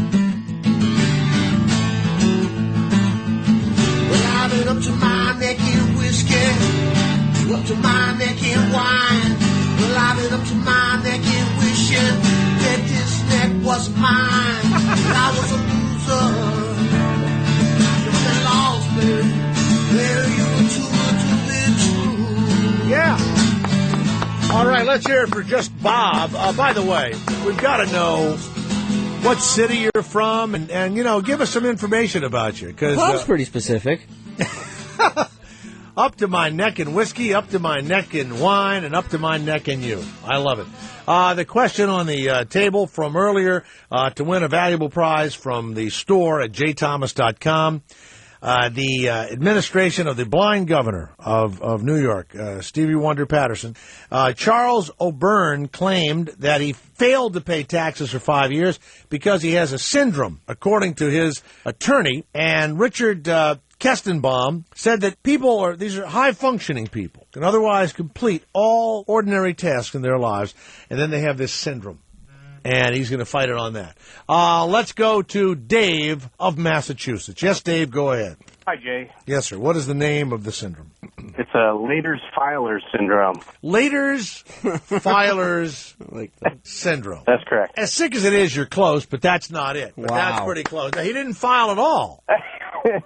Well, I've been up to my neck in whiskey, up to my neck in wine. Well, I've been up to my neck in wishing that this neck was mine. And I was a loser. You lost me. Well, you were too good to be true. Yeah. All right, let's hear it for just Bob. By the way, we've got to know what city you're from and you know, give us some information about you. Bob's pretty specific. Up to my neck in whiskey, up to my neck in wine, and up to my neck in you. I love it. The question on the table from earlier to win a valuable prize from the store at jthomas.com. The administration of the blind governor of New York, Stevie Wonder Patterson, Charles O'Byrne, claimed that he failed to pay taxes for 5 years because he has a syndrome, according to his attorney. And Richard Kestenbaum said that these are high-functioning people, can otherwise complete all ordinary tasks in their lives, and then they have this syndrome. And he's going to fight it on that. Let's go to Dave of Massachusetts. Yes, Dave, go ahead. Hi, Jay. Yes, sir. What is the name of the syndrome? It's a Laters-Filer syndrome. Laters-Filers syndrome. That's correct. As sick as it is, you're close, but that's not it. But that's pretty close. Now, he didn't file at all.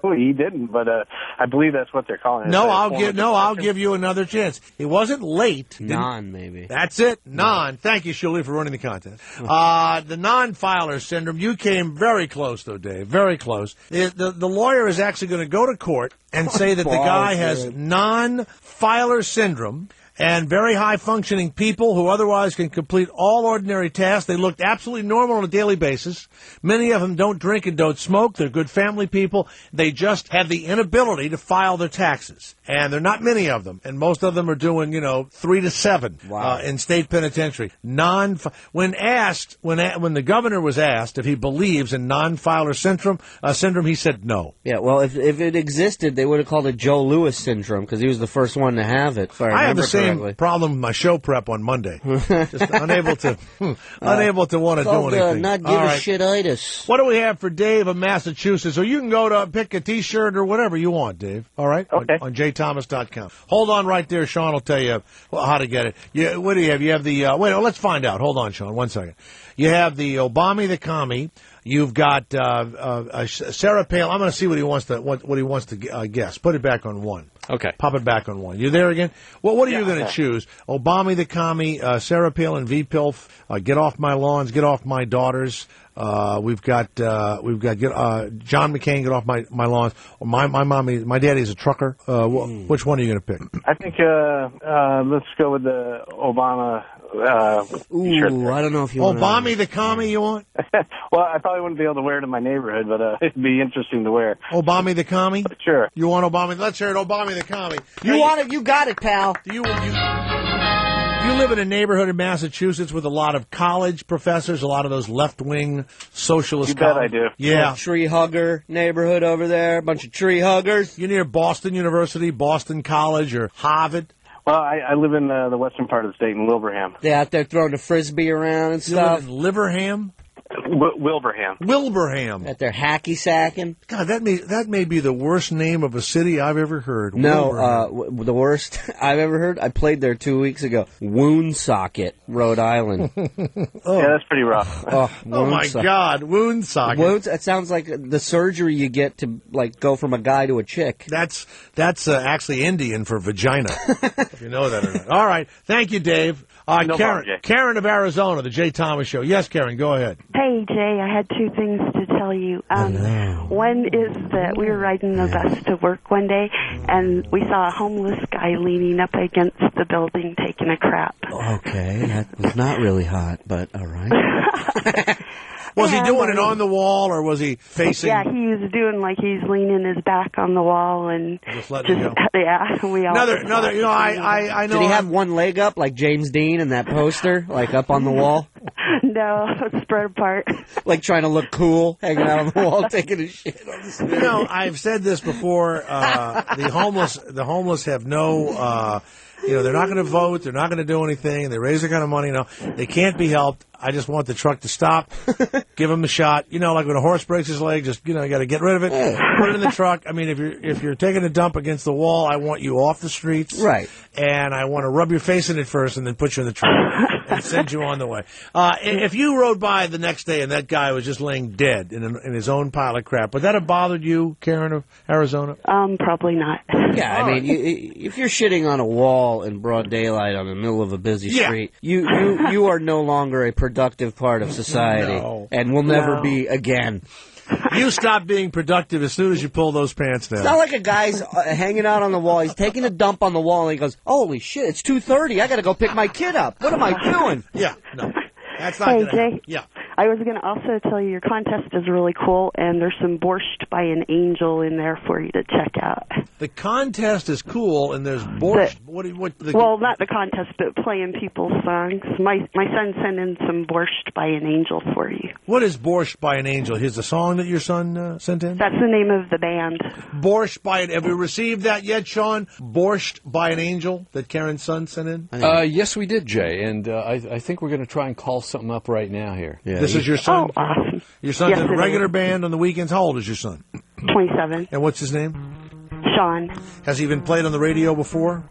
Well, he didn't, but I believe that's what they're calling it. No, I'll give you another chance. He wasn't late. Maybe. That's it. Thank you, Shirley, for running the contest. The non-filer syndrome. You came very close, though, Dave. Very close. The lawyer is actually going to go to court and say that the guy has non-filer syndrome. And very high-functioning people who otherwise can complete all ordinary tasks. They looked absolutely normal on a daily basis. Many of them don't drink and don't smoke. They're good family people. They just have the inability to file their taxes. And there are not many of them. And most of them are doing, 3 to 7 in state penitentiary. When the governor was asked if he believes in non-filer syndrome, he said no. Yeah, well, if it existed, they would have called it Joe Louis syndrome because he was the first one to have it. I have the same problem with my show prep on Monday. Just unable to want to do anything. Not give a shit-itis. What do we have for Dave of Massachusetts? Or you can go to pick a T-shirt or whatever you want, Dave. All right? Okay. On jthomas.com. Hold on right there. Sean will tell you how to get it. What do you have? You have the let's find out. Hold on, Sean. 1 second. You have the Obama the Commie. You've got Sarah Palin. I'm going to see what he wants to guess. Put it back on 1. Okay. Pop it back on 1. You there again? Well, what are you going to choose? Obama the Commie, Sarah Palin, V-Pilf, Get Off My Lawns, Get Off My Daughters. We've got John McCain, Get Off My Lawns. Or my daddy's a trucker. Which one are you going to pick? I think let's go with the Obama. I don't know if you want Obama the Commie you want? Well, I probably wouldn't be able to wear it in my neighborhood, but it'd be interesting to wear. Obama the Commie? Sure. You want Obama? Let's hear it, Obama the Commie. You want it? You got it, pal. Do you live in a neighborhood in Massachusetts with a lot of college professors, a lot of those left-wing socialist You bet I do. Yeah. Tree hugger neighborhood over there, a bunch of tree huggers. You near Boston University, Boston College, or Harvard? Well, I live in the western part of the state in Wilbraham. They're out there throwing the frisbee around and stuff. You live in Liverham? Wilbraham. That they're hacky sacking. God, that may be the worst name of a city I've ever heard. No, the worst I've ever heard. I played there 2 weeks ago. Woonsocket, Rhode Island. Yeah, that's pretty rough. Oh my God, Woonsocket. That sounds like the surgery you get to go from a guy to a chick. That's actually Indian for vagina. If you know that or not. All right, thank you, Dave. No problem, Jay. Karen of Arizona, the Jay Thomas Show. Yes, Karen, go ahead. Hey, Hey, Jay, I had two things to tell you. One is that we were riding the bus to work one day, and we saw a homeless guy leaning up against the building taking a crap. Okay, that was not really hot, but all right. Was he doing it on the wall, or was he facing? Yeah, he was doing like he's leaning his back on the wall and just letting it go. Yeah, we all. Another. You know, I know. Did he have one leg up like James Dean in that poster, like up on the wall? No, spread apart. Like trying to look cool, hanging out on the wall, taking a shit on the street. You know, I've said this before. The homeless have no. They're not going to vote. They're not going to do anything. They raise their kind of money. They can't be helped. I just want the truck to stop, give them a shot. You know, like when a horse breaks his leg, just, you got to get rid of it, put it in the truck. I mean, if you're taking a dump against the wall, I want you off the streets. Right. And I want to rub your face in it first and then put you in the truck and send you on the way. If you rode by the next day and that guy was just laying dead in his own pile of crap, would that have bothered you, Karen of Arizona? Probably not. Yeah, I mean, if you're shitting on a wall in broad daylight on the middle of a busy street, you are no longer a productive part of society, and will never be again. You stop being productive as soon as you pull those pants down. It's not like a guy's hanging out on the wall. He's taking a dump on the wall, and he goes, "Holy shit, it's 2:30. I got to go pick my kid up. What am I doing?" Yeah, no. That's not Hey, gonna Jay. happen. Yeah. I was going to also tell you your contest is really cool, and there's some borscht by an angel in there for you to check out. The contest is cool, and there's borscht. Well, not the contest, but playing people's songs. My son sent in some borscht by an angel for you. What is Borscht by an Angel? Here's the song that your son sent in? That's the name of the band. Borscht by an... Have we received that yet, Sean? Borscht by an Angel that Karen's son sent in? Yes, we did, Jay, and I think we're going to try and call something up right now here. Yeah, this is your son? Oh, awesome. Your son's Yes, in a it regular is. band on the weekends. How old is your son? 27. And what's his name? Sean. Has he been played on the radio before?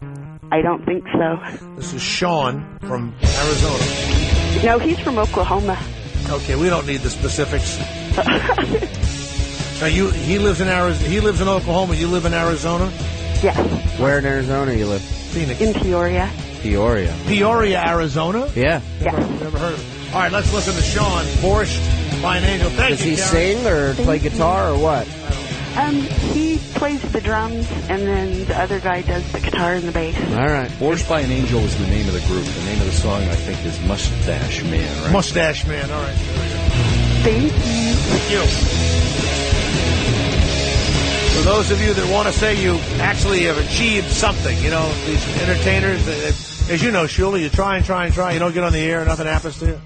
I don't think so. This is Sean from Arizona. No, he's from Oklahoma. Okay, we don't need the specifics. Now he lives in Arizona. He lives in Oklahoma. You live in Arizona? Yes. Where in Arizona you live? Phoenix. In Peoria. Peoria, Arizona? Yeah. Never heard of it. All right, let's listen to Sean, Borscht by an Angel. Thank Does you, he Karen. sing or play guitar or what? He plays the drums, and then the other guy does the guitar and the bass. All right. Borscht by an Angel is the name of the group. The name of the song, I think, is Mustache Man, right? Mustache Man, all right. Thank you. Thank you. For those of you that want to say you actually have achieved something, these entertainers, as you know, Shula, you try, you don't get on the air, nothing happens to you.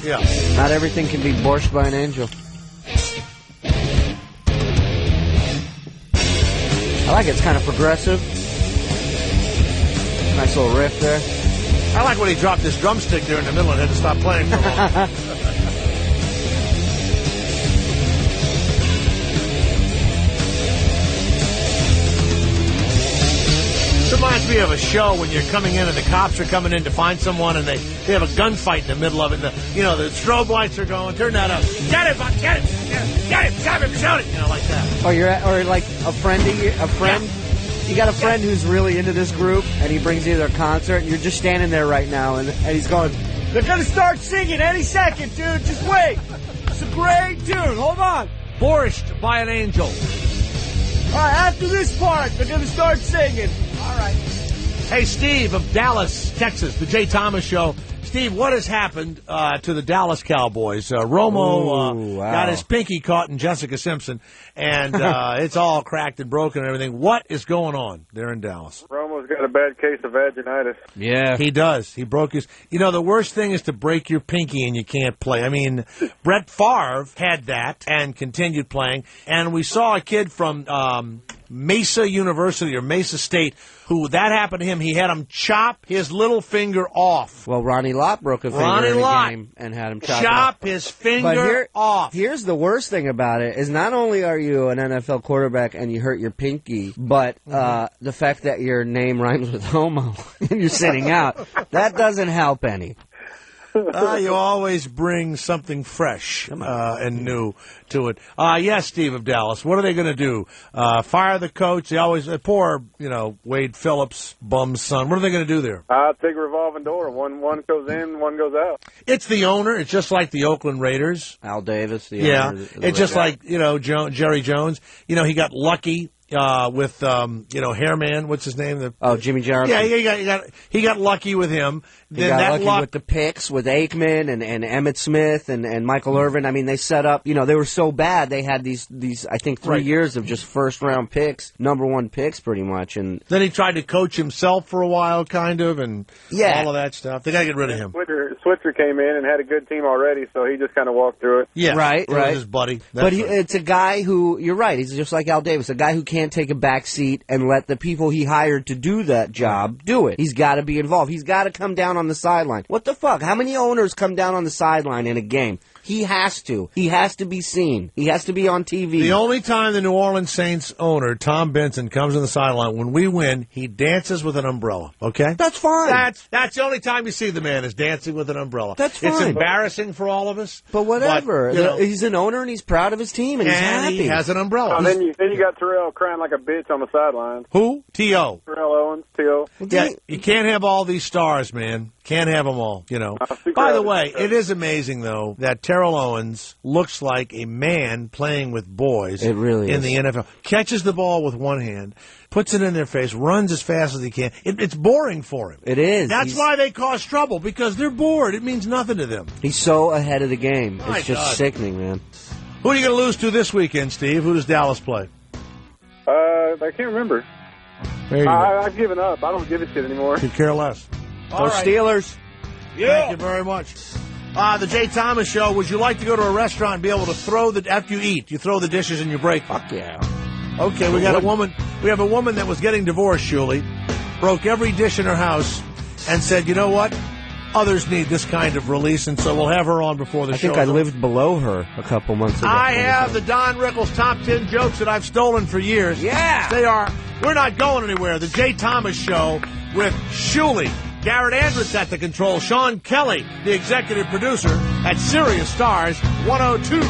Yeah. Not everything can be borscht by an angel. I like it. It's kind of progressive. Nice little riff there. I like when he dropped this drumstick there in the middle and had to stop playing for a moment. Reminds me of a show when you're coming in and the cops are coming in to find someone and they have a gunfight in the middle of it. And the strobe lights are going. Turn that up. Get him! Get him! Stab him! Shoot it! Like that. Or like a friend. Yeah. You got a friend who's really into this group and he brings you to their concert and you're just standing there right now and he's going, "They're gonna start singing any second, dude. Just wait. It's a great tune. Hold on." Borscht by an Angel. All right, after this part, they're gonna start singing. All right. Hey, Steve of Dallas, Texas, the Jay Thomas Show. Steve, what has happened to the Dallas Cowboys? Romo got his pinky caught in Jessica Simpson, and it's all cracked and broken and everything. What is going on there in Dallas? Romo's got a bad case of vaginitis. Yeah. He does. He broke his... the worst thing is to break your pinky and you can't play. I mean, Brett Favre had that and continued playing, and we saw a kid from Mesa University or Mesa State who that happened to him. He had him chop his little finger off. Well, Ronnie Lott broke a finger in a game and had him chop his finger off. Here's the worst thing about it is not only are you an NFL quarterback and you hurt your pinky, but the fact that your name rhymes with homo and you're sitting out, that doesn't help any. You always bring something fresh and new to it. Yes, Steve of Dallas. What are they going to do? Fire the coach? They always poor, Wade Phillips, bum's son. What are they going to do there? Take a revolving door. One goes in, one goes out. It's the owner. It's just like the Oakland Raiders. Al Davis. Owner, it's just like Jerry Jones. He got lucky. With Hairman, what's his name? Jimmy Johnson. Yeah, he got lucky with him. He got lucky with the picks with Aikman and Emmitt Smith and Michael Irvin. I mean, they set up. They were so bad. They had these I think 3 years of just first round picks, number one picks, pretty much. And then he tried to coach himself for a while, kind of, and all of that stuff. They got to get rid of him. Switzer came in and had a good team already, so he just kind of walked through it. Yeah, right. It was his buddy. It's a guy who, you're right. He's just like Al Davis, a guy who can't take a back seat and let the people he hired to do that job do it. He's got to be involved. He's got to come down on the sideline. What the fuck? How many owners come down on the sideline in a game? He has to. He has to be seen. He has to be on TV. The only time the New Orleans Saints owner, Tom Benson, comes on the sideline, when we win, he dances with an umbrella, okay? That's fine. That's the only time you see the man is dancing with an umbrella. That's fine. It's embarrassing for all of us. But whatever. But, he's an owner and he's proud of his team and he's happy. He has an umbrella. And then you got Terrell crying like a bitch on the sideline. Who? T.O. Terrell Owens, T.O. Yeah, you can't have all these stars, man. Can't have them all, By the way, it is amazing, though, that Terrell Owens looks like a man playing with boys in the NFL. Catches the ball with one hand, puts it in their face, runs as fast as he can. It's boring for him. It is. That's why they cause trouble, because they're bored. It means nothing to them. He's so ahead of the game. My it's just God. sickening, man. Who are you going to lose to this weekend, Steve? Who does Dallas play? I can't remember. I've given up. I don't give a shit anymore. Could care less. Go Steelers. Yeah. Thank you very much. The Jay Thomas Show. Would you like to go to a restaurant and be able to throw after you eat, you throw the dishes in your break? Fuck yeah. Okay, we got a woman. We have a woman that was getting divorced, Shuli, broke every dish in her house, and said, you know what? Others need this kind of release, and so we'll have her on before the show. I think I lived below her a couple months ago. I have the Don Rickles top 10 jokes that I've stolen for years. Yeah. We're not going anywhere. The Jay Thomas Show with Shuli. Garrett Andrus at the control. Sean Kelly, the executive producer at Sirius Stars 102.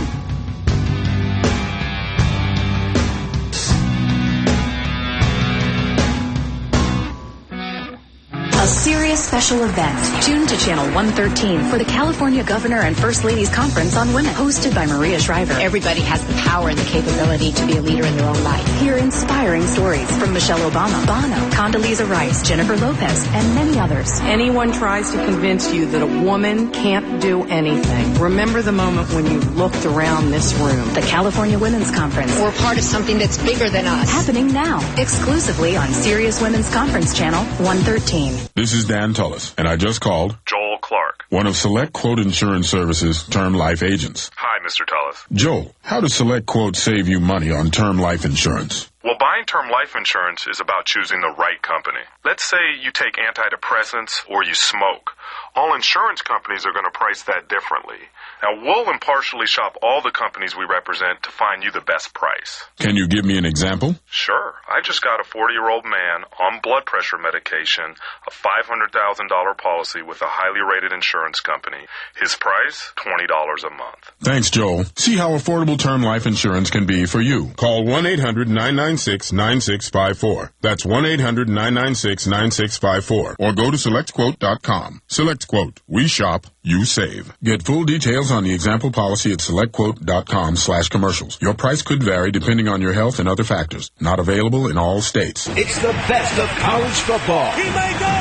A Sirius special event. Tune to Channel 113 for the California Governor and First Ladies Conference on Women, hosted by Maria Shriver. Everybody has the power and the capability to be a leader in their own life. Hear inspiring stories from Michelle Obama, Bono, Condoleezza Rice, Jennifer Lopez, and many others. Anyone tries to convince you that a woman can't do anything, remember the moment when you looked around this room. The California Women's Conference. We're part of something that's bigger than us. Happening now, exclusively on Sirius Women's Conference Channel 113. This is Dan Tullis, and I just called Joel Clark, one of Select Quote Insurance Services' term life agents. Hi, Mr. Tullis. Joel, how does Select Quote save you money on term life insurance? Well, buying term life insurance is about choosing the right company. Let's say you take antidepressants or you smoke. All insurance companies are going to price that differently. Now, we'll impartially shop all the companies we represent to find you the best price. Can you give me an example? Sure. I just got a 40-year-old man on blood pressure medication, a $500,000 policy with a highly rated insurance company. His price, $20 a month. Thanks, Joel. See how affordable term life insurance can be for you. Call 1-800-996-9654. That's 1-800-996-9654. Or go to SelectQuote.com. Select Quote. We shop, you save. Get full details on the example policy at SelectQuote.com/commercials. Your price could vary depending on your health and other factors. Not available in all states. It's the best of college football. He may go!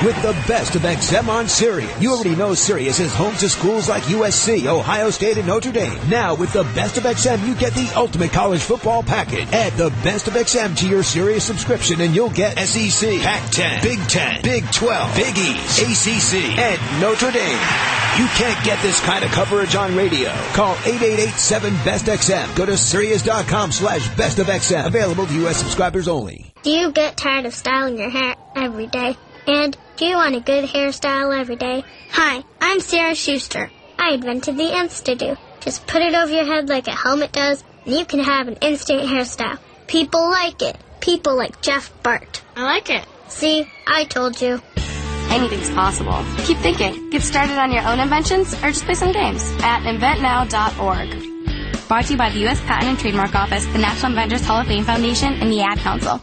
With the best of XM on Sirius. You already know Sirius is home to schools like USC, Ohio State, and Notre Dame. Now, with the best of XM, you get the ultimate college football package. Add the best of XM to your Sirius subscription, and you'll get SEC, Pac-10, Big 10, Big 12, Big East, ACC, and Notre Dame. You can't get this kind of coverage on radio. Call 888-7-BEST-XM. Go to Sirius.com/bestofxm. Available to U.S. subscribers only. Do you get tired of styling your hair every day? And do you want a good hairstyle every day? Hi, I'm Sarah Schuster. I invented the Insta-Do. Just put it over your head like a helmet does, and you can have an instant hairstyle. People like it. People like Jeff Bart. I like it. See, I told you. anything's possible. Keep thinking. Get started on your own inventions or just play some games at inventnow.org. Brought to you by the U.S. Patent and Trademark Office, the National Inventors Hall of Fame Foundation, and the Ad Council.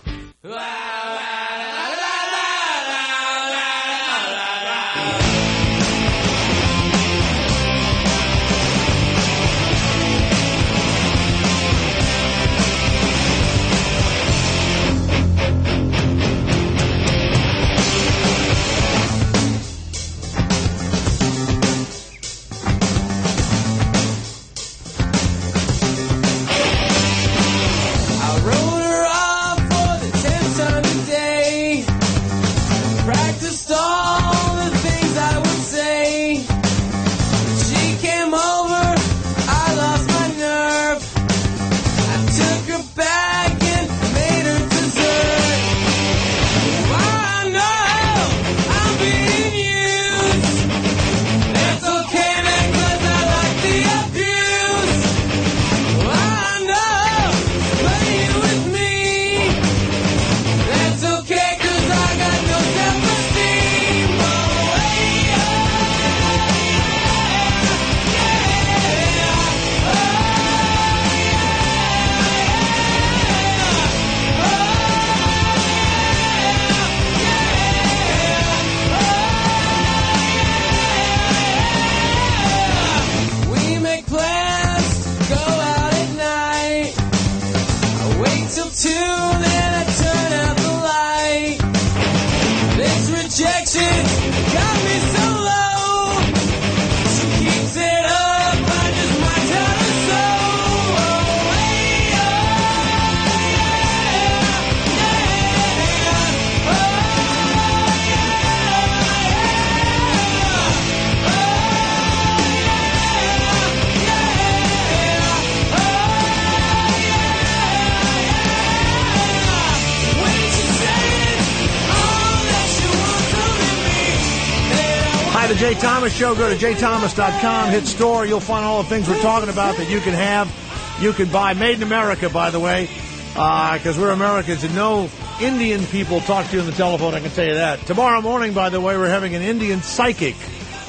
The Jay Thomas Show. Go to jthomas.com, hit store. You'll find all the things we're talking about that you can have, you can buy. Made in America, by the way, because we're Americans, and no Indian people talk to you on the telephone, I can tell you that. Tomorrow morning, by the way, we're having an Indian psychic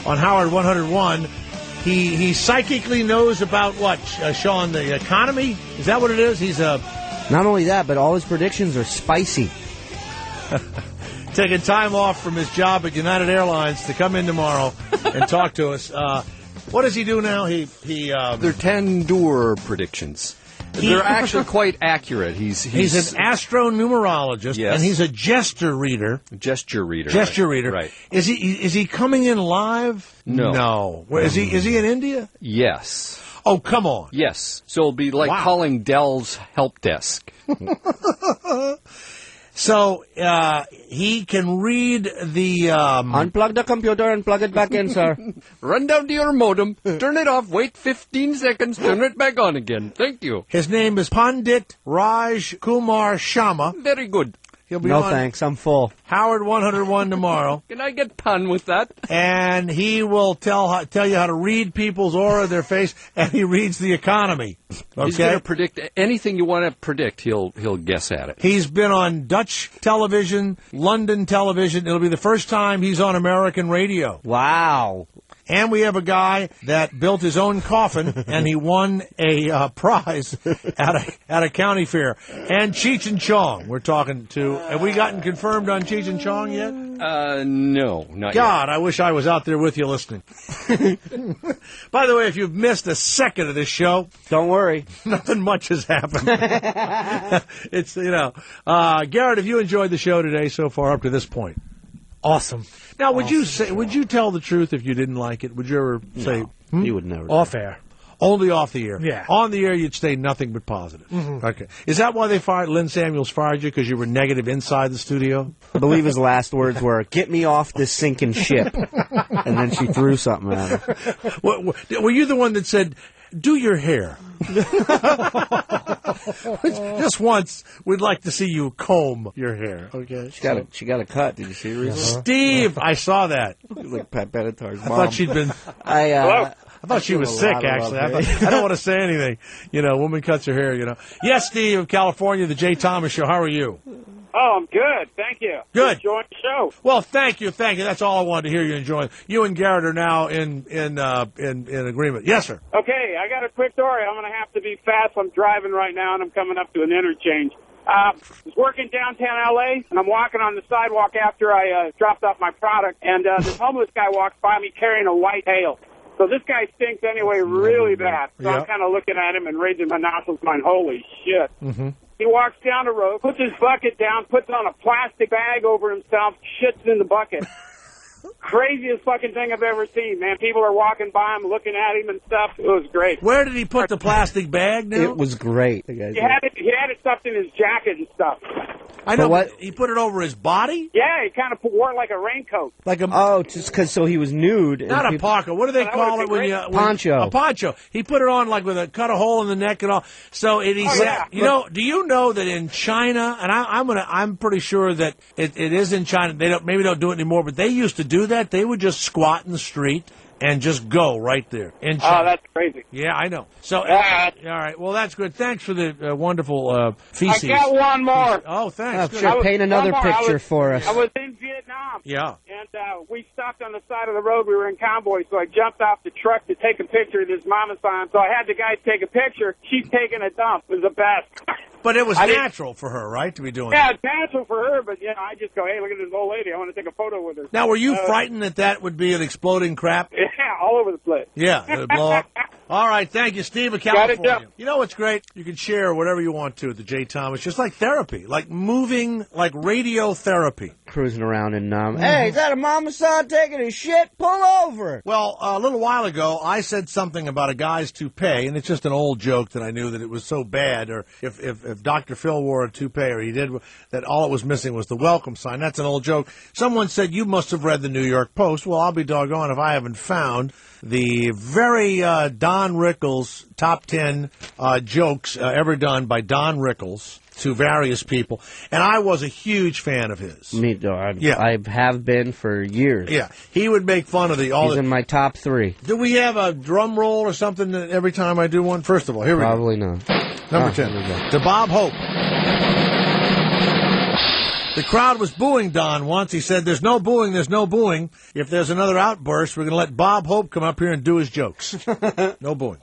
on Howard 101. He psychically knows about what, Sean, the economy? Is that what it is? He's a... Not only that, but all his predictions are spicy. Taking time off from his job at United Airlines to come in tomorrow and talk to us. What does he do now? They're 10-door predictions. They're actually quite accurate. He's an astronumerologist, yes. And he's a gesture reader. Gesture reader. Right. Is he coming in live? No. Where, is he in India? Yes. Oh, come on. Yes. So it'll be like calling Dell's help desk. So, he can read the, Unplug the computer and plug it back in, sir. Run down to your modem, turn it off, wait 15 seconds, turn it back on again. Thank you. His name is Pandit Raj Kumar Sharma. Very good. He'll be no on thanks, I'm full. Howard 101 tomorrow. Can I get pun with that? And he will tell you how to read people's aura, their face, and he reads the economy. Okay? He's going to predict anything you want to predict. He'll guess at it. He's been on Dutch television, London television. It'll be the first time he's on American radio. Wow. And we have a guy that built his own coffin, and he won a prize at a county fair. And Cheech and Chong, we're talking to. Have we gotten confirmed on Cheech and Chong yet? No, not God, yet. I wish I was out there with you listening. By the way, if you've missed a second of this show, don't worry. Nothing much has happened. It's, Garrett, have you enjoyed the show today so far up to this point? Awesome. Now, would you tell the truth if you didn't like it? Would you ever say... You would never. Off air. Only off the air. Yeah. On the air, you'd say nothing but positive. Mm-hmm. Okay. Is that why Lynn Samuels fired you? Because you were negative inside the studio? I believe his last words were, "Get me off this sinking ship." And then she threw something at him. Were you the one that said, "Do your hair"? Just once, we'd like to see you comb your hair. Okay. She got a cut. Did you see her recently? Steve, I saw that. Like Pat Benatar's mom. I thought she'd been... I thought she was sick, actually. I don't want to say anything. Woman cuts her hair, Yes, Steve of California, the Jay Thomas Show. How are you? Oh, I'm good. Thank you. Good. Enjoying the show. Well, thank you. That's all I wanted to hear you enjoying. You and Garrett are now in agreement. Yes, sir. Okay, I got a quick story. I'm going to have to be fast. I'm driving right now, and I'm coming up to an interchange. I was working downtown L.A., and I'm walking on the sidewalk after I dropped off my product, and this homeless guy walks by me carrying a white pail. So this guy stinks anyway really bad. So I'm kind of looking at him and raising my nostrils going, holy shit. Mm-hmm. He walks down the road, puts his bucket down, puts on a plastic bag over himself, shits in the bucket. Craziest fucking thing I've ever seen, man. People are walking by him, looking at him and stuff. It was great. Where did he put the plastic bag now? It was great. He had it stuffed in his jacket and stuff. I know, but he put it over his body? Yeah, he kind of wore it like a raincoat. Just because so he was nude. Not a parka. What do they call it when you... Poncho. A poncho. He put it on like with cut a hole in the neck and all. So he said, do you know that in China, and I'm pretty sure that it is in China, they don't do it anymore, but they used to do that. They would just squat in the street and just go right there. In China. Oh, that's crazy. Yeah, I know. So, all right. Well, that's good. Thanks for the wonderful feces. I got one more. Oh, thanks. Sure, paint another picture for us. I was in Vietnam. Yeah. And we stopped on the side of the road. We were in convoy, so I jumped off the truck to take a picture of this mama sign. So I had the guy take a picture. She's taking a dump. It was the best. But it was natural for her, right, to be doing that? Yeah, it's natural for her, but, I just go, hey, look at this old lady. I want to take a photo with her. Now, were you frightened that would be an exploding crap? Yeah, all over the place. Yeah, it would blow up. All right, thank you, Steve of California. You know what's great? You can share whatever you want to at the J. Thomas. Just like therapy, like moving, like radiotherapy. Cruising around and, hey, is that a mama son taking a shit? Pull over. Well, a little while ago, I said something about a guy's toupee, and it's just an old joke that I knew that it was so bad, or if Dr. Phil wore a toupee, or he did, that all it was missing was the welcome sign. That's an old joke. Someone said, you must have read the New York Post. Well, I'll be doggone if I haven't found the very Don Rickles top 10 jokes ever done by Don Rickles to various people, and I was a huge fan of his. Me too. I have been for years. Yeah, he would make fun of He's in my top 3. Do we have a drum roll or something every time I do one? First of all, here we go. Probably not. Number 10. To Bob Hope. The crowd was booing Don once. He said, there's no booing, there's no booing. If there's another outburst, we're going to let Bob Hope come up here and do his jokes. No booing.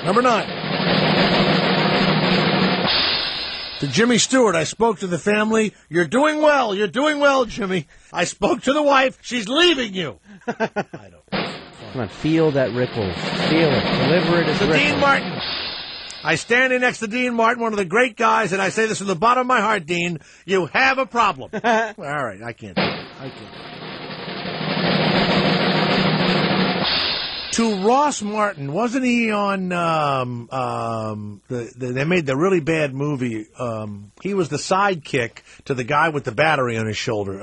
Number 9. To Jimmy Stewart, I spoke to the family. You're doing well, Jimmy. I spoke to the wife. She's leaving you. I don't know. Come on, feel that Rickles. Feel it. Deliver it as Rickles. Dean Martin. I stand in next to Dean Martin, one of the great guys, and I say this from the bottom of my heart, Dean. You have a problem. All right, I can't. To Ross Martin, wasn't he on, they made the really bad movie, he was the sidekick to the guy with the battery on his shoulder.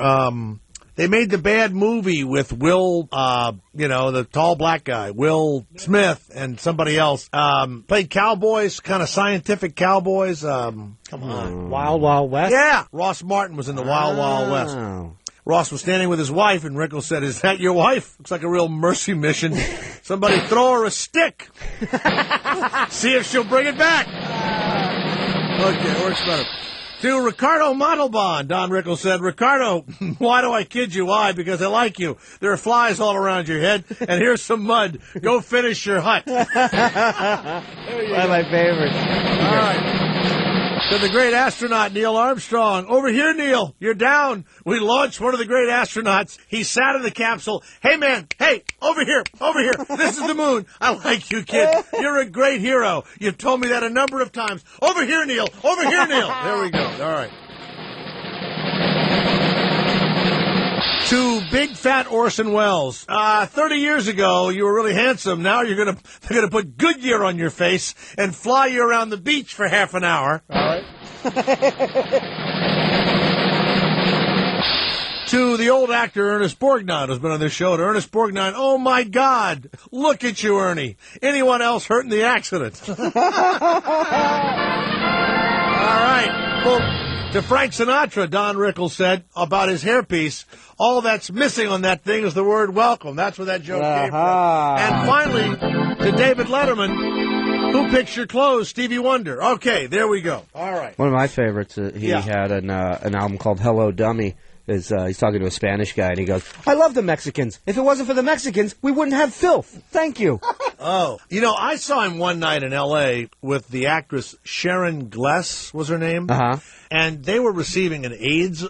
They made the bad movie with Will, the tall black guy, Will Smith, and somebody else. Played cowboys, kind of scientific cowboys. Come on. Wild Wild West? Yeah. Ross Martin was in the Wild Wild West. Ross was standing with his wife, and Rickles said, is that your wife? Looks like a real mercy mission. Somebody throw her a stick. See if she'll bring it back. Okay, works better. To Ricardo Montalban, Don Rickles said, Ricardo, why do I kid you? Why? Because I like you. There are flies all around your head, and here's some mud. Go finish your hut. One of my favorites. All right. To the great astronaut, Neil Armstrong. Over here, Neil. You're down. We launched one of the great astronauts. He sat in the capsule. Hey, man. Hey, over here. Over here. This is the moon. I like you, kid. You're a great hero. You've told me that a number of times. Over here, Neil. Over here, Neil. There we go. All right. To big fat Orson Welles. 30 years ago, you were really handsome. Now they're gonna put Goodyear on your face and fly you around the beach for half an hour. All right. To the old actor Ernest Borgnine, who's been on this show. To Ernest Borgnine, oh my God, look at you, Ernie. Anyone else hurt in the accident? All right. Well, to Frank Sinatra, Don Rickles said about his hairpiece, all that's missing on that thing is the word welcome. That's where that joke came from. And finally, to David Letterman, Who picks your clothes? Stevie Wonder. Okay, there we go. All right. One of my favorites, he had an album called Hello Dummy. He's talking to a Spanish guy, and he goes, I love the Mexicans. If it wasn't for the Mexicans, we wouldn't have filth. Thank you. Oh. You know, I saw him one night in L.A. with the actress Sharon Gless, was her name? Uh-huh. And they were receiving an AIDS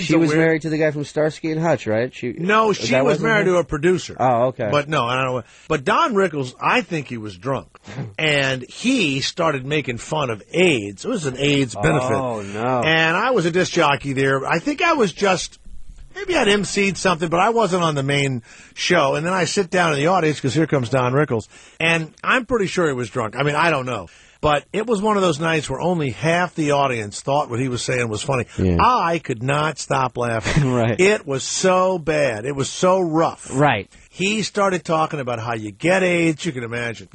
She was married to the guy from Starsky and Hutch, right? No, she was married to a producer. Oh, okay. But no, I don't know. But Don Rickles, I think he was drunk. And he started making fun of AIDS. It was an AIDS benefit. Oh, no. And I was a disc jockey there. I think I was maybe I'd emceed something, but I wasn't on the main show. And then I sit down in the audience because here comes Don Rickles. And I'm pretty sure he was drunk. I mean, I don't know. But it was one of those nights where only half the audience thought what he was saying was funny. Yeah. I could not stop laughing. Right. It was so bad. It was so rough. Right. He started talking about how you get AIDS. You can imagine.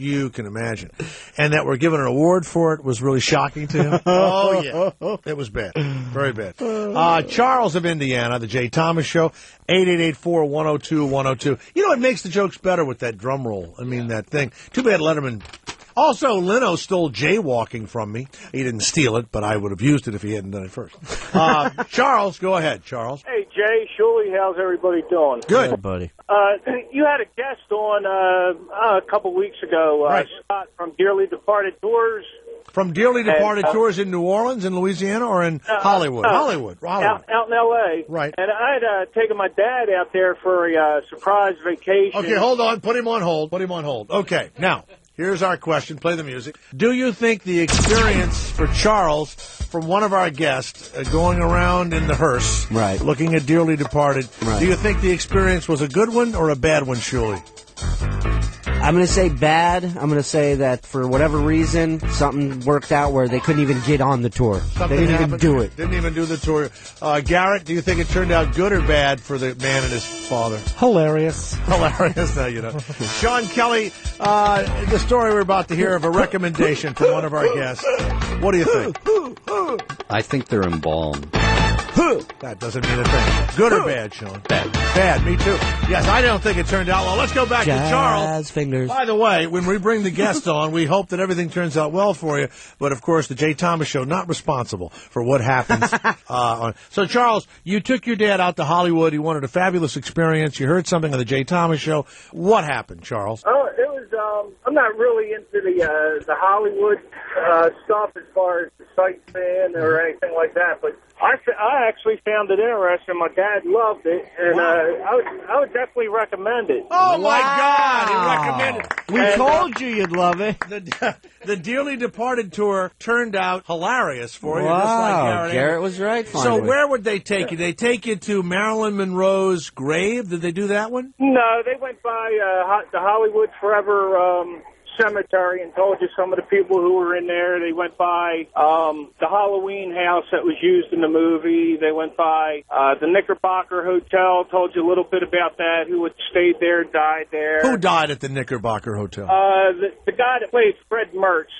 And that we're given an award for it was really shocking to him. Oh, yeah. It was bad. Very bad. Charles of Indiana, the Jay Thomas Show, 888-4-102-102. You know, it makes the jokes better with that drum roll. I mean, that thing. Too bad Letterman... Also, Leno stole jaywalking from me. He didn't steal it, but I would have used it if he hadn't done it first. Charles, go ahead, Charles. Hey, Jay, Shuley, how's everybody doing? Good, buddy. You had a guest on a couple weeks ago, Right. Scott from Dearly Departed Tours. From Dearly Departed Tours in New Orleans, in Louisiana, or in Hollywood? Hollywood. Out in L.A. Right. And I had taken my dad out there for a surprise vacation. Okay, hold on. Put him on hold. Okay, now... Here's our question. Play the music. Do you think the experience for Charles from one of our guests going around in the hearse, right, looking at Dearly Departed, right, do you think the experience was a good one or a bad one, Shuley? I'm going to say bad. I'm going to say that for whatever reason, something worked out where they couldn't even get on the tour. They didn't even do it. Didn't even do the tour. Garrett, do you think it turned out good or bad for the man and his father? Hilarious. Now you know. Sean Kelly, the story we're about to hear of a recommendation from one of our guests. What do you think? I think they're embalmed. That doesn't mean a thing. Good or bad, Sean? Bad, me too. Yes, I don't think it turned out well. Let's go back to Charles. Fingers. By the way, when we bring the guests on, we hope that everything turns out well for you. But, of course, the Jay Thomas Show, not responsible for what happens. So, Charles, you took your dad out to Hollywood. He wanted a fabulous experience. You heard something on the Jay Thomas Show. What happened, Charles? Oh, it was, I'm not really into the Hollywood stuff as far as the sightseeing or anything like that, but I actually found it interesting. My dad loved it, and I would definitely recommend it. Oh, my God! He recommended it. We told you you'd love it. The Dearly Departed tour turned out hilarious for you. Wow, just like Garrett was right. So where would they take you? They take you to Marilyn Monroe's grave? Did they do that one? No, they went by the Hollywood Forever cemetery and told you some of the people who were in there. They went by the Halloween house that was used in the movie. They went by the Knickerbocker Hotel, told you a little bit about that, who had stayed there, died there. Who died at the Knickerbocker Hotel? The guy that played Fred Mertz.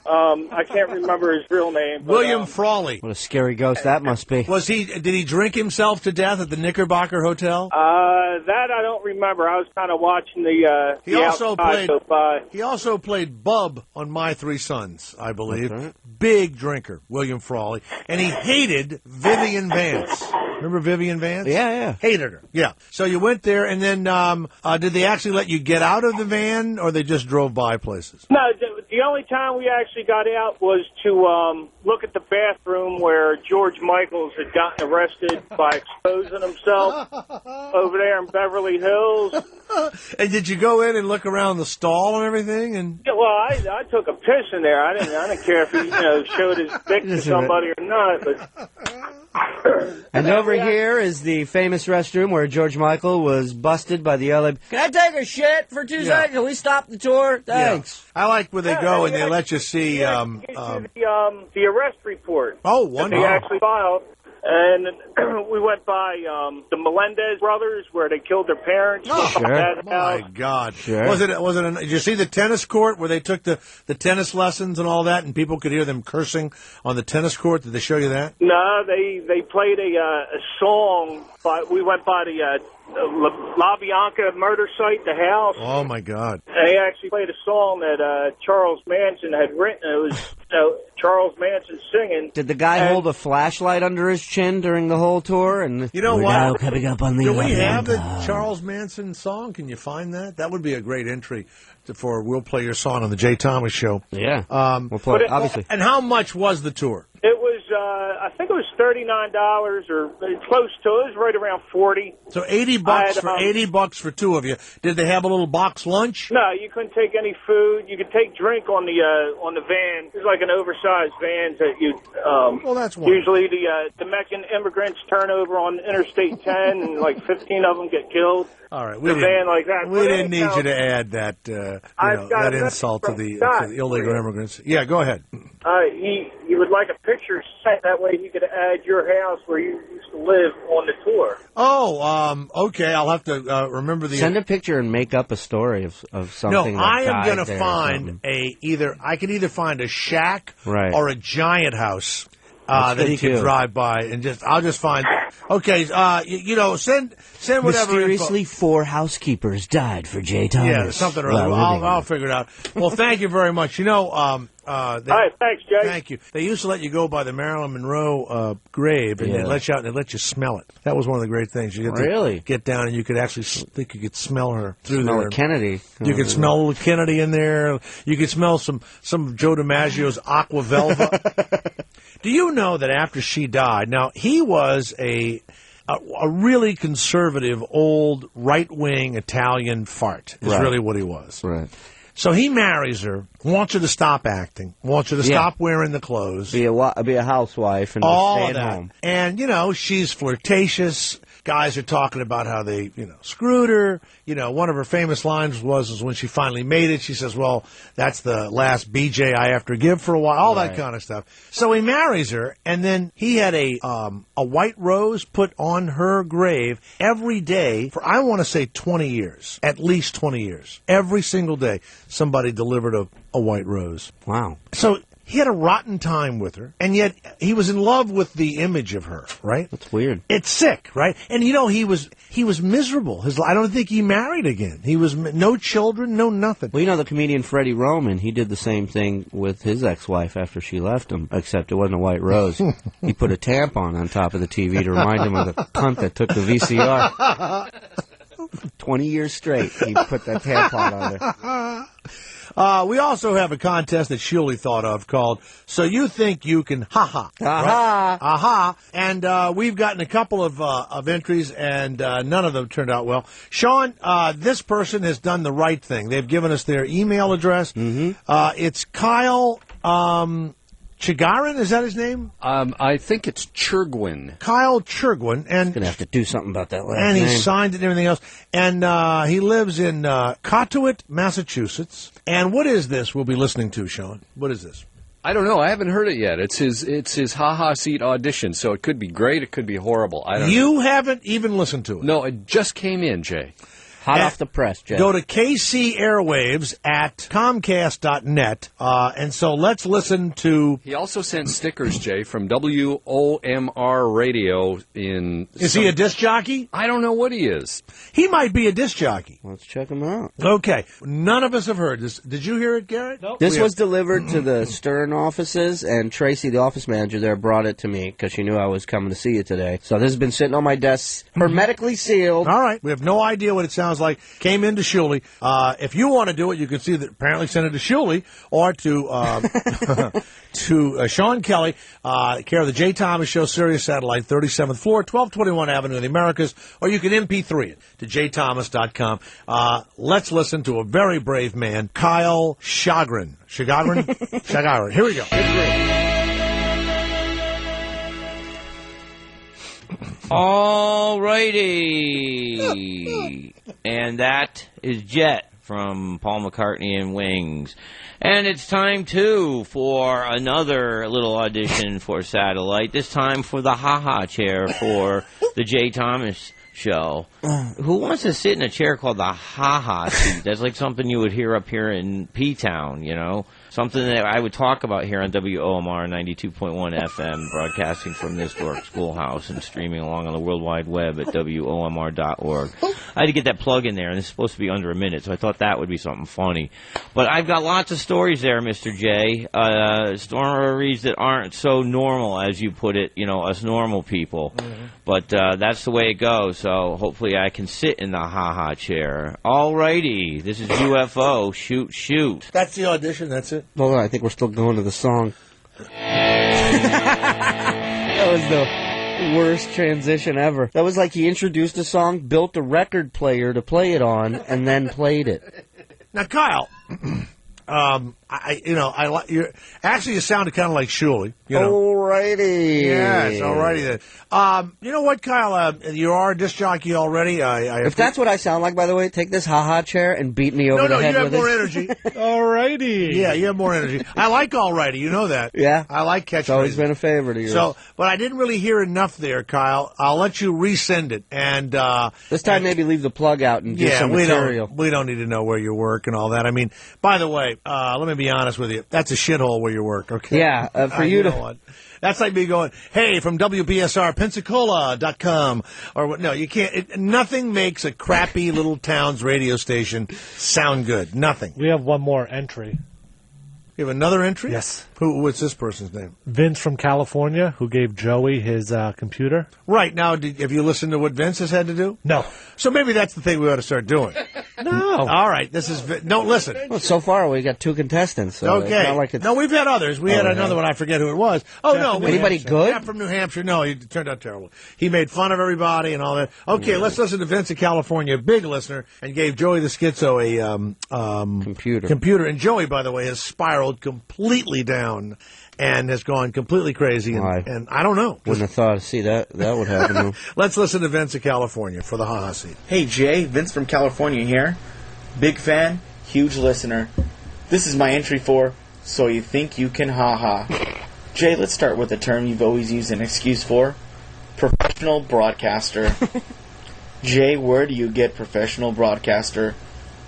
I can't remember his real name. But, William Frawley. What a scary ghost that must be. Did he drink himself to death at the Knickerbocker Hotel? That I don't remember. I was kind of watching He also played Bub on My Three Sons, I believe. Right. Big drinker, William Frawley. And he hated Vivian Vance. Remember Vivian Vance? Yeah. Hated her. Yeah. So you went there, and then did they actually let you get out of the van, or they just drove by places? No, the only time we actually got out was to look at the bathroom where George Michaels had gotten arrested by exposing himself over there in Beverly Hills. And did you go in and look around the stall and everything? And yeah, well, I took a piss in there. I didn't care if he showed his dick to somebody or not. But and over here is the famous restroom where George Michael was busted by the LA. Can I take a shit for 2 seconds? Can we stop the tour? Thanks. Yeah. I like where they go and they let you see the arrest report. Oh, wonderful! They actually filed. And we went by the Melendez brothers, where they killed their parents. Oh, sure. My God! Sure. Was it? Did you see the tennis court where they took the tennis lessons and all that, and people could hear them cursing on the tennis court? Did they show you that? No, they played a song. But we went by La Bianca murder site, the house. Oh, my God. And he actually played a song that Charles Manson had written. It was Charles Manson singing. Did the guy hold a flashlight under his chin during the whole tour? And you know we're what? now coming up on the Do we have the Bianca. Charles Manson song? Can you find that? That would be a great entry for We'll Play Your Song on the Jay Thomas Show. Yeah. We'll play it, obviously. And how much was the tour? It was, I think it was $39 or close to it. It was right around $40. So $80 for two of you. Did they have a little box lunch? No, you couldn't take any food. You could take drink on the van. It was like an oversized van that you. Well, that's wonderful. Usually the Mexican immigrants turn over on Interstate 10, and like 15 of them get killed. All right, The van like that. We didn't need you to add that that insult to the illegal immigrants. Yeah, go ahead. He would like a picture set. That way he could add your house where you used to live on the tour. Oh, okay. I'll have to remember the. Send a picture and make up a story of something. No, that I am going going to find I can either find a shack or a giant house that he can drive by and I'll just find. Okay, send whatever. Mysteriously, 4 housekeepers died for Jay Thomas. Yeah, something or other. I'll figure it out. Well, thank you very much. All right, thanks, Jay. Thank you. They used to let you go by the Marilyn Monroe grave, and they let you out and they let you smell it. That was one of the great things. You get to get down, and you could actually think you could smell her through there. Kennedy. You could smell Kennedy in there. You could smell some of Joe DiMaggio's Aqua Velva. Do you know that after she died, now he was a really conservative, old, right-wing Italian fart is really what he was. Right. So he marries her, wants her to stop acting, wants her to stop wearing the clothes. Be a housewife and all stay of at that. home. And, she's flirtatious. Guys are talking about how they, screwed her. One of her famous lines was when she finally made it, she says, well, that's the last BJ I have to give for a while, all that kind of stuff. So he marries her, and then he had a white rose put on her grave every day for, I want to say, 20 years, at least 20 years. Every single day, somebody delivered a white rose. Wow. So he had a rotten time with her, and yet he was in love with the image of her, right? That's weird. It's sick, right? And he was miserable. I don't think he married again. He was no children, no nothing. Well, the comedian Freddie Roman, he did the same thing with his ex-wife after she left him, except it wasn't a white rose. He put a tampon on top of the TV to remind him of the cunt that took the VCR. 20 years straight, he put that tampon on there. We also have a contest that Shuley thought of called So You Think You Can Ha-Ha. Aha. Right? Aha. And we've gotten a couple of entries, and none of them turned out well. Sean, this person has done the right thing. They've given us their email address. Mm-hmm. It's Kyle Chigarin, is that his name? I think it's Churgwin. Kyle Churgwin. And going to have to do something about that last name. And he name. signed it and everything else. And he lives in Cotuit, Massachusetts. And what is this we'll be listening to, Sean? What is this? I don't know. I haven't heard it yet. It's his Ha-Ha Seat audition, so it could be great. It could be horrible. I don't know. You haven't even listened to it? No, it just came in, Jay. Hot off the press, Jay. Go to KC Airwaves at Comcast.net, and so let's listen to... He also sent stickers, Jay, from WOMR Radio in... Is he a disc jockey? I don't know what he is. He might be a disc jockey. Let's check him out. Okay. None of us have heard this. Did you hear it, Garrett? Nope. This was delivered to the Stern offices, and Tracy, the office manager there, brought it to me because she knew I was coming to see you today. So this has been sitting on my desk, hermetically sealed. All right. We have no idea what it sounds like. Came into Shuley. If you want to do it, you can see that apparently send it to Shuley or to to Sean Kelly, care of the Jay Thomas Show, Sirius Satellite, 37th floor, 1221 Avenue of the Americas, or you can MP3 it to jthomas.com. Let's listen to a very brave man, Kyle Chagrin. Chagrin? Chagrin. Here we go. All righty. And that is Jet from Paul McCartney and Wings. And it's time, too, for another little audition for Satellite, this time for the Ha-Ha chair for the Jay Thomas show. Who wants to sit in a chair called the ha-ha seat? That's like something you would hear up here in P-Town, you know? Something that I would talk about here on WOMR 92.1 FM, broadcasting from this historic schoolhouse and streaming along on the World Wide Web at WOMR.org. I had to get that plug in there, and it's supposed to be under a minute, so I thought that would be something funny. But I've got lots of stories there, Mr. J. Stories that aren't so normal, as you put it, you know, us normal people. Mm-hmm. But that's the way it goes, so hopefully I can sit in the ha-ha chair. All righty, this is UFO, shoot. That's the audition, that's it? Hold on, I think we're still going to the song. That was the worst transition ever. That was like he introduced a song, built a record player to play it on, and then played it. Now, Kyle, you sounded kind of like Shuley. You know. Alrighty. Yes, alrighty then. You know what, Kyle? You are a disc jockey already. If that's what I sound like, by the way, take this ha-ha chair and beat me over the head with it. No, you have more energy. Alrighty. Yeah, you have more energy. I like alrighty. You know that. Yeah. I like catchphrases. It's always been a favorite of yours. So, but I didn't really hear enough there, Kyle. I'll let you resend it. And this time maybe leave the plug out and do some material. We don't need to know where you work and all that. I mean, by the way, let me be honest with you. That's a shithole where you work, okay? Yeah, for you to... Know what? That's like me going, hey, from WBSR, Pensacola.com. Or, no, you can't. Nothing makes a crappy little town's radio station sound good. Nothing. We have one more entry. You have another entry? Yes. What's this person's name? Vince from California, who gave Joey his computer. Right. Now, have you listened to what Vince has had to do? No. So maybe that's the thing we ought to start doing. No. All right. Don't listen. Well, so far, we got 2 contestants. So okay. It's not like it's... No, we've had others. We had another one. I forget who it was. Oh, no. Anybody good? Yeah, from New Hampshire. No, he turned out terrible. He made fun of everybody and all that. Okay, let's listen to Vince in California, big listener, and gave Joey the Schizo a computer. And Joey, by the way, has spiraled completely down and has gone completely crazy. And I don't know. Wouldn't have thought, that would happen to him. Let's listen to Vince in California for the ha-ha seat. Hey, Jay. Vince from California here. Big fan, huge listener. This is my entry for So You Think You Can Ha-Ha. Jay, let's start with a term you've always used an excuse for. Professional broadcaster. Jay, where do you get professional broadcaster?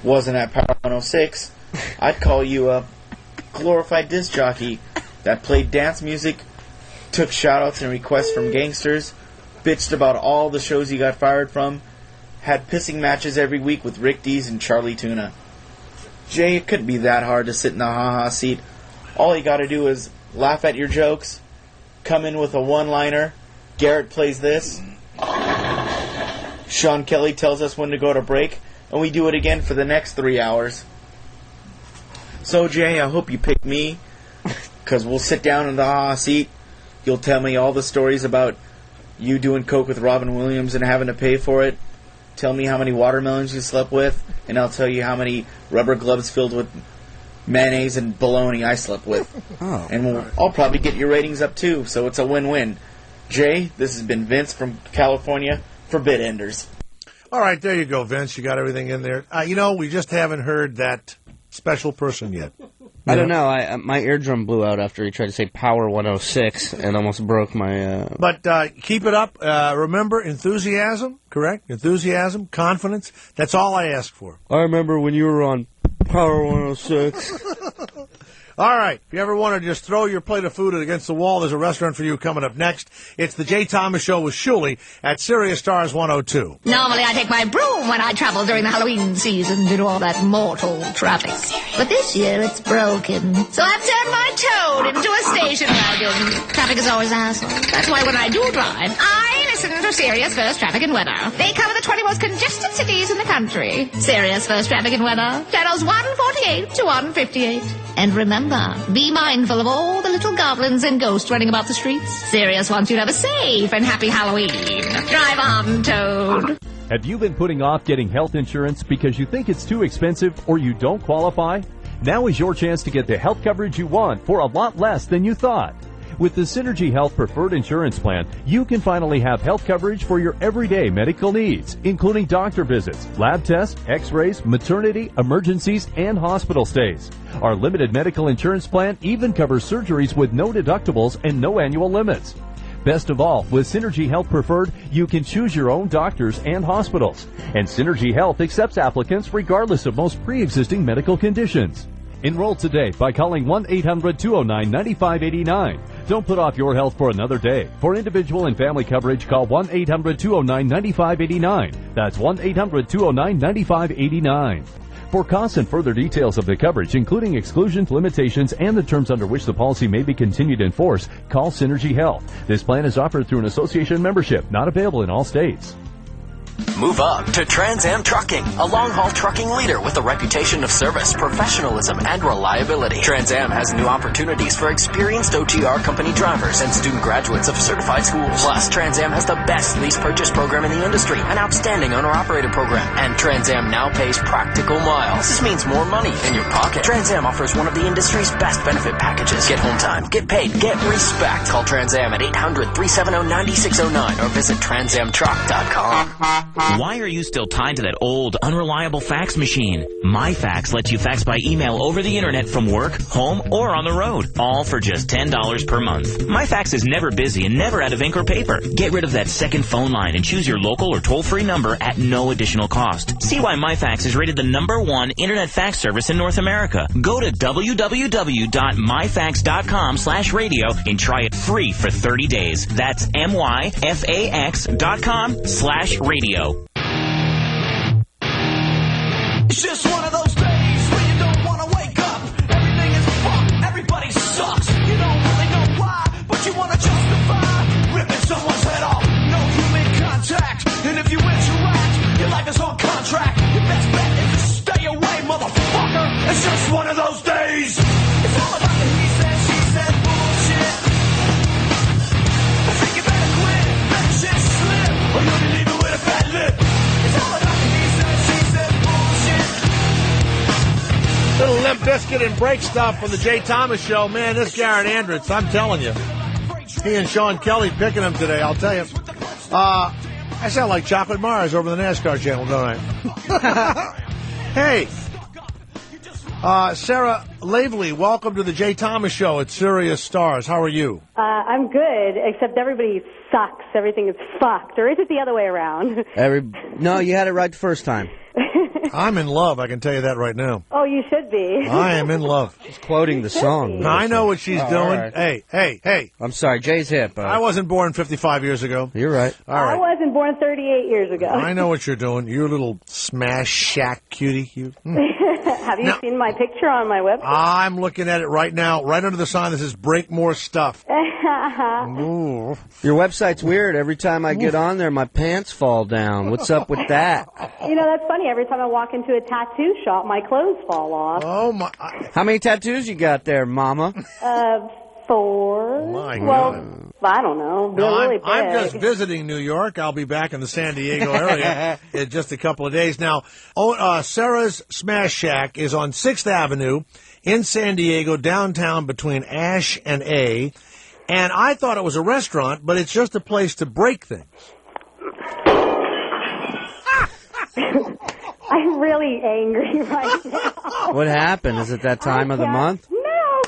Wasn't at Power 106. I'd call you a glorified disc jockey that played dance music, took shout-outs and requests from gangsters, bitched about all the shows he got fired from, had pissing matches every week with Rick Dees and Charlie Tuna. Jay, it couldn't be that hard to sit in the ha-ha seat. All you gotta do is laugh at your jokes, come in with a one-liner, Garrett plays this, Sean Kelly tells us when to go to break, and we do it again for the next 3 hours. So, Jay, I hope you pick me, because we'll sit down in the ha-ha seat. You'll tell me all the stories about you doing coke with Robin Williams and having to pay for it. Tell me how many watermelons you slept with, and I'll tell you how many rubber gloves filled with mayonnaise and bologna I slept with. Oh, and I'll probably get your ratings up, too, so it's a win-win. Jay, this has been Vince from California for Bit Enders. All right, there you go, Vince. You got everything in there. We just haven't heard that special person yet. I don't know. My eardrum blew out after he tried to say Power 106 and almost broke my... But keep it up. Remember, enthusiasm, correct? Enthusiasm, confidence. That's all I ask for. I remember when you were on Power 106. All right. If you ever want to just throw your plate of food against the wall, there's a restaurant for you coming up next. It's the Jay Thomas Show with Shuley at Sirius Stars 102. Normally I take my broom when I travel during the Halloween season due to all that mortal traffic. But this year it's broken. So I've turned my toad into a station wagon. Traffic is always an hassle. That's why when I do drive, I listen to Sirius First Traffic and Weather. They cover the 20 most congested cities in the country. Sirius First Traffic and Weather. Channels 148 to 158. And remember, be mindful of all the little goblins and ghosts running about the streets. Sirius wants you to have a safe and happy Halloween. Drive on, Toad. Have you been putting off getting health insurance because you think it's too expensive or you don't qualify? Now is your chance to get the health coverage you want for a lot less than you thought. With the Synergy Health Preferred Insurance Plan, you can finally have health coverage for your everyday medical needs, including doctor visits, lab tests, x-rays, maternity, emergencies, and hospital stays. Our limited medical insurance plan even covers surgeries with no deductibles and no annual limits. Best of all, with Synergy Health Preferred, you can choose your own doctors and hospitals. And Synergy Health accepts applicants regardless of most pre-existing medical conditions. Enroll today by calling 1-800-209-9589. Don't put off your health for another day. For individual and family coverage, call 1-800-209-9589. That's 1-800-209-9589. For costs and further details of the coverage, including exclusions, limitations, and the terms under which the policy may be continued in force, call Synergy Health. This plan is offered through an association membership, not available in all states. Move up to Trans Am Trucking, a long-haul trucking leader with a reputation of service, professionalism, and reliability. Trans Am has new opportunities for experienced OTR company drivers and student graduates of certified schools. Plus, Trans Am has the best lease purchase program in the industry, an outstanding owner-operator program, and Trans Am now pays practical miles. This means more money in your pocket. Trans Am offers one of the industry's best benefit packages. Get home time, get paid, get respect. Call Trans Am at 800-370-9609 or visit transamtruck.com. Why are you still tied to that old, unreliable fax machine? MyFax lets you fax by email over the internet from work, home, or on the road, all for just $10 per month. MyFax is never busy and never out of ink or paper. Get rid of that second phone line and choose your local or toll-free number at no additional cost. See why MyFax is rated the #1 internet fax service in North America. Go to www.myfax.com/radio and try it free for 30 days. That's myfax.com/radio. It's just one of those days where you don't want to wake up. Everything is fucked, everybody sucks. You don't really know why, but you want to justify ripping someone's head off. No human contact, and if you interact, your life is on contract. Your best bet is to stay away, motherfucker. It's just one of those days. It's all about the he said, she said bullshit. I think you better quit, let shit slip, or you'll be leaving with a fat lip. It's all about the he said, she said bullshit. Little Limp Bizkit and break stuff from the Jay Thomas Show. Man, this Garrett Andritz, I'm telling you. He and Sean Kelly picking him today, I'll tell you. I sound like Chocolate Mars over the NASCAR channel, don't I? Hey. Sarah Lavely, welcome to the Jay Thomas Show at Sirius Stars. How are you? I'm good, except everybody sucks. Everything is fucked. Or is it the other way around? No, you had it right the first time. I'm in love, I can tell you that right now. Oh, you should be. I am in love. She's quoting the song. I know what she's doing. Right. Hey. I'm sorry, Jay's hip. I wasn't born 55 years ago. You're right. All right. I wasn't born 38 years ago. I know what you're doing. You little smash shack cutie. You. Have you seen my picture on my website? I'm looking at it right now, right under the sign that says break more stuff. Ooh. Your website's weird. Every time I get on there, my pants fall down. What's up with that? You know, that's funny. Every time I walk into a tattoo shop, my clothes fall off. Oh, my. How many tattoos you got there, Mama? 4. My well, God. I don't know. They're No, really big. I'm just visiting New York. I'll be back in the San Diego area in just a couple of days. Now, Sarah's Smash Shack is on 6th Avenue in San Diego, downtown between Ash and A. And I thought it was a restaurant, but it's just a place to break things. I'm really angry right now. What happened? Is it that time of the month? No.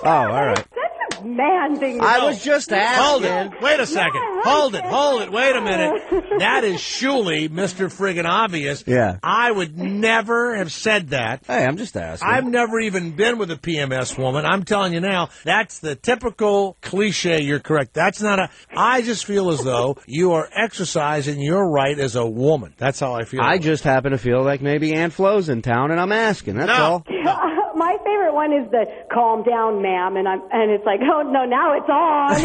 Oh, all right. That's a man thing to I do. was just asking. Hold it. Wait a second. Hold it. Wait a minute. That is surely Mr. Friggin' Obvious. Yeah. I would never have said that. Hey, I'm just asking. I've never even been with a PMS woman. I'm telling you now, that's the typical cliche. You're correct. That's not a... I just feel as though you are exercising your right as a woman. That's how I feel. I just happen to feel like maybe Aunt Flo's in town, and I'm asking. That's all. My favorite one is the calm down, ma'am, and it's like, oh, no, now it's on.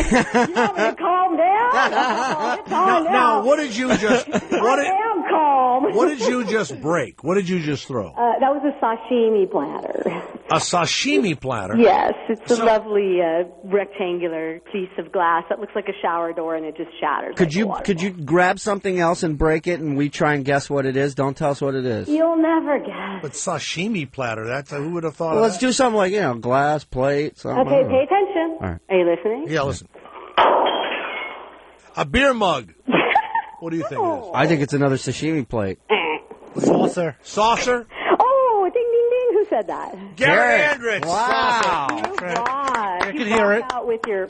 You want me to calm down? Oh, it's on now. Now, what did you just... I am calm. What did you just break? What did you just throw? That was a sashimi platter. A sashimi platter? Yes, it's a lovely rectangular piece of glass that looks like a shower door, and it just shatters. Could you grab something else and break it, and we try and guess what it is? Don't tell us what it is. You'll never guess. But sashimi platter, that's who would have thought Well, of let's that? do something like, glass, plate, something. Okay, pay attention. All right. Are you listening? Yeah, listen. A beer mug. What do you think it is? I think it's another sashimi plate. Saucer. Saucer? Oh, ding, ding, ding. Who said that? Garrett Andritz. Wow. Saucer. God. I can hear it. Out with your...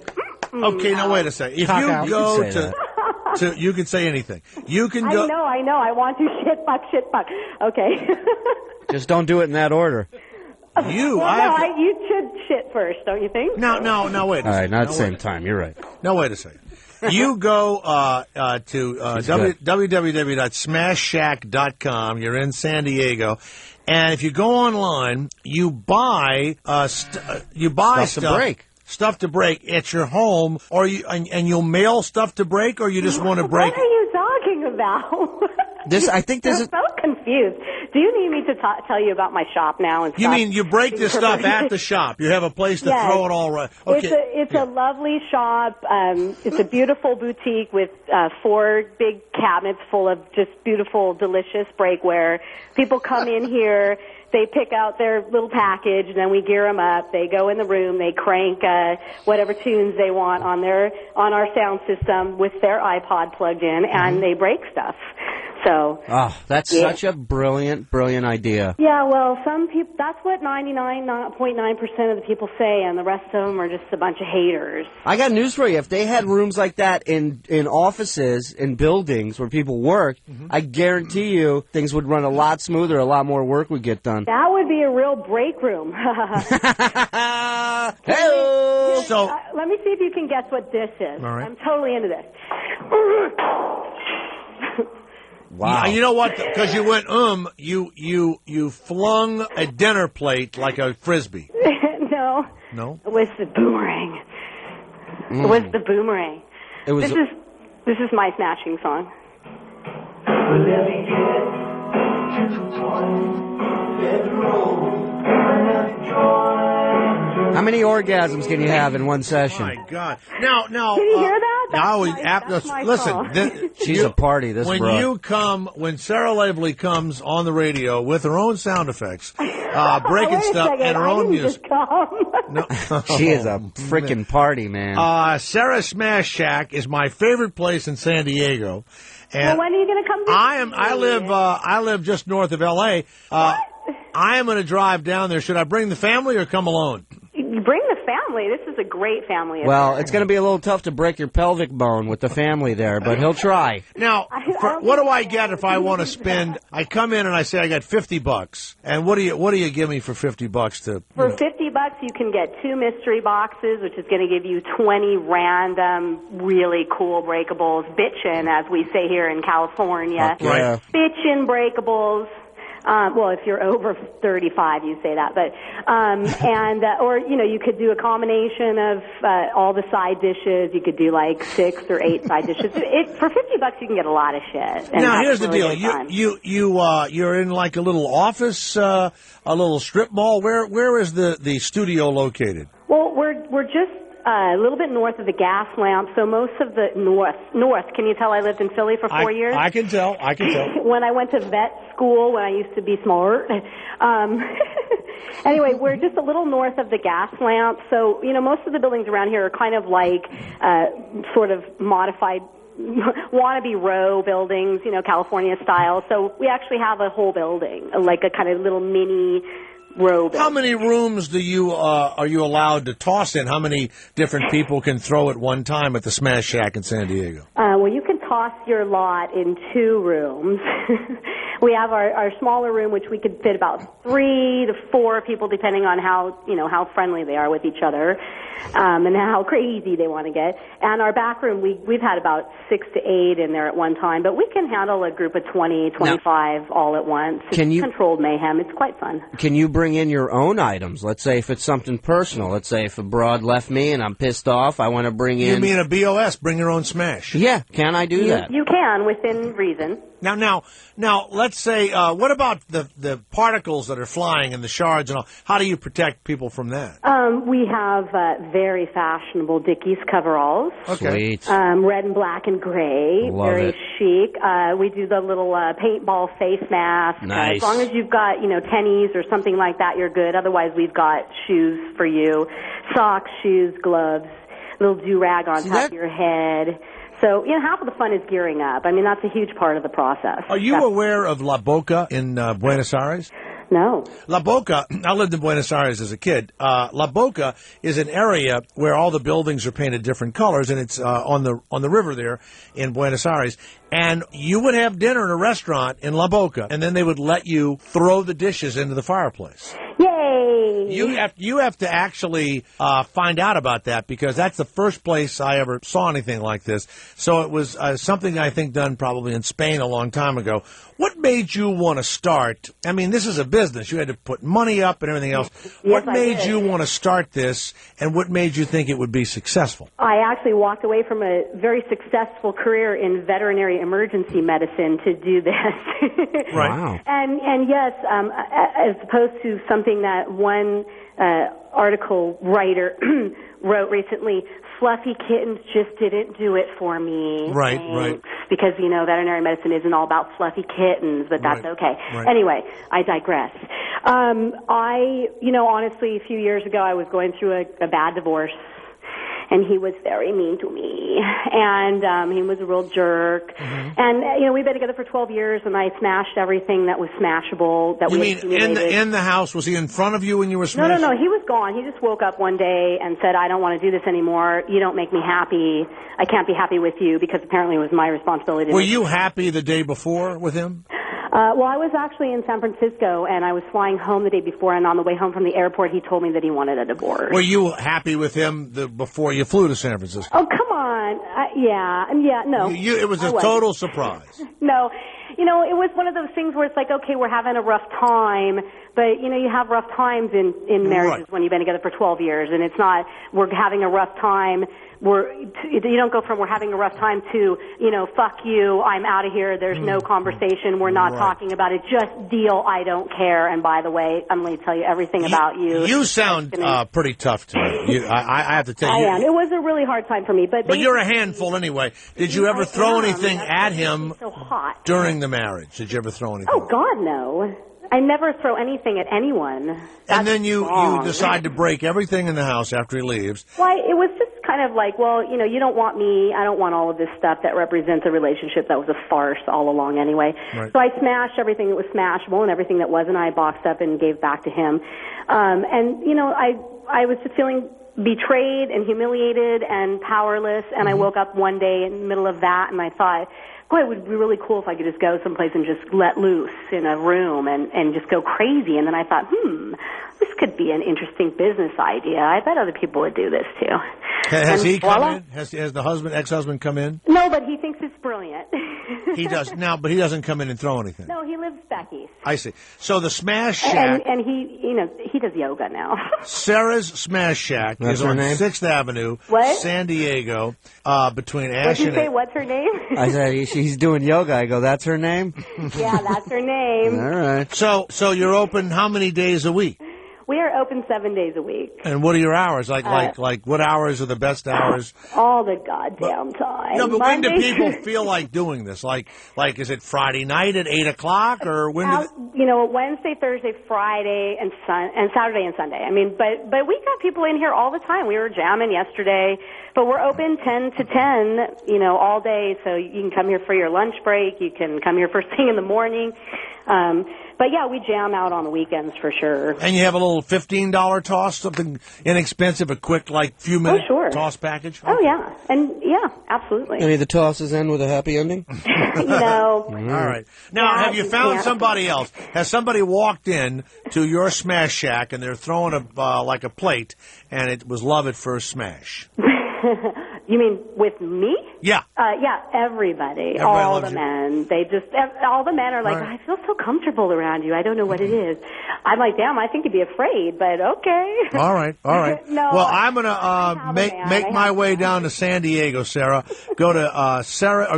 Okay, now wait a second. If you go to, you can say anything. You can go. I know. I want to shit, fuck. Okay. Just don't do it in that order. You should shit first, don't you think? No, wait a second. All right, not at the same time. You're right. No, wait a second. You go to www.smashshack.com. You're in San Diego. And if you go online, you buy stuff to break. Stuff to break at your home, or and you'll mail stuff to break, or you just want to break. What are you talking about? I'm so confused. Do you need me to tell you about my shop now? And you mean you break this stuff at the shop? You have a place to throw it all right? Okay. It's a lovely shop. It's a beautiful boutique with 4 big cabinets full of just beautiful, delicious breakware. People come in here. They pick out their little package, and then we gear them up. They go in the room. They crank whatever tunes they want on our sound system with their iPod plugged in, and they break stuff. So. Oh, that's such a brilliant idea. Yeah, well, some people, that's what 99.9% of the people say, and the rest of them are just a bunch of haters. I got news for you. If they had rooms like that in offices, in buildings where people work, I guarantee you things would run a lot smoother, a lot more work would get done. That would be a real break room. Hey-o! So, let me see if you can guess what this is. All right. I'm totally into this. Wow. You know what? Because you went, you flung a dinner plate like a Frisbee. No. No? It was the boomerang. It was the boomerang. This is my smashing song. How many orgasms can you have in one session? Oh my God! Now, can you hear that? Listen, she's a party. This when broad. when Sarah Labley comes on the radio with her own sound effects, breaking stuff and her own music. No. She is a freaking party, man. Sarah's Smash Shack is my favorite place in San Diego. And when are you going to come? I live just north of L.A. I am going to drive down there. Should I bring the family or come alone? Bring the family. This is a great family. Well, it's going to be a little tough to break your pelvic bone with the family there, but he'll try. Now, what do I get if I want to spend? I come in and I say I got $50, and what do you give me for $50 to? For $50, you can get 2 mystery boxes, which is going to give you 20 random, really cool breakables, bitchin', as we say here in California. Right. Bitchin' breakables. Well, if you're over 35, you say that, but or you could do a combination of all the side dishes. You could do like 6 or 8 side dishes. For $50, you can get a lot of shit. Now, here's the deal: you're in like a little office, a little strip mall. Where is the studio located? Well, we're just a little bit north of the gas lamp, so most of the north. Can you tell I lived in Philly for 4 years? I can tell. When I went to vet school, when I used to be smart. Anyway, we're just a little north of the gas lamp, so most of the buildings around here are kind of like sort of modified wannabe row buildings, California style. So we actually have a whole building, like a kind of little mini row building. How many rooms are you allowed to toss in? How many different people can throw at one time at the Smash Shack in San Diego? Well, you can toss your lot in 2 rooms. We have our smaller room, which we could fit about 3 to 4 people, depending on how friendly they are with each other, and how crazy they want to get. And our back room, we've had about 6 to 8 in there at one time, but we can handle a group of 20, 25 all at once. It's controlled mayhem. It's quite fun. Can you bring in your own items? Let's say if it's something personal. Let's say if a broad left me and I'm pissed off, I want to bring in... You mean a BOS, bring your own smash? Yeah, can I do that? You can, within reason. Now, let's say, what about the particles that are flying and the shards and all? How do you protect people from that? We have very fashionable Dickies coveralls. Okay. Sweet. Red and black and gray. Love very it. chic. We do the little paintball face mask. Nice. As long as you've got, tennies or something like that, you're good. Otherwise, we've got shoes for you. Socks, shoes, gloves, little do-rag on top of your head. So, half of the fun is gearing up. I mean, that's a huge part of the process. Are you aware of La Boca in Buenos Aires? No. La Boca, I lived in Buenos Aires as a kid. La Boca is an area where all the buildings are painted different colors, and it's on the river there in Buenos Aires. And you would have dinner in a restaurant in La Boca, and then they would let you throw the dishes into the fireplace. Yay! You have to actually find out about that, because that's the first place I ever saw anything like this. So it was something I think done probably in Spain a long time ago. What made you want to start? I mean, this is a business. You had to put money up and everything else. What made you want to start this, and what made you think it would be successful? I actually walked away from a very successful career in veterinary emergency medicine to do this. Right. Wow. And yes, as opposed to something that one article writer wrote recently, fluffy kittens just didn't do it for me. Right, right. Because, veterinary medicine isn't all about fluffy kittens, but that's okay. Right. Anyway, I digress. Honestly, a few years ago, I was going through a bad divorce. And he was very mean to me, and he was a real jerk. Mm-hmm. And we've been together for 12 years, and I smashed everything that was smashable. That You we mean accumulated. in the house? Was he in front of you when you were smashing? No. He was gone. He just woke up one day and said, "I don't want to do this anymore. You don't make me happy. I can't be happy with you," because apparently it was my responsibility. Were you happy the day before with him? Well, I was actually in San Francisco, and I was flying home the day before, and on the way home from the airport, he told me that he wanted a divorce. Were you happy with him before you flew to San Francisco? Oh, come on. No. It was a total surprise. No. It was one of those things where it's like, okay, we're having a rough time, but, you have rough times in marriages when you've been together for 12 years, and it's not, we're having a rough time. You don't go from we're having a rough time to, fuck you, I'm out of here, there's no conversation, we're not talking about it, just deal, I don't care, and by the way, I'm going to tell you everything about you. You sound pretty tough to me. I have to tell you. I am. It was a really hard time for me. But you're a handful anyway. Did you ever throw anything at him so hot. during the marriage? Did you ever throw anything? Oh, God, no. I never throw anything at anyone. And then you decide to break everything in the house after he leaves. Why, it was just kind of like, well, you don't want me. I don't want all of this stuff that represents a relationship that was a farce all along anyway. Right. So I smashed everything that was smashable, and everything that wasn't I boxed up and gave back to him. I was just feeling betrayed and humiliated and powerless, and I woke up one day in the middle of that, and I thought, boy, it would be really cool if I could just go someplace and just let loose in a room and just go crazy. And then I thought, this could be an interesting business idea. I bet other people would do this too. Has he come in? Has the ex-husband come in? No, but he thinks it's brilliant. He does now, but he doesn't come in and throw anything. No, he lives back east. I see. So the Smash Shack, and he does yoga now. Sarah's Smash Shack That's is her on name? 6th Avenue, What? San Diego, between What'd Ash you and say? What's her name? I said, she's doing yoga. I go, that's her name? Yeah, that's her name. All right. So you're open how many days a week? We are open 7 days a week. And what are your hours? Like what hours are the best hours? All the goddamn time. No, but Monday, when do people feel like doing this? Like is it Friday night at 8 o'clock, or when? Wednesday, Thursday, Friday, and Saturday and Sunday. I mean, but we got people in here all the time. We were jamming yesterday, but we're open 10 to 10, all day. So you can come here for your lunch break. You can come here first thing in the morning. But yeah, we jam out on the weekends for sure. And you have a little $15 toss, something inexpensive, a quick few minute toss package. Oh yeah, and yeah, absolutely. Any of the tosses end with a happy ending? No. All right. Now, have you found somebody else? Has somebody walked in to your Smash Shack and they're throwing a plate, and it was love at first smash? You mean with me? Yeah. Yeah, everybody all the men. All the men are like, I feel so comfortable around you. I don't know what it is. I'm like, damn, I think you'd be afraid, but okay. All right. No, well, I'm going to make my way down to San Diego, Sarah. Go to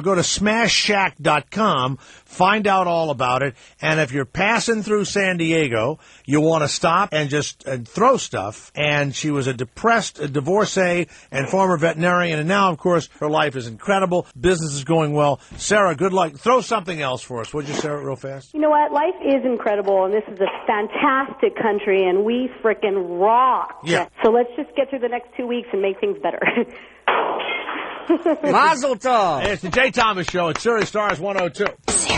go to SmashShack.com. Find out all about it. And if you're passing through San Diego, you want to stop and just throw stuff. And she was a divorcee and former veterinarian. And now, of course, her life is incredible. Business is going well. Sarah, good luck. Throw something else for us, would you, Sarah, real fast? You know what? Life is incredible, and this is a fantastic country, and we frickin' rock. Yeah. So let's just get through the next 2 weeks and make things better. Mazel tov! Hey, it's the Jay Thomas Show at Sirius Stars 102.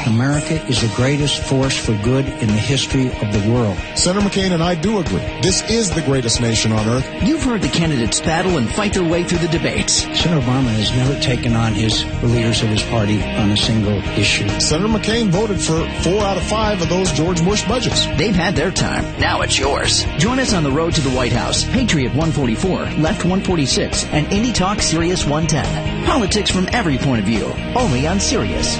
America is the greatest force for good in the history of the world. Senator McCain and I do agree. This is the greatest nation on earth. You've heard the candidates battle and fight their way through the debates. Senator Obama has never taken on the leaders of his party on a single issue. Senator McCain voted for 4 out of 5 of those George Bush budgets. They've had their time. Now it's yours. Join us on the road to the White House. Patriot 144, Left 146, and Indie Talk Sirius 110. Politics from every point of view. Only on Sirius.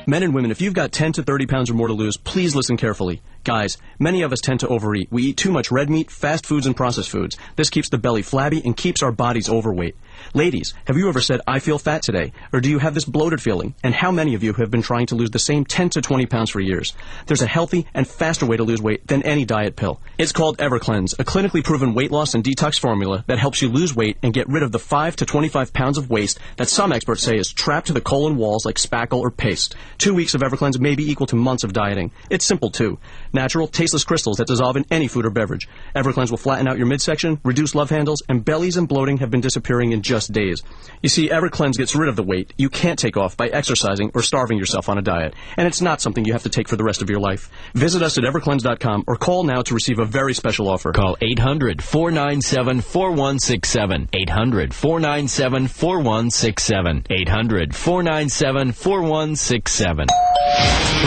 Men and women, if you've got 10 to 30 pounds or more to lose, please listen carefully. Guys, many of us tend to overeat. We eat too much red meat, fast foods, and processed foods. This keeps the belly flabby and keeps our bodies overweight. Ladies, have you ever said, I feel fat today? Or do you have this bloated feeling? And how many of you have been trying to lose the same 10 to 20 pounds for years? There's a healthy and faster way to lose weight than any diet pill. It's called EverCleanse, a clinically proven weight loss and detox formula that helps you lose weight and get rid of the 5 to 25 pounds of waste that some experts say is trapped to the colon walls like spackle or paste. 2 weeks of EverCleanse may be equal to months of dieting. It's simple, too. Natural, tasteless crystals that dissolve in any food or beverage. EverCleanse will flatten out your midsection, reduce love handles, and bellies and bloating have been disappearing in just days. You see, EverCleanse gets rid of the weight you can't take off by exercising or starving yourself on a diet. And it's not something you have to take for the rest of your life. Visit us at evercleanse.com or call now to receive a very special offer. Call 800-497-4167. 800-497-4167. 800-497-4167.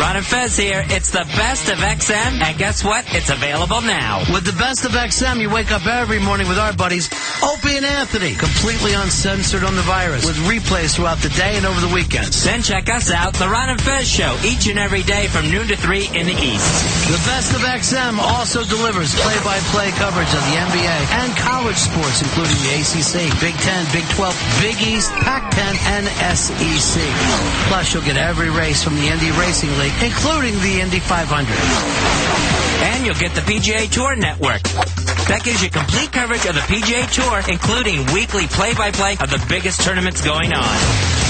Ron and Fez here. It's the best of XM, and guess what? It's available now. With the best of XM, you wake up every morning with our buddies, Opie and Anthony, completely uncensored on the virus, with replays throughout the day and over the weekends. Then check us out, the Ron and Fez Show, each and every day from noon to 3 in the East. The best of XM also delivers play-by-play coverage of the NBA and college sports, including the ACC, Big Ten, Big 12, Big East, Pac-10, and SEC. Plus, you'll get every race from the Indy Racing League, including the Indy 500. And you'll get the PGA Tour Network. That gives you complete coverage of the PGA Tour, including weekly play-by-play of the biggest tournaments going on.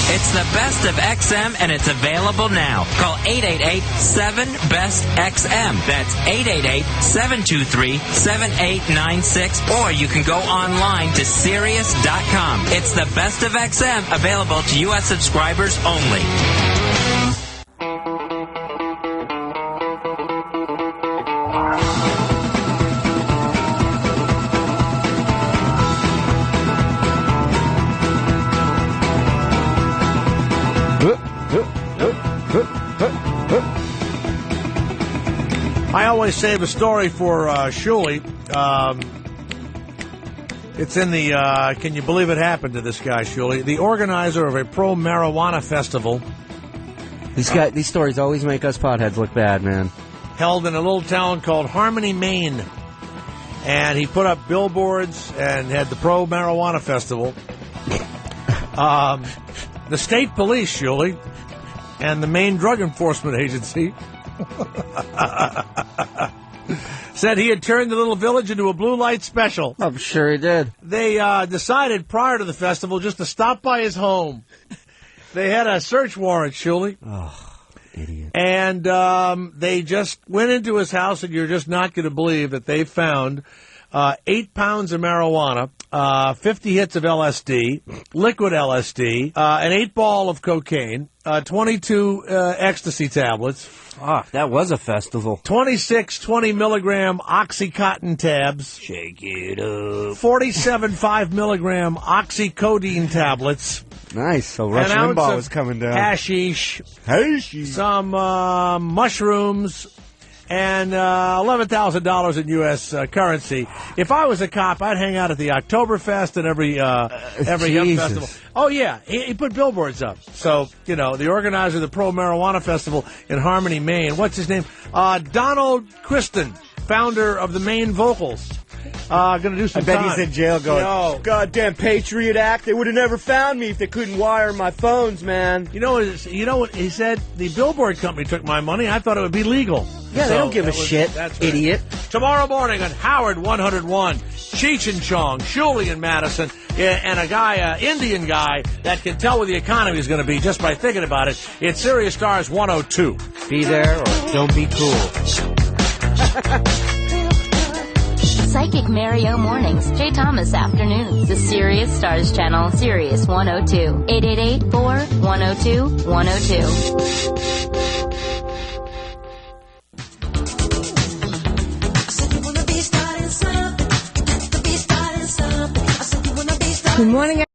It's the best of XM, and it's available now. Call 888-7-BEST-XM. That's 888-723-7896. Or you can go online to Sirius.com. It's the best of XM, available to U.S. subscribers only. I always save a story for Shuley. It's in the, can you believe it happened to this guy, Shuley? The organizer of a pro-marijuana festival. These stories always make us potheads look bad, man. Held in a little town called Harmony, Maine. And he put up billboards and had the pro-marijuana festival. The state police, Shuley, and the Maine Drug Enforcement Agency said he had turned the little village into a blue light special. I'm sure he did. They decided prior to the festival just to stop by his home. They had a search warrant, Shuley. Oh, idiot. And they just went into his house, and you're just not going to believe that they found 8 pounds of marijuana, 50 hits of LSD, liquid LSD, an 8-ball of cocaine, 22 ecstasy tablets. That was a festival. 26 20-milligram Oxycontin tabs. Shake it up. 47 5-milligram oxycodone tablets. Nice. So Rush Limbaugh was coming down. Hashish. Some mushrooms. And $11,000 in U.S. Currency. If I was a cop, I'd hang out at the Oktoberfest and every hemp festival. Oh, yeah. He put billboards up. So, you know, the organizer of the pro-marijuana festival in Harmony, Maine. What's his name? Donald Kristen, founder of the Maine Vocals. Going to do some time. I bet he's in jail going, goddamn Patriot Act. They would have never found me if they couldn't wire my phones, man. You know what he said? The billboard company took my money. I thought it would be legal. Yeah, they don't give a shit, idiot. Tomorrow morning on Howard 101, Cheech and Chong, Shuley and Madison, and a guy, Indian guy, that can tell where the economy is going to be just by thinking about it. It's Sirius Stars 102. Be there or don't be cool. Psychic Mario Mornings, Jay Thomas Afternoons, the Sirius Stars Channel, Sirius 102, 888-4-102-102. Good morning.